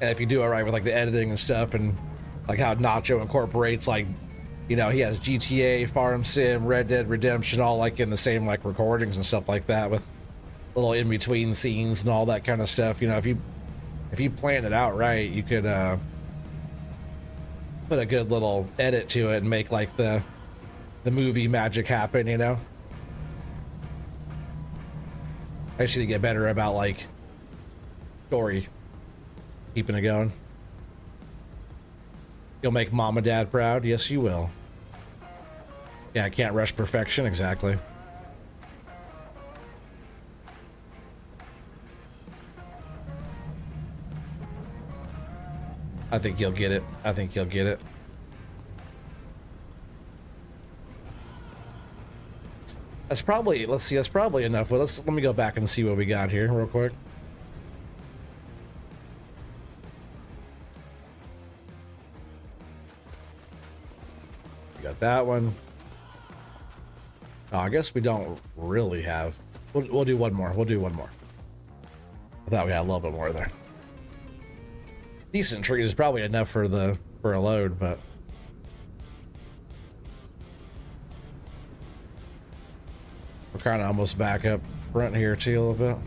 And if you do it right with like the editing and stuff, and like how Nacho incorporates, like, you know, he has GTA, Farm Sim, Red Dead Redemption, all like in the same like recordings and stuff like that, with little in between scenes and all that kind of stuff. You know, if you plan it out right, you could put a good little edit to it and make like the movie magic happen, you know. I just need to get better about like story, keeping it going. You'll make mom and dad proud. Yes, you will. Yeah, I can't rush perfection. Exactly. I think you'll get it. I think you'll get it. That's probably, let's see, that's probably enough. Well, let me go back and see what we got here real quick. We got that one. Oh, I guess we don't really have. We'll do one more. We'll do one more. I thought we had a little bit more there. Decent trees is probably enough for a load, but we're kind of almost back up front here too a little bit.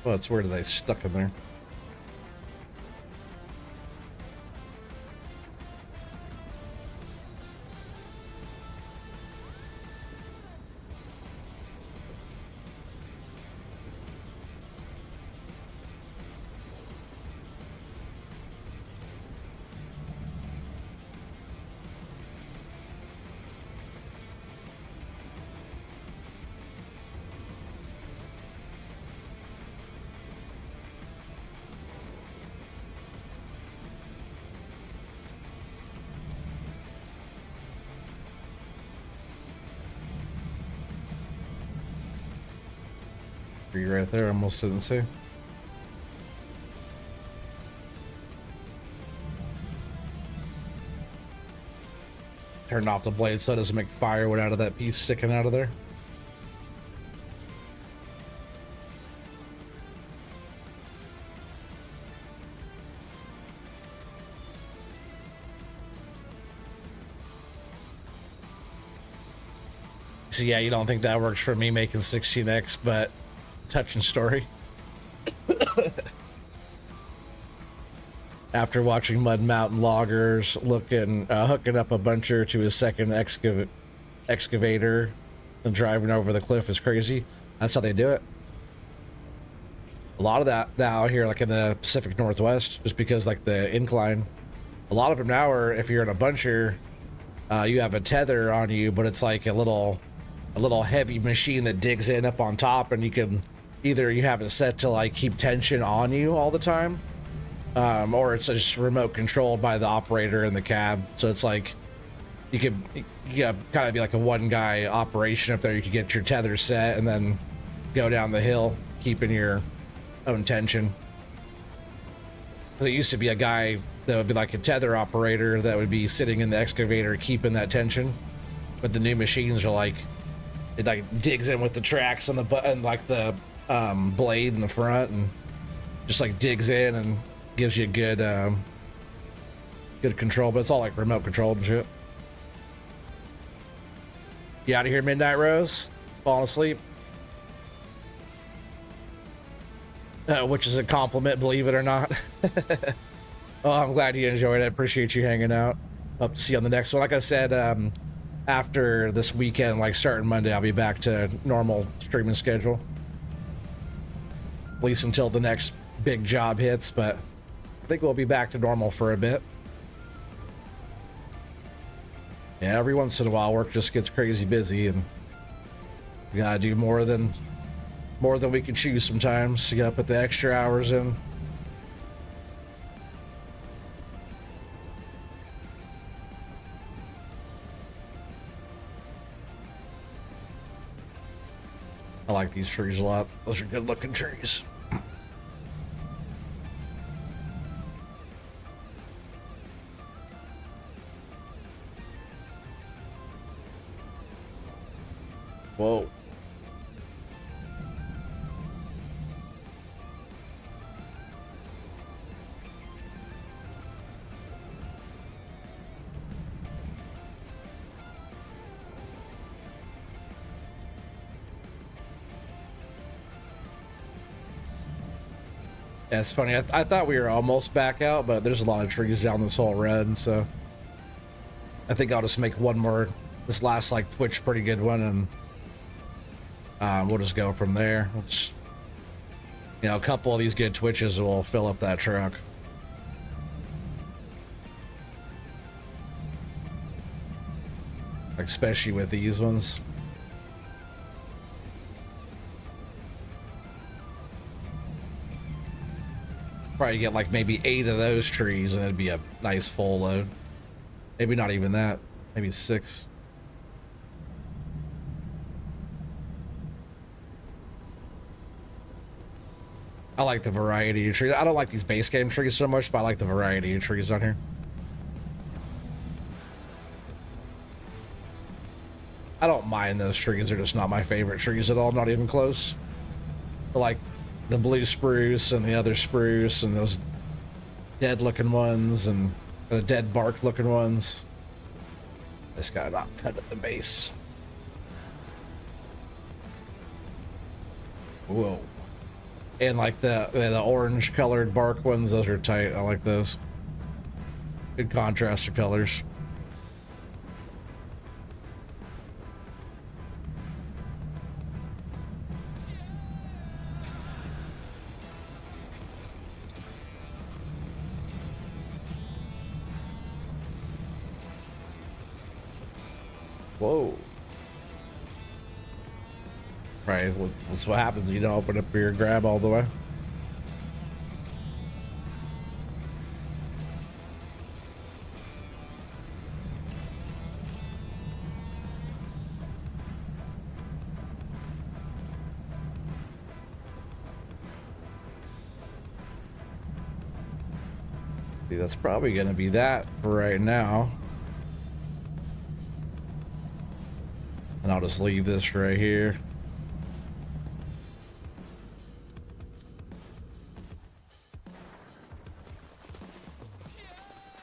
Well, it's where they stuck in there. Right there, almost didn't see. Turned off the blade so it doesn't make firewood out of that piece sticking out of there. So yeah, you don't think that works for me making 16x, but touching story. After watching Mud Mountain Loggers hooking up a buncher to his second excavator and driving over the cliff is crazy. That's how they do it. A lot of that now here, like in the Pacific Northwest, just because like the incline, a lot of them now are, if you're in a buncher, you have a tether on you, but it's like a little heavy machine that digs in up on top, and you can either you have it set to like keep tension on you all the time, or it's just remote controlled by the operator in the cab. So it's like you kind of be like a one guy operation up there. You could get your tether set and then go down the hill, keeping your own tension. There used to be a guy that would be like a tether operator that would be sitting in the excavator keeping that tension, but the new machines are like, it like digs in with the tracks and like the blade in the front, and just like digs in and gives you good control. But it's all like remote controlled and shit. You out of here, Midnight Rose? Falling asleep? Which is a compliment, believe it or not. Oh, I'm glad you enjoyed it. Appreciate you hanging out. Hope to see you on the next one. Like I said, after this weekend, like starting Monday, I'll be back to normal streaming schedule. At least until the next big job hits, but I think we'll be back to normal for a bit. Yeah, every once in a while, work just gets crazy busy, and we gotta do more than we can choose sometimes. You gotta put the extra hours in. I like these trees a lot. Those are good looking trees. Whoa. Yeah, it's funny. I thought we were almost back out, but there's a lot of trees down this whole road, so I think I'll just make one more, this last like Twitch pretty good one, and we'll just go from there. We'll just, you know, a couple of these good Twitches will fill up that truck. Like, especially with these ones. Probably get like maybe 8 of those trees and it'd be a nice full load. Maybe not even that, maybe 6. I like the variety of trees. I don't like these base game trees so much, but I like the variety of trees on here. I don't mind those trees. They're just not my favorite trees at all. Not even close. I like the blue spruce and the other spruce and those dead looking ones and the dead bark looking ones. This guy not cut at the base. Whoa. And like the orange colored bark ones, those are tight. I like those. Good contrast of colors. Whoa. Right, that's what happens when you don't open up your grab all the way. See, that's probably gonna be that for right now. And I'll just leave this right here.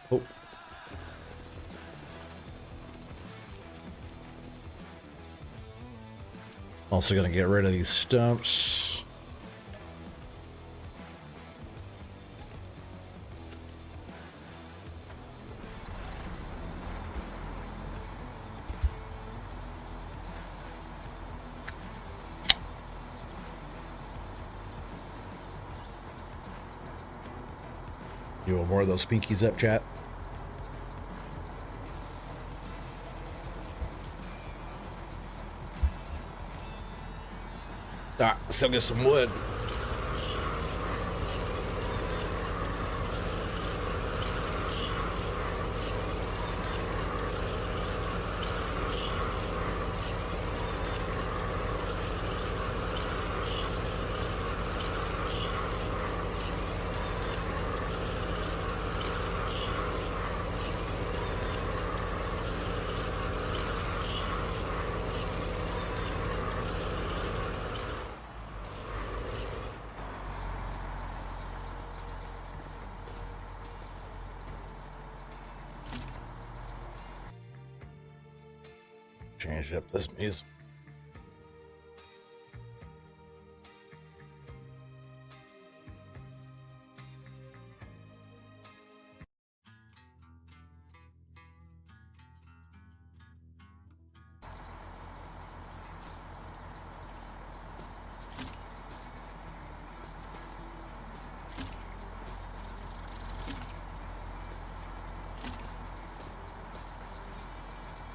Oh. Also gonna get rid of these stumps. You want more of those pinkies up, chat? Alright, still get some wood. Change up this music.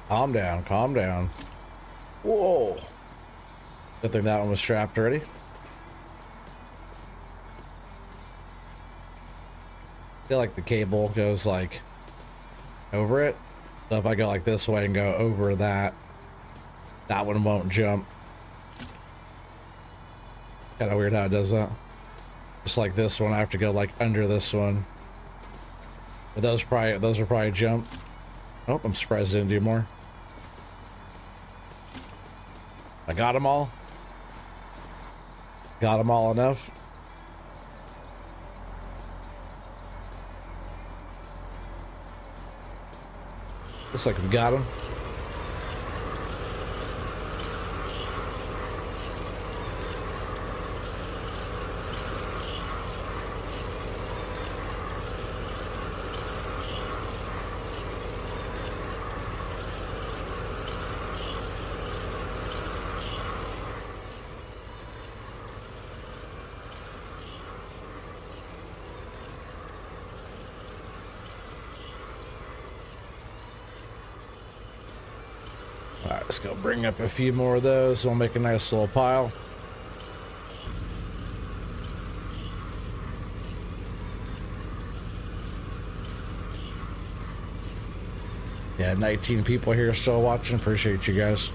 Calm down, calm down. Whoa. Good thing that one was strapped already. I feel like the cable goes like over it. So if I go like this way and go over that, that one won't jump. Kind of weird how it does that. Just like this one, I have to go like under this one. But those will probably jump. Oh, I'm surprised it didn't do more. I got them all. Got them all enough. Looks like we got them. Alright, let's go bring up a few more of those. We'll make a nice little pile. Yeah, 19 people here still watching. Appreciate you guys.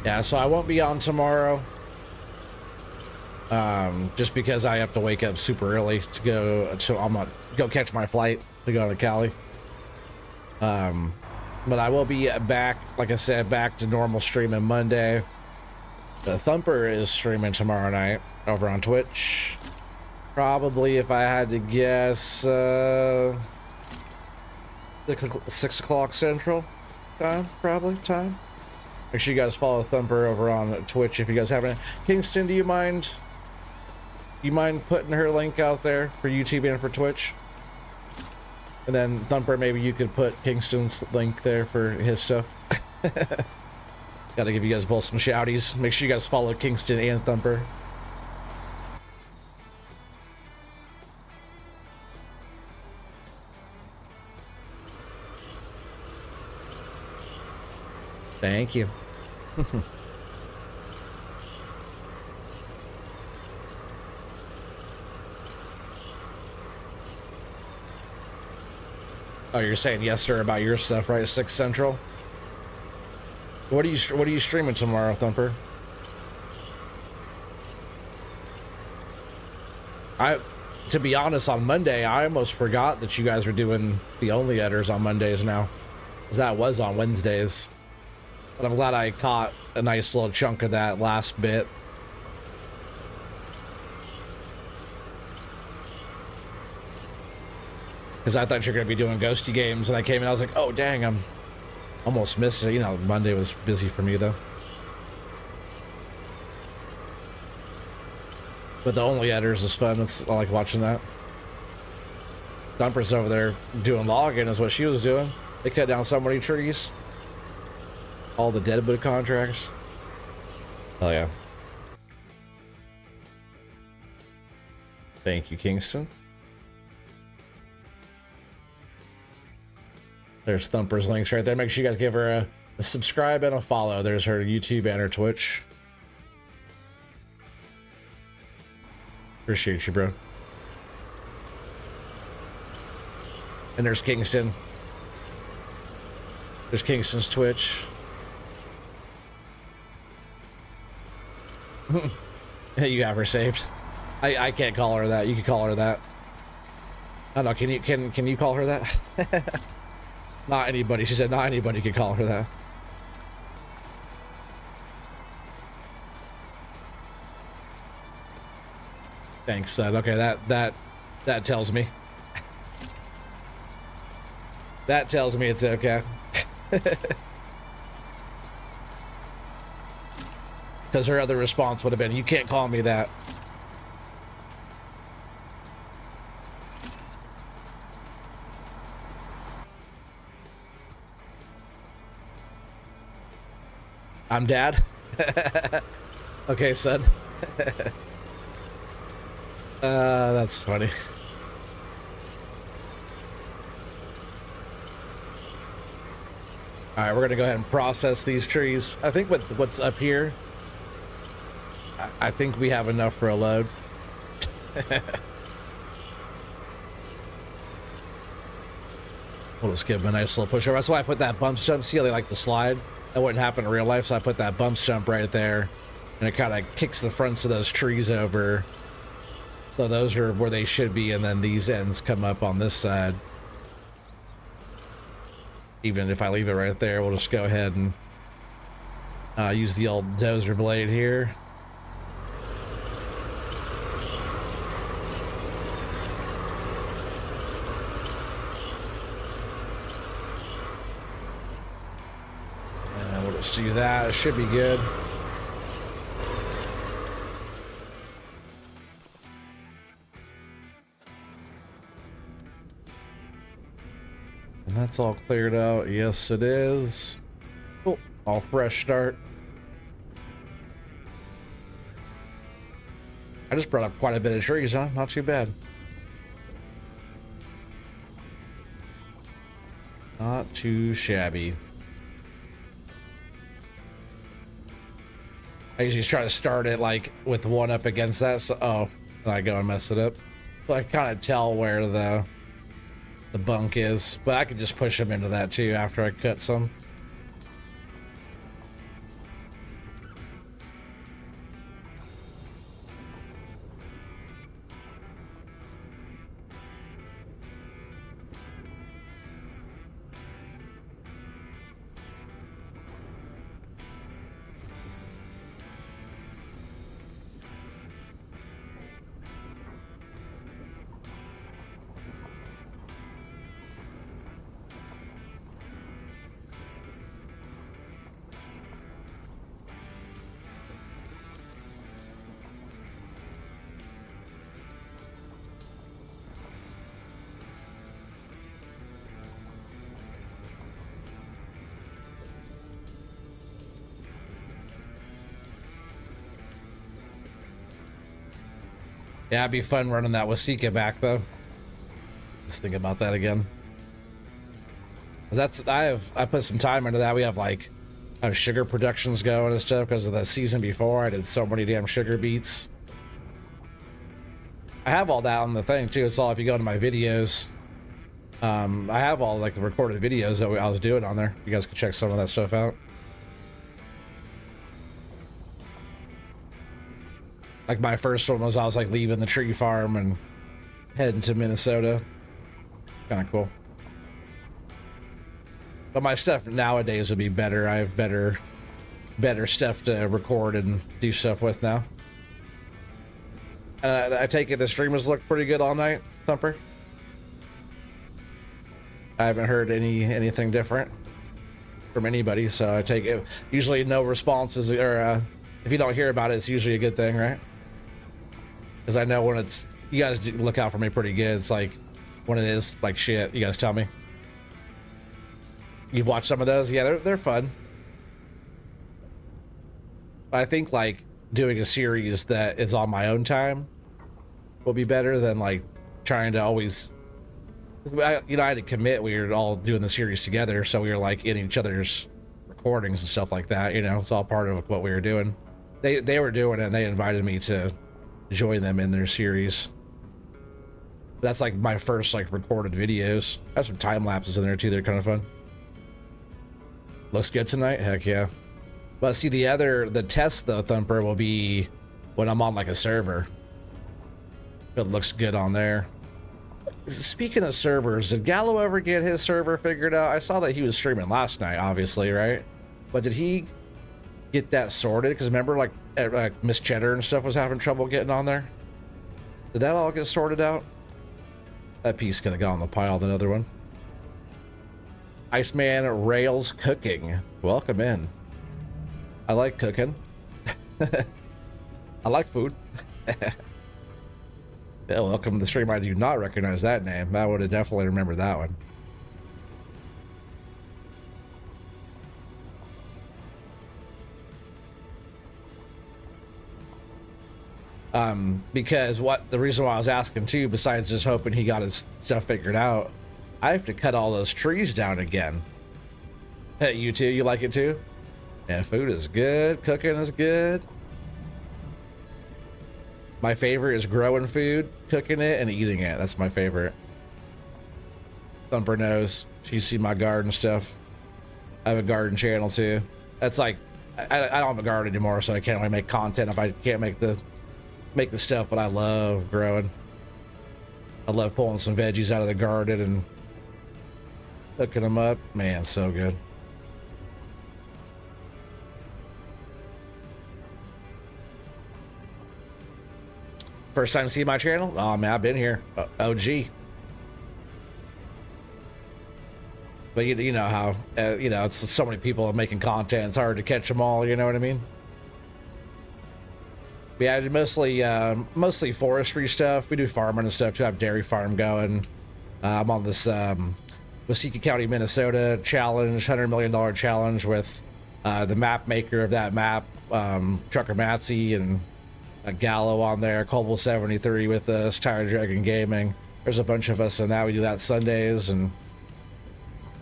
Yeah, so I won't be on tomorrow. Just because I have to wake up super early to go to, I'm gonna go catch my flight to go to Cali. But I will be back, like I said, back to normal streaming Monday. The Thumper is streaming tomorrow night over on Twitch. Probably, if I had to guess, 6 o'clock Central time, probably time. Make sure you guys follow Thumper over on Twitch if you guys haven't. Kingston, do you mind putting her link out there for YouTube and for Twitch? And then Thumper, maybe you could put Kingston's link there for his stuff. Gotta give you guys both some shouties. Make sure you guys follow Kingston and Thumper. Thank you. Oh, you're saying yes, sir, about your stuff, right? 6 Central. What are you streaming tomorrow, Thumper? To be honest, on Monday, I almost forgot that you guys were doing the only editors on Mondays now, because that was on Wednesdays. But I'm glad I caught a nice little chunk of that last bit. because I thought you were gonna be doing ghosty games, and I came in, I was like, oh dang, I'm almost missed it. You know, Monday was busy for me though. But the Only Editors is fun. I like watching that. Thumper's over there doing logging is what she was doing. They cut down so many trees. All the deadwood contracts. Oh yeah. Thank you, Kingston. There's Thumper's links right there. Make sure you guys give her a subscribe and a follow. There's her YouTube and her Twitch. Appreciate you, bro. And there's Kingston. There's Kingston's Twitch. You have her saved. I can't call her that. You can call her that. I don't know. Can you call her that? Not anybody. She said not anybody can call her that. Thanks, son. Okay, that tells me. That tells me it's okay. Because her other response would have been, you can't call me that. I'm dad. Okay, son. That's funny. All right, we're gonna go ahead and process these trees. I think with what's up here, I think we have enough for a load. We'll just give them a nice little push over. That's why I put that bump jump. See how they like to slide? That wouldn't happen in real life, so I put that bump jump right there, and it kind of kicks the fronts of those trees over. So those are where they should be, and then these ends come up on this side. Even if I leave it right there, we'll just go ahead and use the old dozer blade here. And we'll just do that. It should be good. And that's all cleared out. Yes, it is. Cool. All fresh start. I just brought up quite a bit of trees, huh? Not too bad. Not too shabby. I usually try to start it like with one up against that. So, oh, and I go and mess it up. So I kind of tell where the bunk is, but I could just push them into that too after I cut some. Yeah, it'd be fun running that Wasika back though. Just think about that again. That's I put some time into that. We have like I have sugar productions going and stuff because of the season before. I did so many damn sugar beets. I have all that on the thing too. It's all if you go to my videos. I have all like the recorded videos that I was doing on there. You guys can check some of that stuff out. Like my first one was I was like leaving the tree farm and heading to Minnesota. Kind of cool. But my stuff nowadays would be better. I have better stuff to record and do stuff with now. I take it the streamers look pretty good all night, Thumper? I haven't heard anything different from anybody, so I take it. Usually no responses, or if you don't hear about it, it's usually a good thing, right? Because I know when it's, you guys do look out for me pretty good. It's like when it is like shit, you guys tell me. You've watched some of those? Yeah, they're fun. I think like doing a series that is on my own time will be better than like trying to always, I had to commit. We were all doing the series together, so we were like in each other's recordings and stuff like that. It's all part of what we were doing. They were doing it, and they invited me to join them in their series. That's like my first like recorded videos. I have some time lapses in there too. They're kind of fun. Looks good tonight. Heck yeah. But see, the test though, Thumper, will be when I'm on like a server. It looks good on there. Speaking of servers, did Gallo ever get his server figured out? I saw that he was streaming last night, obviously, right? But did he get that sorted? Because remember, like Miss Cheddar and stuff was having trouble getting on there. Did that all get sorted out? That piece could have gone on the pile. The other one. Iceman Rails Cooking. Welcome in. I like cooking. I like food. Yeah, welcome to the stream. I do not recognize that name. I would have definitely remembered that one. Because the reason why I was asking too, besides just hoping he got his stuff figured out, I have to cut all those trees down again. Hey, you too? You like it too? Yeah, food is good. Cooking is good. My favorite is growing food, cooking it, and eating it. That's my favorite. Thumper knows. She's seen my garden stuff. I have a garden channel too. That's like, I don't have a garden anymore, so I can't really make content if I can't make the stuff, but I love growing. I love pulling some veggies out of the garden and cooking them up. Man, so good. First time seeing my channel? Oh man, I've been here. OG. But you know how, it's so many people making content. It's hard to catch them all, you know what I mean? But yeah, I did mostly forestry stuff. We do farming and stuff too. I have dairy farm going. I'm on this Waseca County, Minnesota challenge, $100 million challenge with the map maker of that map, Trucker Matsy, and Gallo on there, Cobble 73 with us, Tire Dragon Gaming. There's a bunch of us in that. We do that Sundays, and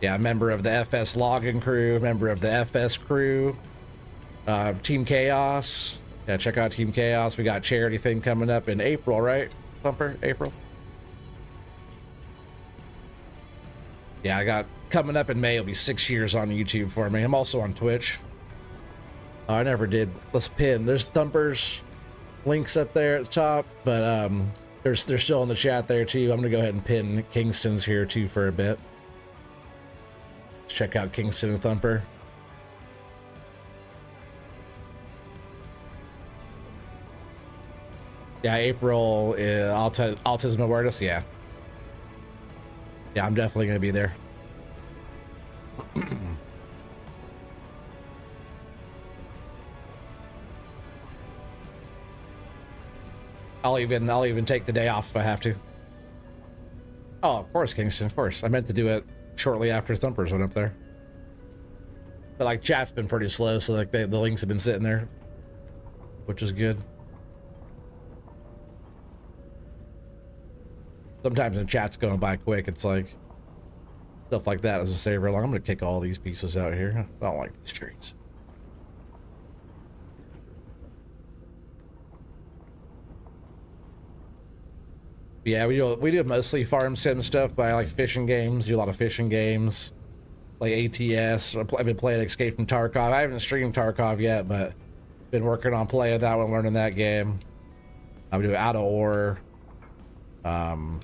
yeah, member of the FS logging crew, member of the FS crew, Team Chaos. Yeah, check out Team Chaos. We got charity thing coming up in April, right? Thumper, April. Yeah, I got coming up in May. It'll be 6 years on YouTube for me. I'm also on Twitch. Oh, I never did. Let's pin. There's Thumper's links up there at the top, but they're still in the chat there too. I'm gonna go ahead and pin Kingston's here too for a bit. Check out Kingston and Thumper. Yeah, April, autism awareness. Yeah, I'm definitely gonna be there. I'll even take the day off if I have to. Oh, of course, Kingston, of course. I meant to do it shortly after Thumpers went up there. But like chat's been pretty slow, so like the links have been sitting there, which is good. Sometimes the chat's going by quick. It's like stuff like that as a saver along. I'm gonna kick all these pieces out here. I don't like these trees. Yeah, we do mostly farm sim stuff, but I like fishing games. Do a lot of fishing games, like ATS. I've been playing Escape from Tarkov. I haven't streamed Tarkov yet, but been working on playing that one, learning that game. I'm doing Out of Ore. Been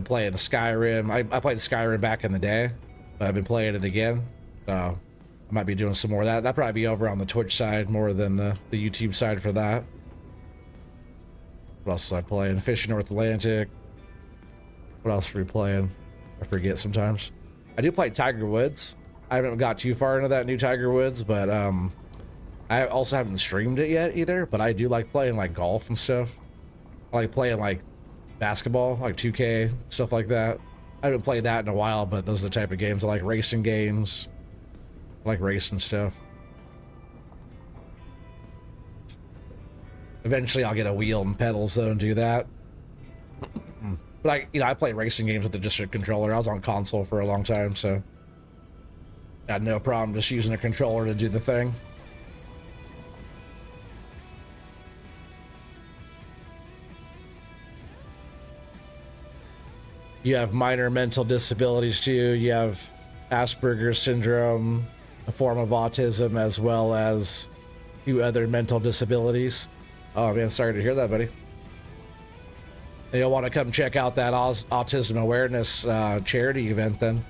playing Skyrim. I played Skyrim back in the day, but I've been playing it again. So I might be doing some more of that. That'll probably be over on the Twitch side more than the YouTube side for that. What else was I playing? Fishing North Atlantic. What else are we playing? I forget sometimes. I do play Tiger Woods. I haven't got too far into that new Tiger Woods, but I also haven't streamed it yet either. But I do like playing like golf and stuff. I like playing like basketball, like 2K, stuff like that. I haven't played that in a while, but those are the type of games I like. Racing games. I like racing stuff. Eventually I'll get a wheel and pedals though and do that. But I play racing games with just a controller. I was on console for a long time, so I had no problem just using a controller to do the thing. You have minor mental disabilities too. You have Asperger's syndrome, a form of autism, as well as a few other mental disabilities. Oh man, sorry to hear that, buddy. And you'll want to come check out that autism awareness charity event then.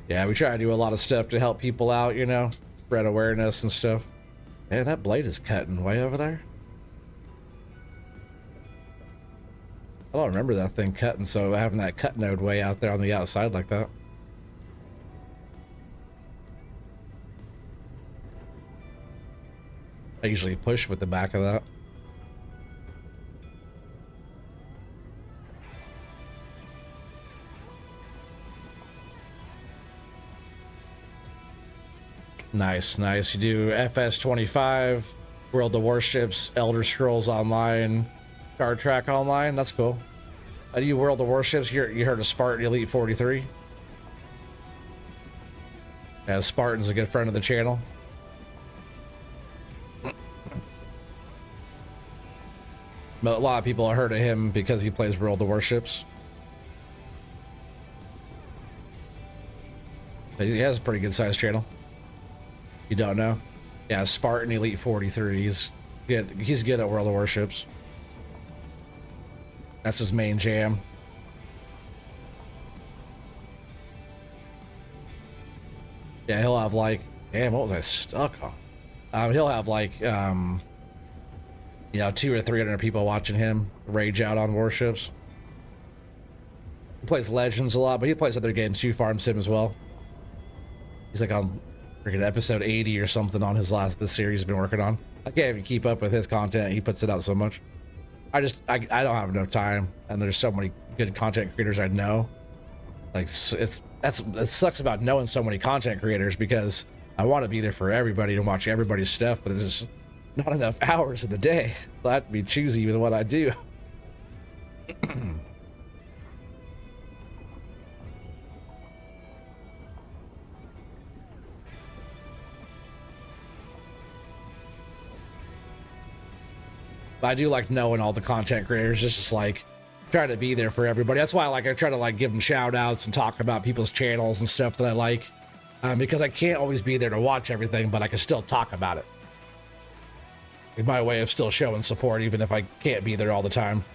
Yeah, we try to do a lot of stuff to help people out, you know, spread awareness and stuff. Yeah, that blade is cutting way over there. I don't remember that thing cutting, so having that cut node way out there on the outside like that. I usually push with the back of that. Nice, nice. You do FS25, World of Warships, Elder Scrolls Online, Star Trek Online. That's cool. I do World of Warships. You heard of Spartan Elite 43? Yeah, Spartan's a good friend of the channel. But a lot of people have heard of him because he plays World of Warships. But he has a pretty good sized channel. You don't know? Yeah, Spartan Elite 43. He's good at World of Warships. That's his main jam. Yeah, he'll have like, damn, what was I stuck on? He'll have like, you know, 200 or 300 people watching him rage out on warships. He plays Legends a lot, but he plays other games too, Farm Sim as well. He's like on freaking episode 80 or something on this series he's been working on. I can't even keep up with his content. He puts it out so much. I don't have enough time, and there's so many good content creators I know. Like it sucks about knowing so many content creators, because I want to be there for everybody and watch everybody's stuff, but there's just not enough hours in the day. So I have to be choosy with what I do. But I do like knowing all the content creators, just like trying to be there for everybody. That's why I try to like give them shout outs and talk about people's channels and stuff that I like, because I can't always be there to watch everything, but I can still talk about it. It's my way of still showing support, even if I can't be there all the time.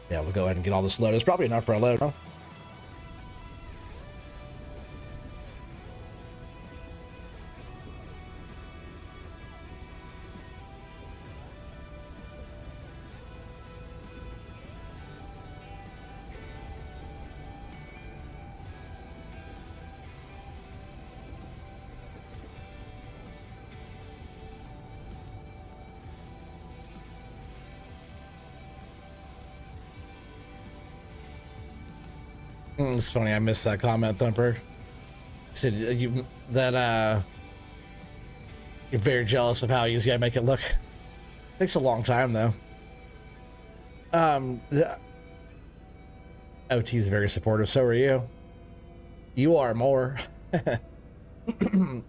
Yeah, we'll go ahead and get all this loaded. It's probably enough for a load, huh? It's funny, I missed that comment, Thumper. Said you're very jealous of how easy I make it look. Takes a long time though. The OT is very supportive, so are you. You are more. I don't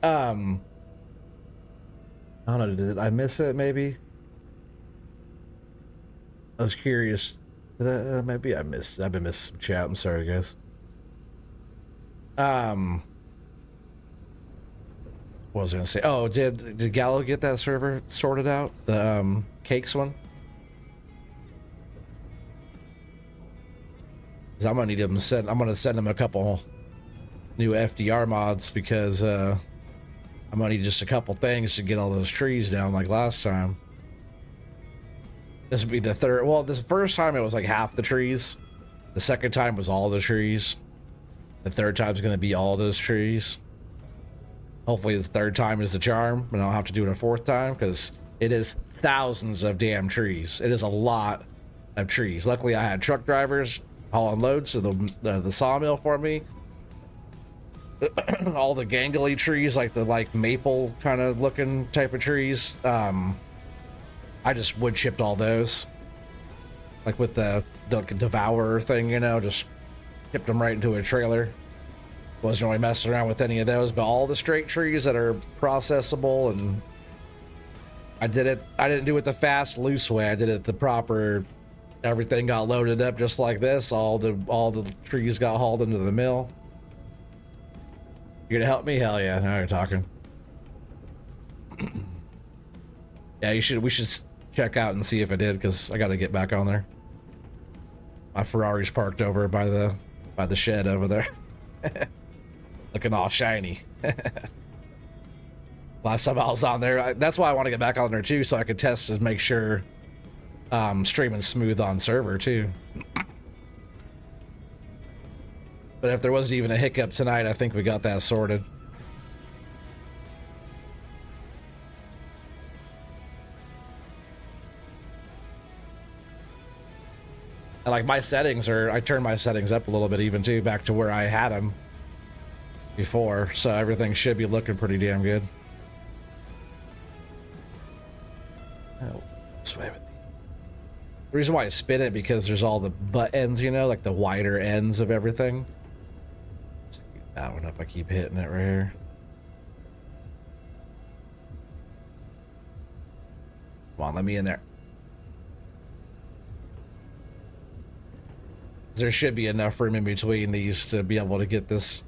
know, did I miss it maybe? I was curious. Maybe I've been missing some chat. I'm sorry, guys. What was I gonna say? Oh, did Gallo get that server sorted out? The cakes one? 'Cause I'm gonna need him I'm gonna send him a couple new FDR mods, because I'm I'm gonna need just a couple things to get all those trees down like last time. This would be the third. Well, this first time it was like half the trees. The second time was all the trees. The third time is going to be all those trees. Hopefully the third time is the charm, and I don't have to do it a fourth time, because it is thousands of damn trees. It is a lot of trees. Luckily I had truck drivers hauling loads to the sawmill for me. All the gangly trees, like the maple kind of looking type of trees, I just wood chipped all those, like with the devourer thing, you know, just chipped them right into a trailer. Wasn't really messing around with any of those, but all the straight trees that are processable, and I didn't do it the fast, loose way. I did it the proper, everything got loaded up just like this. All the trees got hauled into the mill. You gonna help me? Hell yeah, now you're talking. Yeah, we should check out and see if it did, because I gotta get back on there. My Ferrari's parked over by the shed over there. Looking all shiny. Last time I was on there, that's why I want to get back on there too, so I could test to make sure streaming smooth on server too. But if there wasn't even a hiccup tonight, I think we got that sorted. And like my settings I turned my settings up a little bit even too, back to where I had them before, so everything should be looking pretty damn good. Oh, sway with the reason why I spin it, because there's all the butt ends, you know, like the wider ends of everything. Let's keep that one up. I keep hitting it right here. Come on, let me in there. There should be enough room in between these to be able to get this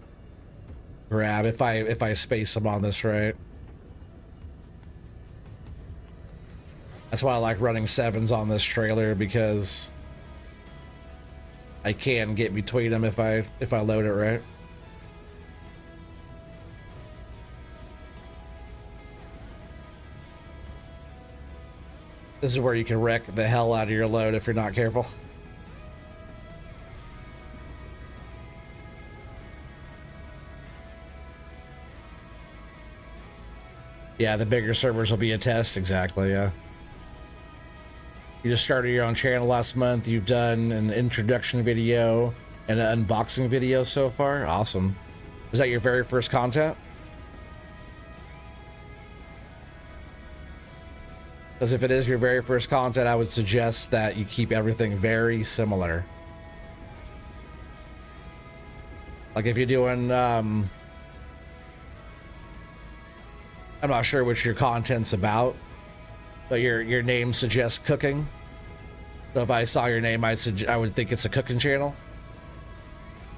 grab if I space them on this right. That's why I like running 7s on this trailer, because I can get between them if I load it right. This is where you can wreck the hell out of your load if you're not careful. Yeah, the bigger servers will be a test, exactly, yeah. You just started your own channel last month. You've done an introduction video and an unboxing video so far. Awesome. Was that your very first content? Because if it is your very first content, I would suggest that you keep everything very similar. Like if you're doing, I'm not sure what your content's about, but your name suggests cooking. So if I saw your name, I would think it's a cooking channel.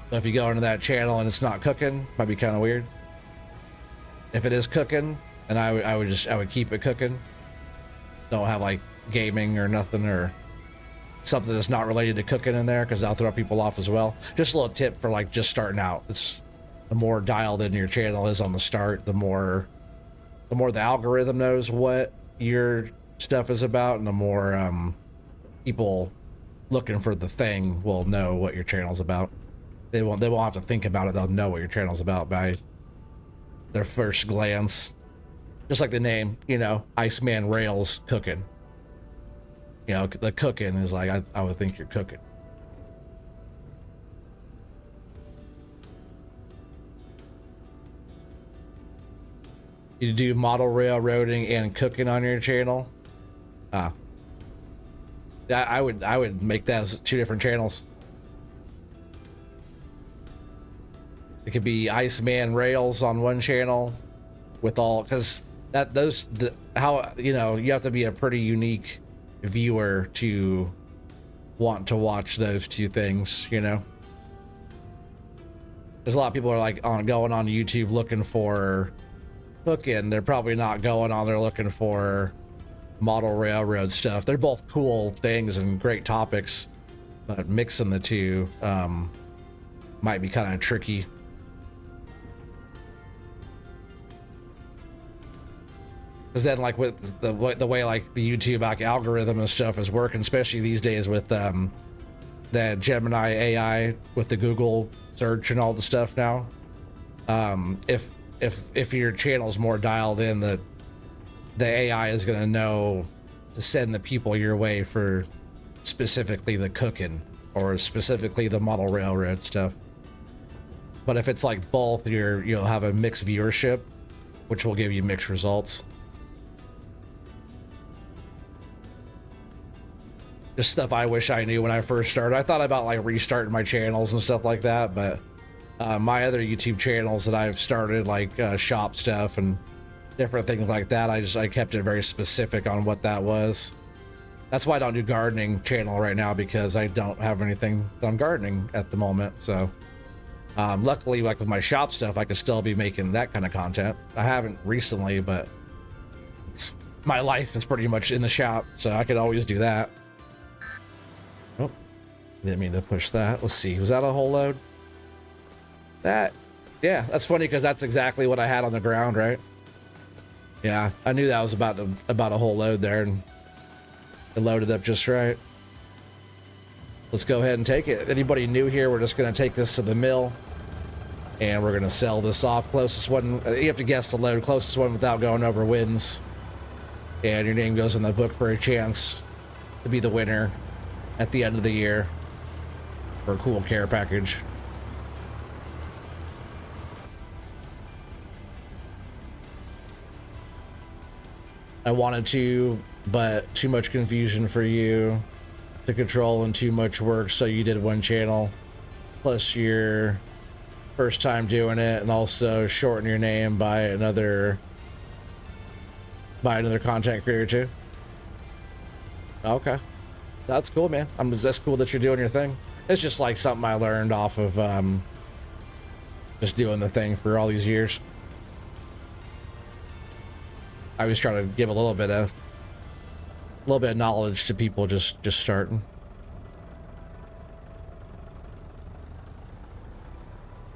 So if you go into that channel and it's not cooking, might be kind of weird. If it is cooking, and I would keep it cooking. Don't have like gaming or nothing or something that's not related to cooking in there, because that'll throw people off as well. Just a little tip for like just starting out. It's the more dialed in your channel is on the start, the more the algorithm knows what your stuff is about, and the more people looking for the thing will know what your channel's about. They won't have to think about it. They'll know what your channel's about by their first glance. Just like the name, you know, Iceman Rails Cooking. You know, the cooking is like, I would think you're cooking. You do model railroading and cooking on your channel? I would make that as 2 different channels. It could be Iceman Rails on one channel with all, because how, you know, you have to be a pretty unique viewer to want to watch those 2 things, you know. There's a lot of people are like going on YouTube looking for cooking. They're probably not going on there looking for model railroad stuff. They're both cool things and great topics, but mixing the 2 might be kind of tricky. Because then, like with the way like the YouTube like algorithm and stuff is working, especially these days with the Gemini AI with the Google search and all the stuff now. If your channel's more dialed in, the AI is gonna know to send the people your way for specifically the cooking or specifically the model railroad stuff. But if it's like both, you'll have a mixed viewership, which will give you mixed results. Just stuff I wish I knew when I first started. I thought about like restarting my channels and stuff like that, but my other YouTube channels that I've started, like shop stuff and different things like that, I kept it very specific on what that was. That's why I don't do gardening channel right now, because I don't have anything on gardening at the moment. So luckily, like with my shop stuff, I could still be making that kind of content. I haven't recently, but my life is pretty much in the shop, so I could always do that. Oh, didn't mean to push that. Let's see, was that a whole load? That, yeah, that's funny because that's exactly what I had on the ground, right? Yeah, I knew that was about a whole load there, and it loaded up just right. Let's go ahead and take it. Anybody new here, we're just going to take this to the mill, and we're going to sell this off. Closest one, you have to guess the load. Closest one without going over wins, and your name goes in the book for a chance to be the winner at the end of the year for a cool care package. I wanted to, but too much confusion for you to control and too much work, so you did one channel, plus your first time doing it, and also shorten your name by another content creator too. Okay, that's cool, man. That's cool that you're doing your thing. It's just like something I learned off of just doing the thing for all these years. I was trying to give a little bit of knowledge to people just starting.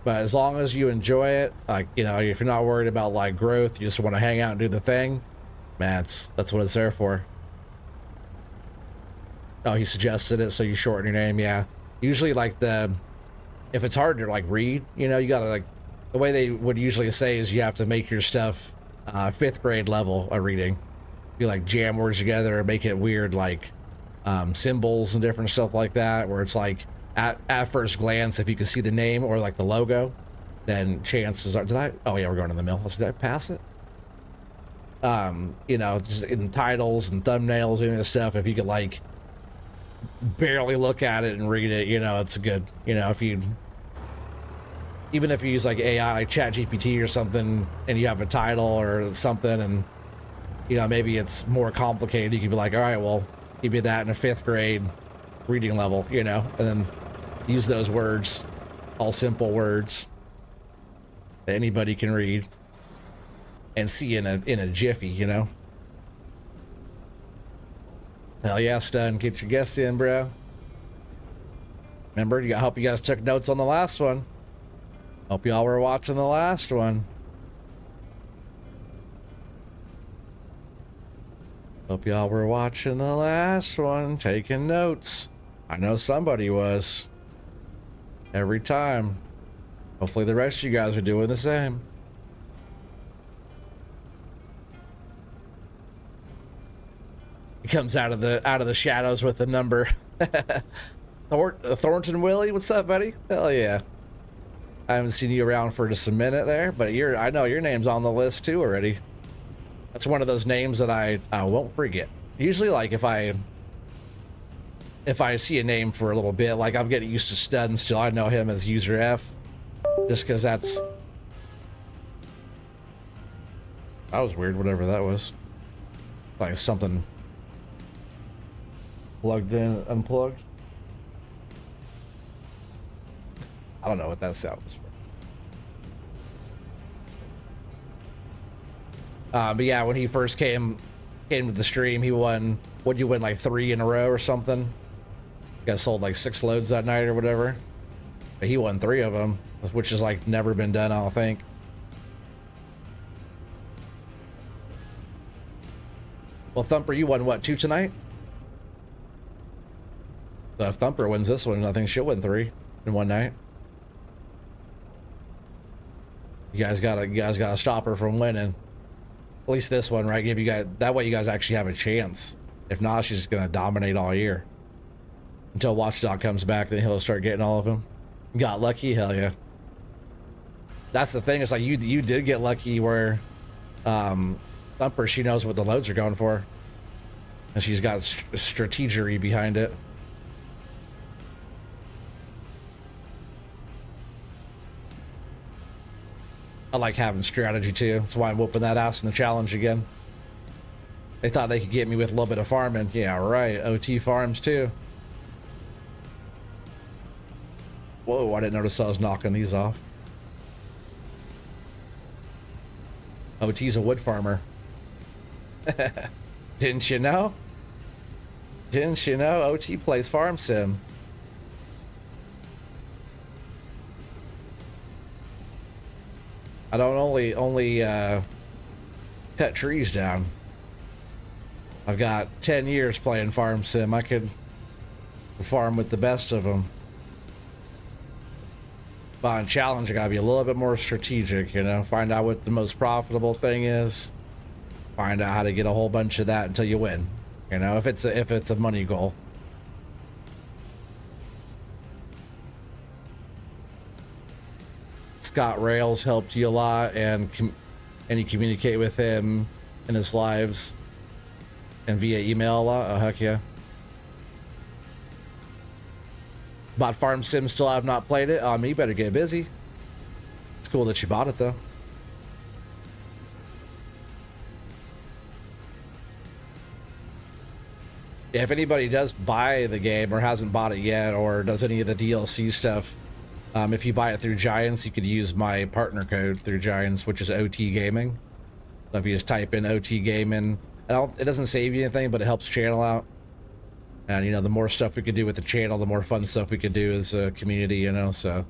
But as long as you enjoy it, like, you know, if you're not worried about like growth, you just want to hang out and do the thing, man, that's what it's there for. Oh, he suggested it, so you shorten your name. Yeah, usually like if it's hard to like read, you know, you gotta, like, the way they would usually say is you have to make your stuff 5th grade level of reading. You like jam words together or make it weird, like symbols and different stuff like that, where it's like at first glance, if you can see the name or like the logo, then chances are, oh yeah, we're going to the mill. Did I pass it? You know, just in titles and thumbnails and this stuff, if you could like barely look at it and read it, you know, it's good. You know, even if you use like AI, like ChatGPT or something, and you have a title or something, and you know, maybe it's more complicated, you could be like, all right, well, give me that in a 5th grade reading level, you know, and then use those words, all simple words that anybody can read and see in a jiffy, you know. Hell yeah, Stun, get your guest in, bro. Remember, I hope you guys took notes on the last one. Hope y'all were watching the last one. Hope y'all were watching the last one, taking notes. I know somebody was. Every time. Hopefully the rest of you guys are doing the same. He comes out of the shadows with the number. Thornton Willie, what's up, buddy? Hell yeah. I haven't seen you around for just a minute there, but I know your name's on the list too already. That's one of those names that I won't forget. Usually, like, if I see a name for a little bit, like, I'm getting used to Stun still. I know him as User F, just because that was weird, whatever that was. Like something plugged in, unplugged. I don't know what that sound was for. But yeah, when he first came to the stream, he won, what'd you win, like 3 in a row or something? You guys sold like 6 loads that night or whatever. But he won 3 of them, which is like never been done, I don't think. Well, Thumper, you won what, 2 tonight? So if Thumper wins this one, I think she'll win 3 in one night. You guys gotta stop her from winning. At least this one, right? Give you guys that way. You guys actually have a chance. If not, she's just gonna dominate all year until Watchdog comes back. Then he'll start getting all of them. Got lucky, hell yeah. That's the thing. It's like you did get lucky where Thumper, she knows what the loads are going for, and she's got strategery behind it. I like having strategy too. That's why I'm whooping that ass in the challenge again. They thought they could get me with a little bit of farming. Yeah, right. OT farms too. Whoa, I didn't notice I was knocking these off. OT's a wood farmer. Didn't you know? Didn't you know? OT plays farm sim. I don't only cut trees down. I've got 10 years playing farm sim. I could farm with the best of them. But on challenge, I gotta be a little bit more strategic, you know, find out what the most profitable thing is, find out how to get a whole bunch of that until you win, you know, if it's a money goal. Scott Rails helped you a lot, and you communicate with him in his lives and via email a lot. Oh heck yeah. Bought Farm Sim, still have not played it. You better get busy. It's cool that you bought it though. Yeah, if anybody does buy the game or hasn't bought it yet or does any of the DLC stuff, if you buy it through Giants, you could use my partner code through Giants, which is OT Gaming. So if you just type in OT Gaming, it doesn't save you anything, but it helps channel out. And, you know, the more stuff we could do with the channel, the more fun stuff we could do as a community, you know, so.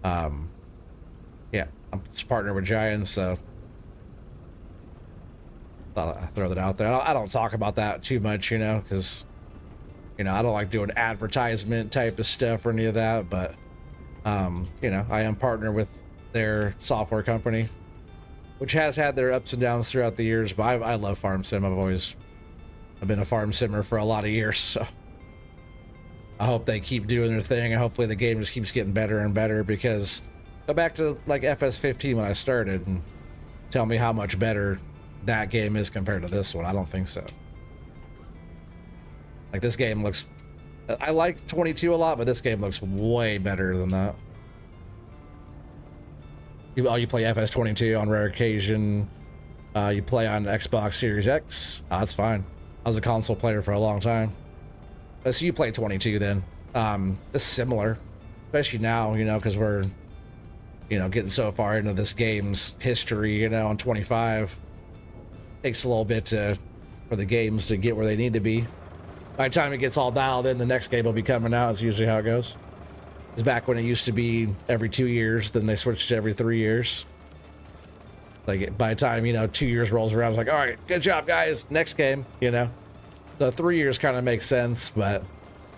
Yeah, I'm just partnered with Giants, so. Thought I'd throw that out there. I don't talk about that too much, you know, because, you know, I don't like doing advertisement type of stuff or any of that, but. You know, I am partnered with their software company, which has had their ups and downs throughout the years, but I love Farm Sim. I've been a Farm Simmer for a lot of years, so I hope they keep doing their thing, and hopefully the game just keeps getting better and better, because go back to like FS25 when I started and tell me how much better that game is compared to this one. I don't think so. Like, this game looks, I like 22 a lot, but this game looks way better than that. You play FS22 on rare occasion. You play on Xbox Series X. That's fine. I was a console player for a long time. So you play 22 then. It's similar, especially now, you know, because we're, you know, getting so far into this game's history, you know, on 25. Takes a little bit for the games to get where they need to be. By the time it gets all dialed in, the next game will be coming out. It's usually how it goes. It's back when it used to be every 2 years, then they switched to every 3 years. Like, by the time, you know, 2 years rolls around, it's like, all right, good job, guys. Next game, you know. So 3 years kind of makes sense, but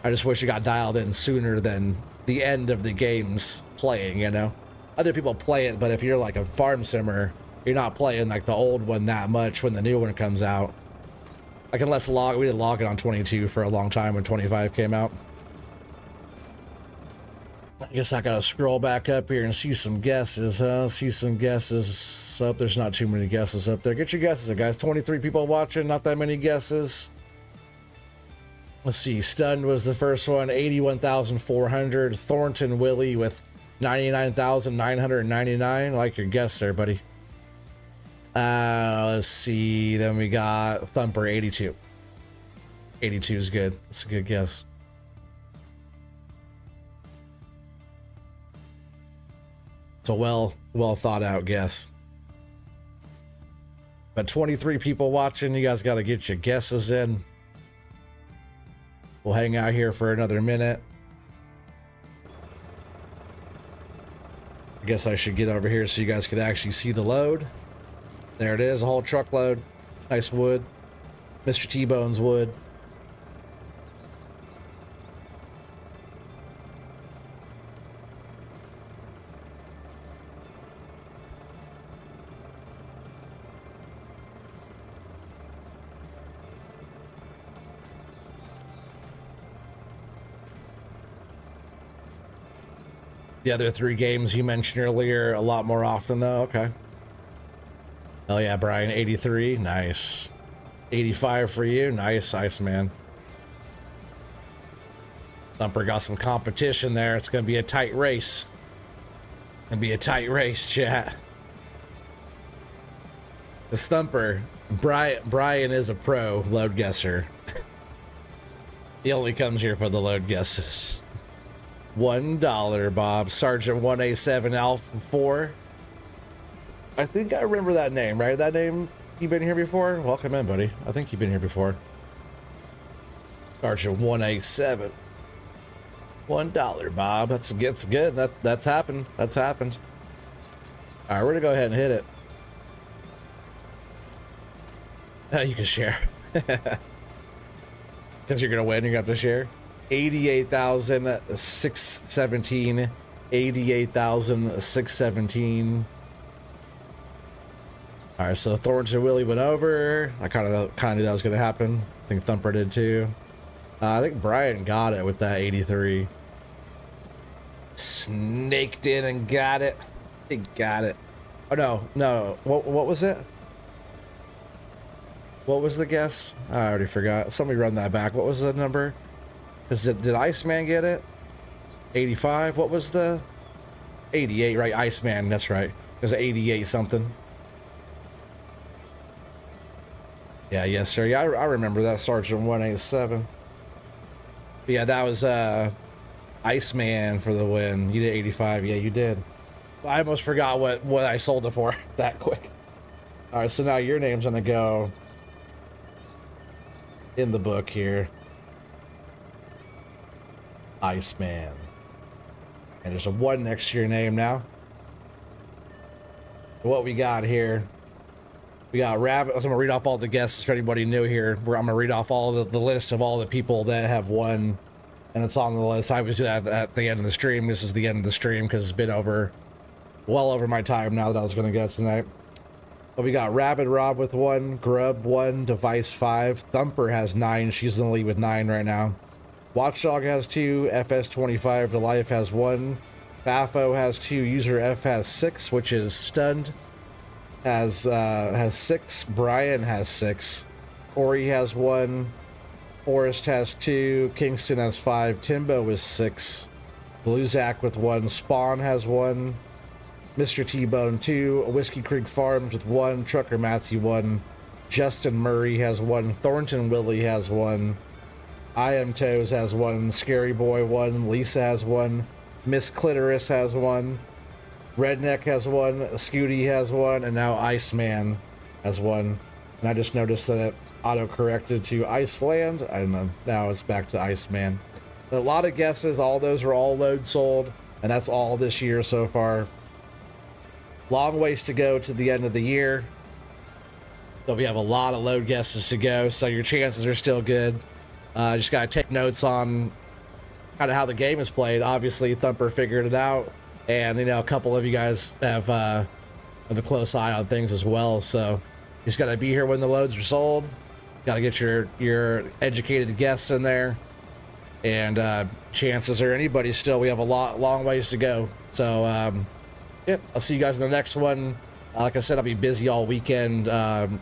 I just wish it got dialed in sooner than the end of the game's playing, you know. Other people play it, but if you're like a farm simmer, you're not playing like the old one that much when the new one comes out. Like, unless we did log it on 22 for a long time when 25 came out. I guess I gotta scroll back up here and see some guesses, huh? See some guesses. Up, there's not too many guesses up there. Get your guesses, guys. 23 people watching, not that many guesses. Let's see. Stunned was the first one, 81,400. Thornton Willie with 99,999. I like your guess there, buddy. Let's see. Then we got Thumper 82. 82 is good. That's a good guess. It's a well thought out guess. But 23 people watching, you guys got to get your guesses in. We'll hang out here for another minute. I guess I should get over here so you guys could actually see the load. There it is, a whole truckload. Nice wood. Mr. T-Bones would. The other 3 games you mentioned earlier a lot more often though. Okay. Hell yeah, Brian. 83. Nice. 85 for you. Nice, Iceman. Thumper got some competition there. It's going to be a tight race. Gonna be a tight race, chat. The Thumper, Brian is a pro load guesser. He only comes here for the load guesses. $1, Bob. Sergeant 1A7 Alpha 4. I think I remember that name, right? That name, you been here before? Welcome in, buddy. I think you've been here before. Sergeant 1A7. $1, Bob. That's good. That's happened. That's happened. All right, we're gonna go ahead and hit it. You can share. Because you're gonna win, you're gonna have to share. 88,617. 88,617. All right, so Thornton Willie went over. I kind of knew that was gonna happen. I think Thumper did too. I think Brian got it with that 83. Snaked in and got it. He got it. Oh no. What was it? What was the guess? I already forgot. Somebody run that back. What was the number? Did Iceman get it? 85. What was the 88? Right, Iceman. That's right. There's 88 something. Yeah, yes, sir. Yeah, I remember that, Sergeant 187. But yeah, that was Iceman for the win. You did 85. Yeah, you did. I almost forgot what I sold it for that quick. All right, so now your name's gonna go in the book here. Iceman. And there's a 1 next to your name now. What we got here? We got Rabbit. I'm gonna read off all the guesses for anybody new here. I'm gonna read off all the list of all the people that have won, and it's on the list. I always do that at the end of the stream. This is the end of the stream because it's been well over my time now that I was gonna go tonight. But we got Rabbit Rob with 1, Grub 1, Device 5, Thumper has 9. She's in the lead with 9 right now. Watchdog has 2, FS25 to Life has 1, Bafo has 2, User F has 6, which is Stunned. Has 6. Brian has 6. Corey has 1. Forrest has 2. Kingston has 5. Timbo is 6. Blue Zach with 1. Spawn has 1. Mr. T-Bone 2. Whiskey Creek Farms with 1. Trucker Matsy 1. Justin Murray has 1. Thornton Willie has 1. I Am Toes has 1. Scary Boy 1. Lisa has 1. Miss Clitoris has 1. Redneck has 1, Scooty has 1, and now Iceman has 1. And I just noticed that it auto-corrected to Iceland. I don't know. Now it's back to Iceman. A lot of guesses. All those are all load sold, and that's all this year so far. Long ways to go to the end of the year. So we have a lot of load guesses to go, so your chances are still good. Just got to take notes on kind of how the game is played. Obviously, Thumper figured it out. And, you know, a couple of you guys have a close eye on things as well. So you just got to be here when the loads are sold. Got to get your educated guests in there. And chances are anybody still, we have a long ways to go. So, yep, I'll see you guys in the next one. Like I said, I'll be busy all weekend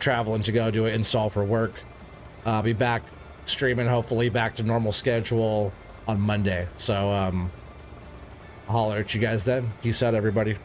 traveling to go do an install for work. I'll be back streaming, hopefully back to normal schedule on Monday. So, I'll holler at you guys then. Peace out, everybody.